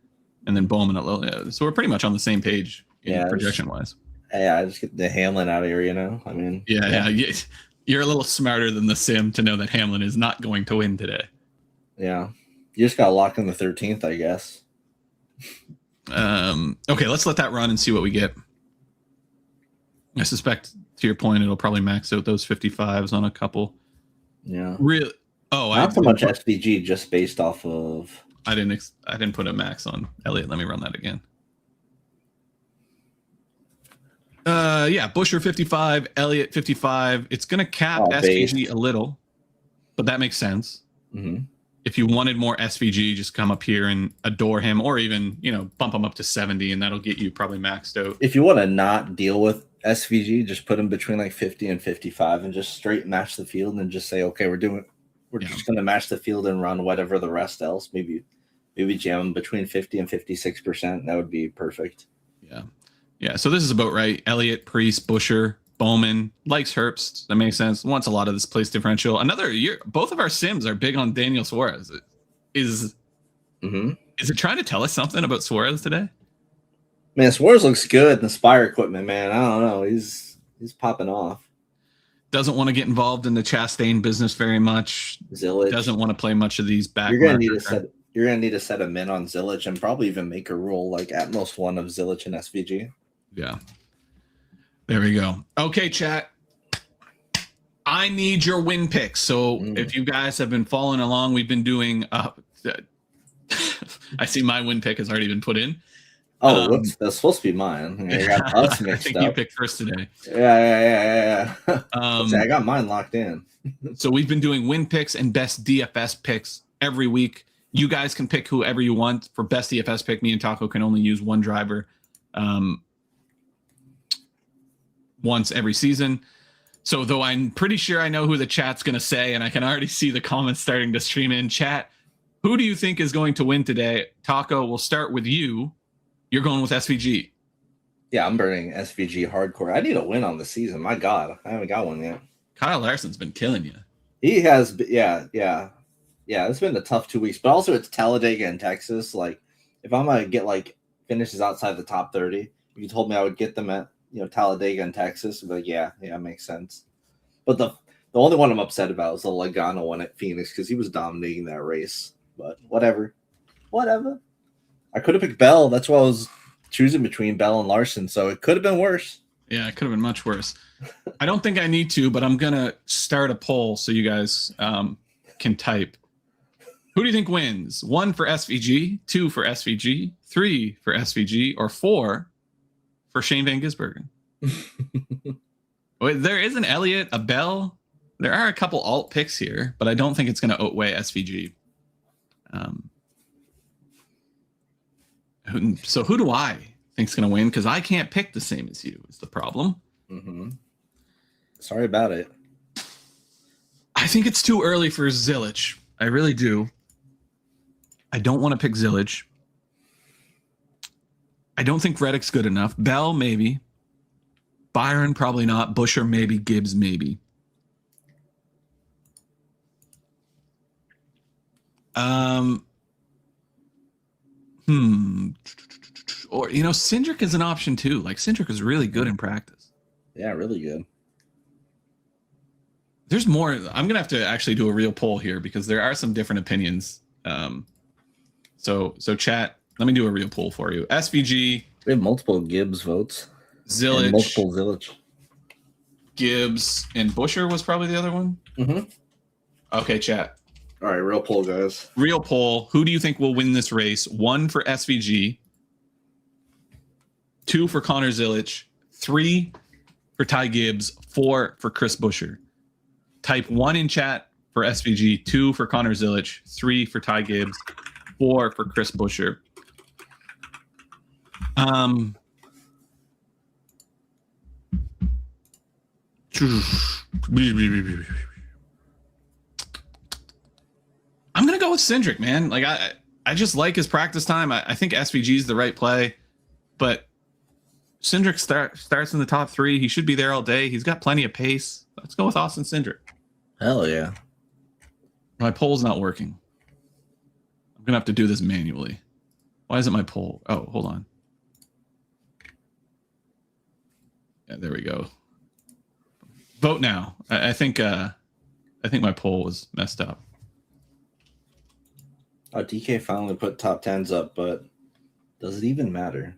and then Bowman. So we're pretty much on the same page projection wise. Yeah, I just get the Hamlin out of here, I mean. Yeah. You're a little smarter than the sim to know that Hamlin is not going to win today. Yeah. You just got to lock in the 13th, I guess. Okay, let's let that run and see what we get. I suspect, to your point, it'll probably max out those 55s on a couple. Yeah. Really? Oh, not so much SVG, just based off of. I didn't put a max on Elliott. Let me run that again. Yeah, Buescher 55, Elliott 55. It's going to cap SVG a little, but that makes sense. Mm-hmm. If you wanted more SVG, just come up here and adore him, or even bump him up to 70, and that'll get you probably maxed out. If you want to not deal with SVG, just put him between like 50 and 55, and just straight match the field, and just say, okay, we're just going to match the field and run whatever the rest else. Maybe jam them between 50 and 56%. That would be perfect. Yeah. So this is about right. Elliott, Preece, Buescher, Bowman, likes Herbst. That makes sense. Wants a lot of this place differential. Another year, both of our sims are big on Daniel Suarez. Is it trying to tell us something about Suarez today? Man, Suarez looks good in the Spire equipment, man. I don't know. He's popping off. Doesn't want to get involved in the Chastain business very much. Zilich doesn't want to play much of these back. You're gonna need to set a min on Zilich and probably even make a rule like at most one of Zilich and SVG. Yeah. There we go. Okay, chat. I need your win picks. So if you guys have been following along, we've been doing. I see my win pick has already been put in. Oh, that's supposed to be mine. I got us mixed I think up. you picked first today. Yeah. I got mine locked in. So we've been doing win picks and best DFS picks every week. You guys can pick whoever you want. For best DFS pick, me and Taco can only use one driver once every season. So though I'm pretty sure I know who the chat's going to say, and I can already see the comments starting to stream in. Chat, who do you think is going to win today? Taco, we'll start with you. You're going with SVG. Yeah, I'm burning SVG hardcore. I need a win on the season. My God, I haven't got one yet. Kyle Larson's been killing you. He has, yeah. It's been a tough 2 weeks, but also it's Talladega and Texas. Like, if I'm gonna get like finishes outside the top 30, if you told me I would get them at Talladega and Texas, I'd be like, yeah, makes sense. But the only one I'm upset about is the Logano one at Phoenix because he was dominating that race. But whatever. I could have picked Bell. That's what I was choosing between Bell and Larson, so it could have been worse. Yeah, it could have been much worse. I don't think I need to, but I'm gonna start a poll so you guys can type. Who do you think wins? 1 for SVG, 2 for SVG, 3 for SVG, or 4 for Shane Van Gisbergen? Wait, there is an Elliott, a Bell. There are a couple alt picks here, but I don't think it's going to outweigh SVG. So who do I think is going to win? Because I can't pick the same as you is the problem. Mm-hmm. Sorry about it. I think it's too early for Zilich. I really do. I don't want to pick Zilich. I don't think Reddick's good enough. Bell, maybe. Byron, probably not. Busher, maybe. Gibbs, maybe. Or, Cindric is an option too. Like, Cindric is really good in practice. Yeah, really good. There's more. I'm going to have to actually do a real poll here because there are some different opinions. So chat, let me do a real poll for you. SVG. We have multiple Gibbs votes. Zilich. Multiple Zilich. Gibbs and Busher was probably the other one. Mm-hmm. Okay, chat. All right, real poll, guys. Real poll. Who do you think will win this race? 1 for SVG, 2 for Connor Zilich, 3 for Ty Gibbs, 4 for Chris Busher. Type 1 in chat for SVG, 2 for Connor Zilich, 3 for Ty Gibbs, 4 for Chris Busher. I'm gonna go with Cindric, man. Like I just like his practice time. I think SVG is the right play, but Cindric starts in the top 3. He should be there all day. He's got plenty of pace. Let's go with Austin Cindric. Hell yeah. My poll's not working. I'm gonna have to do this manually. Why isn't my poll? Oh, hold on. Yeah, there we go. Vote now. I think my poll was messed up. Oh, DK finally put top 10s up, but does it even matter?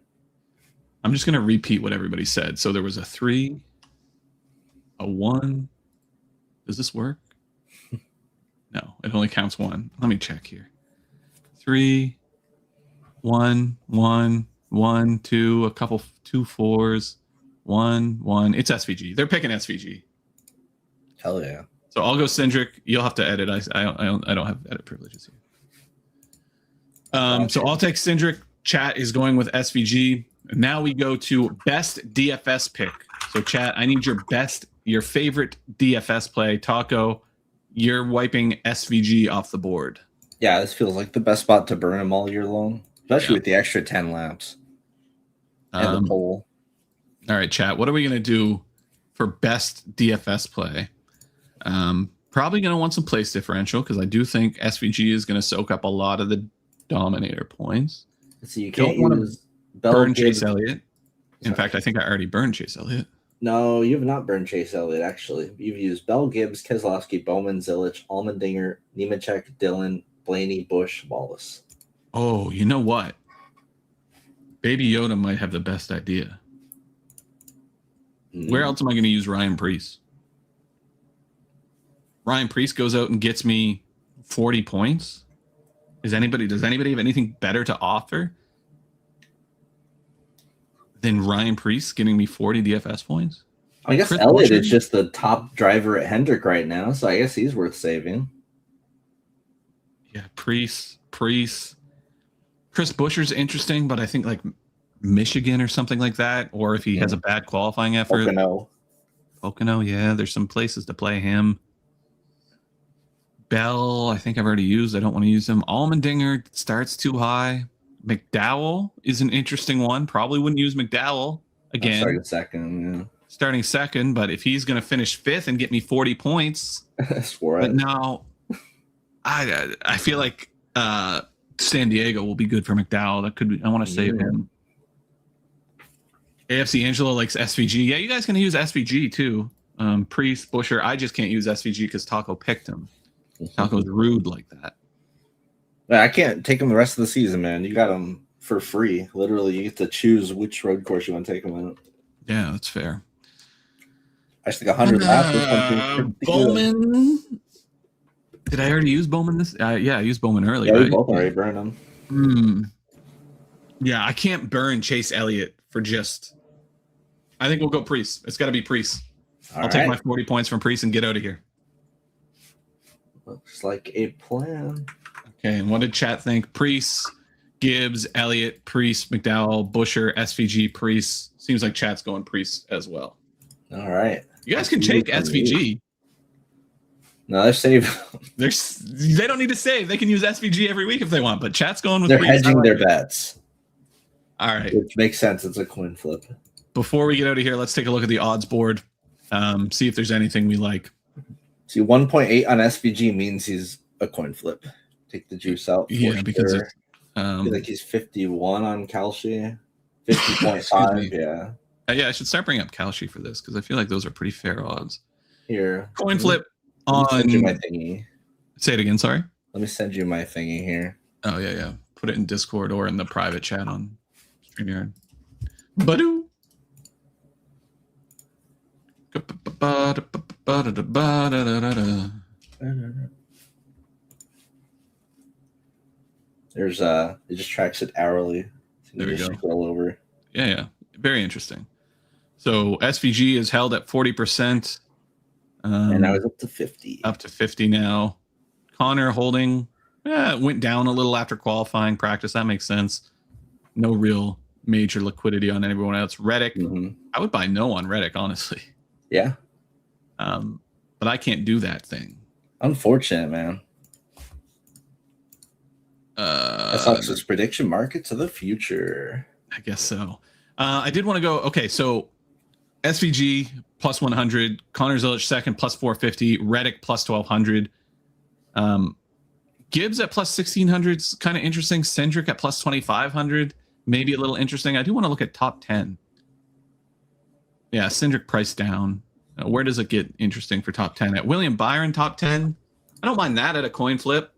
I'm just gonna repeat what everybody said. So there was a 3, a 1. Does this work? No, it only counts 1. Let me check here. 3, 1, 1, 1, 2, a couple 2 4s, 1, 1. It's SVG. They're picking SVG. Hell yeah. So I'll go Cindric. You'll have to edit. I don't have edit privileges here. So I'll take Cindric. Chat is going with SVG. Now we go to best DFS pick. So chat, I need your favorite DFS play. Taco, you're wiping SVG off the board. Yeah, this feels like the best spot to burn him all year long, especially with the extra 10 laps and the pole. All right, chat. What are we going to do for best DFS play? Probably going to want some place differential because I do think SVG is going to soak up a lot of the dominator points. So you can't use burn Chase Elliott. In fact, I think I already burned Chase Elliott. No, you have not burned Chase Elliott, actually. You've used Bell, Gibbs, Keselowski, Bowman, Zilich, Allmendinger, Nemechek, Dillon, Blaney, Busch, Wallace. Oh, you know what? Baby Yoda might have the best idea. Where else am I going to use Ryan Preece? Ryan Preece goes out and gets me 40 points. Does anybody have anything better to offer than Ryan Preece getting me 40 DFS points? I guess Chris Elliott Buescher? is just the top driver at Hendrick right now, so I guess he's worth saving. Yeah, Preece. Chris Buescher's interesting, but I think like Michigan or something like that, or if he has a bad qualifying effort. Pocono, yeah, there's some places to play him. Bell, I think I've already used. I don't want to use him. Allmendinger starts too high. McDowell is an interesting one. Probably wouldn't use McDowell again. Starting second, but if he's going to finish fifth and get me 40 points, but now I feel like San Diego will be good for McDowell. That could be. I want to save him. AFC Angelo likes SVG. Yeah, you guys can use SVG too. Preece, Buescher. I just can't use SVG because Taco picked him. Taco's rude like that. I can't take him the rest of the season, man. You got him for free. Literally, you get to choose which road course you want to take him on. Yeah, that's fair. I just think 100 laps or something. Bowman. Did I already use Bowman this? Yeah, I used Bowman earlier. Yeah, we right? both already burned him. Yeah, I can't burn Chase Elliott for just. I think we'll go Preece. It's got to be Preece. I'll take my 40 points from Preece and get out of here. Looks like a plan. Okay, and what did chat think? Preece, Gibbs, Elliott, Preece, McDowell, Buescher, SVG, Preece. Seems like chat's going Preece as well. All right. You guys can take SVG. No, they're saving. They don't need to save. They can use SVG every week if they want, but chat's going with They're Preece. hedging their bets. All right. Which makes sense. It's a coin flip. Before we get out of here, let's take a look at the odds board. See if there's anything we like. See, 1.8 on SVG means he's a coin flip. Take the juice out. Yeah, because I feel like he's 51 on Kalshi. 50.5, yeah. Yeah, I should start bringing up Kalshi for this because I feel like those are pretty fair odds. Here. Coin flip on. Send you my thingy. Say it again, sorry. Let me send you my thingy here. Oh, yeah. Put it in Discord or in the private chat on StreamYard. Badoo. There's it just tracks it hourly. So there we go. Scroll over. Yeah. Very interesting. So SVG is held at 40%. And now it's up to 50. Up to 50 now. Connor holding went down a little after qualifying practice. That makes sense. No real major liquidity on everyone else. Reddick, I would buy no on Reddick, honestly. Yeah. But I can't do that thing. Unfortunate, man. That sucks. It's prediction markets of the future. I guess so. I did want to go. Okay, so SVG plus 100, Connor Zilich second plus 450, Reddick plus 1200. Gibbs at plus 1600 is kind of interesting. Cendric at plus 2500, maybe a little interesting. I do want to look at top 10. Yeah, Cendric price down. Where does it get interesting for top 10? At William Byron, top 10. I don't mind that at a coin flip.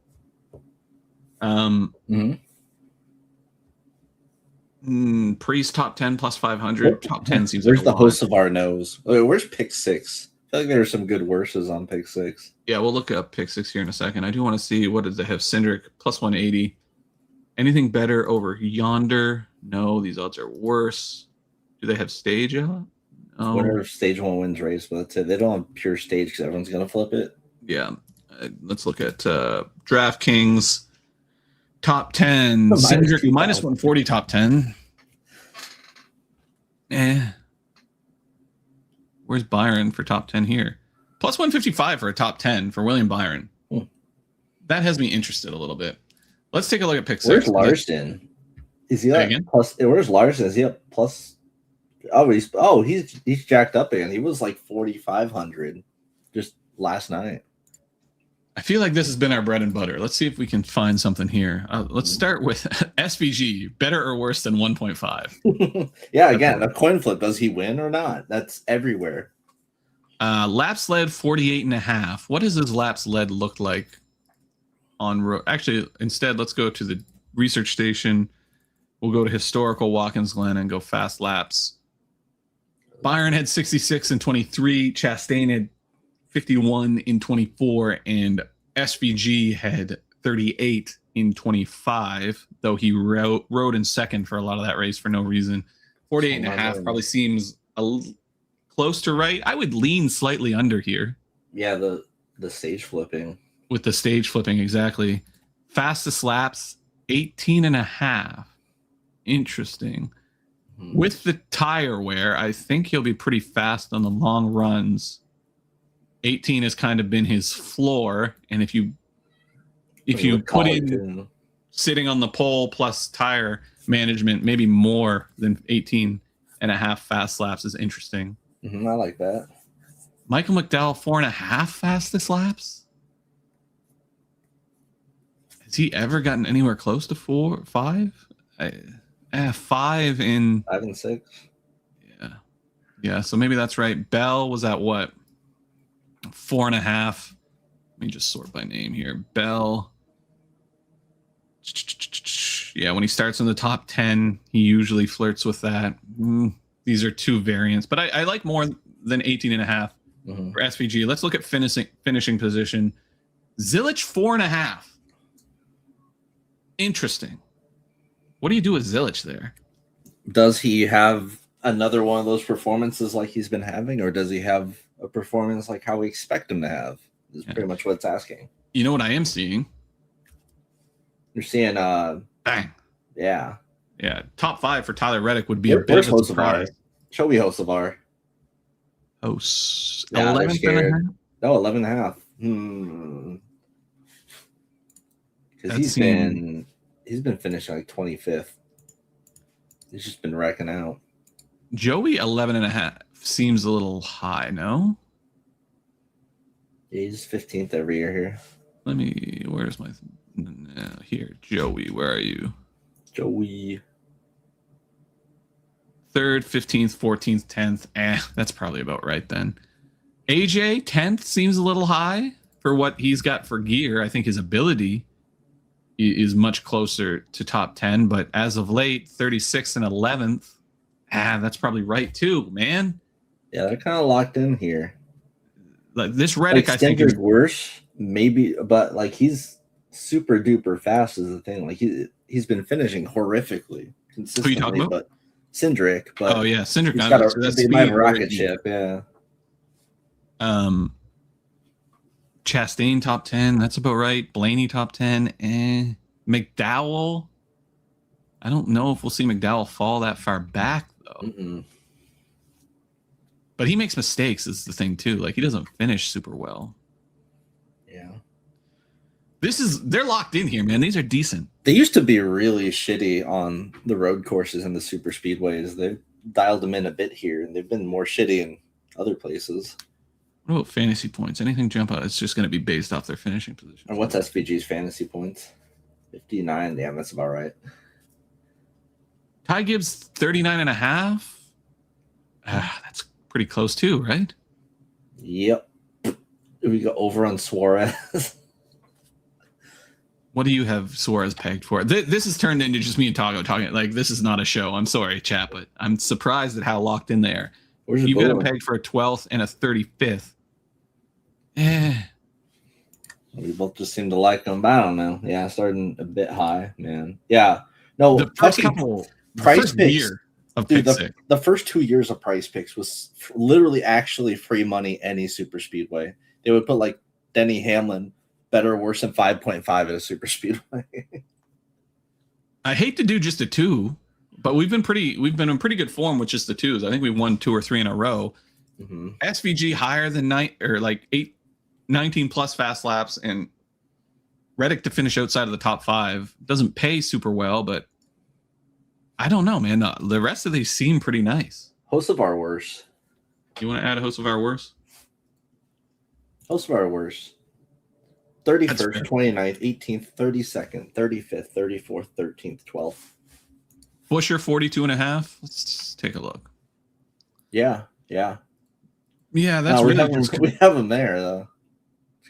Preece top 10 plus 500. Top 10 seems Where's like the host of our nose? Where's pick 6? I feel like there are some good worses on pick 6. Yeah, we'll look up pick 6 here in a second. I do want to see what does they have. Cendric plus 180. Anything better over yonder? No, these odds are worse. Do they have stage out? No. Whatever stage 1 wins race, but that's it. They don't have pure stage because everyone's gonna flip it. Yeah, let's look at DraftKings top 10. Cendric minus 140 top 10. Where's Byron for top 10 here? Plus 155 for a top 10 for William Byron. That has me interested a little bit. Let's take a look at pick 6. Where's Larson? Is he up plus? Where's Larson? Is he up plus? He's jacked up again. He was like 4,500 just last night. I feel like this has been our bread and butter. Let's see if we can find something here. Let's start with SVG. Better or worse than 1.5? Yeah, again, a coin flip. Does he win or not? That's everywhere. Laps led 48.5. What does his laps led look like on road? Actually, instead, let's go to the research station. We'll go to historical Watkins Glen and go fast laps. Byron had 66 and 23. Chastain had 51 in 24, and SVG had 38 in 25, though he rode in second for a lot of that race for no reason. 48 and a half probably seems close to right. I would lean slightly under here. Yeah, the stage flipping. With the stage flipping, exactly. Fastest laps, 18 and a half. Interesting. With the tire wear, I think he'll be pretty fast on the long runs. 18 has kind of been his floor, and if you put in sitting on the pole plus tire management, maybe more than 18 and a half fast laps is interesting. I like that. Michael McDowell, 4.5 fastest laps. Has he ever gotten anywhere close to 4, 5? 5 in 5 and 6. Yeah. So maybe that's right. Bell was at what? 4.5. Let me just sort by name here. Bell. Yeah, when he starts in the top 10, he usually flirts with that. These are two variants, but I like more than 18 and a half for SVG. Let's look at finishing position. Zilich, 4.5. Interesting. What do you do with Zilich there? Does he have another one of those performances like he's been having, or does he have a performance like how we expect him to have? Is pretty much what it's asking. You know what I am seeing? You're seeing bang. Yeah. Top 5 for Tyler Reddick would be a bit of a surprise. Show me Hocevar. Host. Yeah, 11 No, 11 and a half. Because he's been finishing like 25th. He's just been wrecking out. Joey, 11 and a half seems a little high, no? He's 15th every year here. Where's my here? Joey, where are you? Joey. 3rd, 15th, 14th, 10th. That's probably about right then. AJ, 10th seems a little high for what he's got for gear. I think his ability is much closer to top 10, but as of late, 36th and 11th. That's probably right too, man. Yeah, they're kind of locked in here. Like this Reddick, I think is worse, maybe, but like he's super duper fast is the thing. Like he's been finishing horrifically consistently. Who are you talking about? Cindric, but Cindric got a rocket ship, yeah. Chastain top 10, that's about right. Blaney top 10. McDowell, I don't know if we'll see McDowell fall that far back though. But he makes mistakes is the thing too. Like he doesn't finish super well. Yeah. They're locked in here, man. These are decent. They used to be really shitty on the road courses and the super speedways. They've dialed them in a bit here, and they've been more shitty in other places. What about fantasy points? Anything jump out? It's just going to be based off their finishing position. And what's SVG's fantasy points? 59. Yeah, that's about right. Ty Gibbs, 39 and a half. That's pretty close too, right? Yep. We go over on Suarez. What do you have Suarez pegged for? This has turned into just me and Tago talking. Like, this is not a show. I'm sorry, chat, but I'm surprised at how locked in they are. You've got him pegged for a 12th and a 35th. We both just seem to like them. But I don't know. Yeah, starting a bit high, man. Yeah. No, the first couple price picks. Year of dude, the first 2 years of price picks was literally actually free money any super speedway. They would put like Denny Hamlin better or worse than 5.5 at a super speedway. I hate to do just a 2, but we've been in pretty good form with just the 2s. I think we won 2 or 3 in a row. SVG higher than 19 plus fast laps, and Reddick to finish outside of the top 5 doesn't pay super well, but I don't know, man. The rest of these seem pretty nice. Hocevar worse. You want to add a Hocevar worse? Hocevar worse. 31st, 29th, 18th, 32nd, 35th, 34th, 13th, 12th. Busher, 42 and a half. Let's take a look. Yeah. That's really we have them there, though.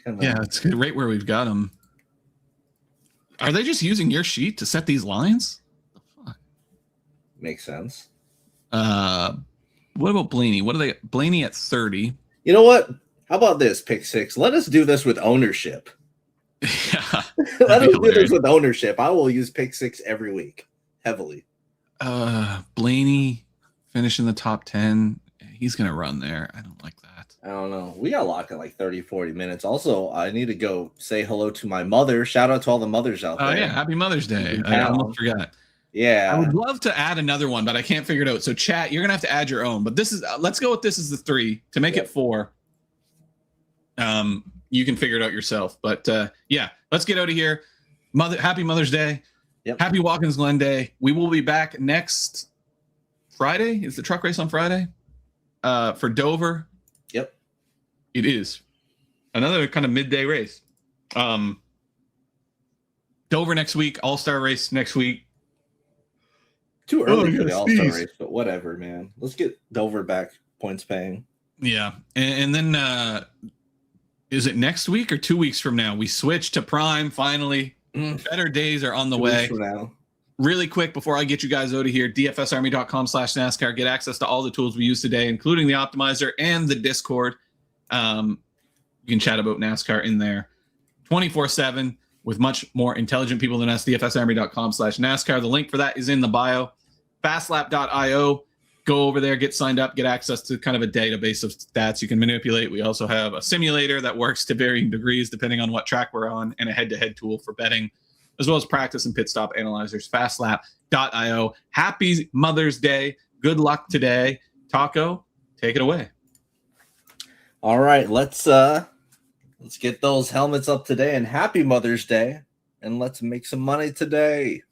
It's good. Right where we've got them. Are they just using your sheet to set these lines? The fuck? Makes sense. What about Blaney? What are they? Blaney at 30. You know what? How about this, Pick Six? Let us do this with ownership. Yeah, Let us do this with ownership. I will use Pick Six every week, heavily. Blaney finishing the top 10. He's going to run there. I don't like that. I don't know. We got locked in like 30, 40 minutes. Also, I need to go say hello to my mother. Shout out to all the mothers out there. Oh, yeah. Happy Mother's Day. I almost forgot. Yeah. I would love to add another one, but I can't figure it out. So, chat, you're going to have to add your own. But this is, let's go with this as the 3 to make it 4. You can figure it out yourself. But yeah, let's get out of here. Happy Mother's Day. Yep. Happy Watkins Glen Day. We will be back next Friday. Is the truck race on Friday? For Dover. Yep. It is. Another kind of midday race. Dover next week, All-Star race next week. Too early for the All-Star race, but whatever, man. Let's get Dover back points paying. Yeah. And then is it next week or 2 weeks from now? We switch to Prime finally. Better days are on the way. From now. Really quick before I get you guys out of here, dfsarmy.com/NASCAR. Get access to all the tools we use today, including the optimizer and the Discord. You can chat about NASCAR in there 24/7 with much more intelligent people than us. dfsarmy.com/NASCAR. The link for that is in the bio. Fastlap.io. Go over there, get signed up, get access to kind of a database of stats you can manipulate. We also have a simulator that works to varying degrees depending on what track we're on, and a head-to-head tool for betting, as well as practice and pit stop analyzers. Fastlap.io. Happy Mother's Day. Good luck today. Taco, take it away. All right, let's get those helmets up today, and happy Mother's Day, and let's make some money today.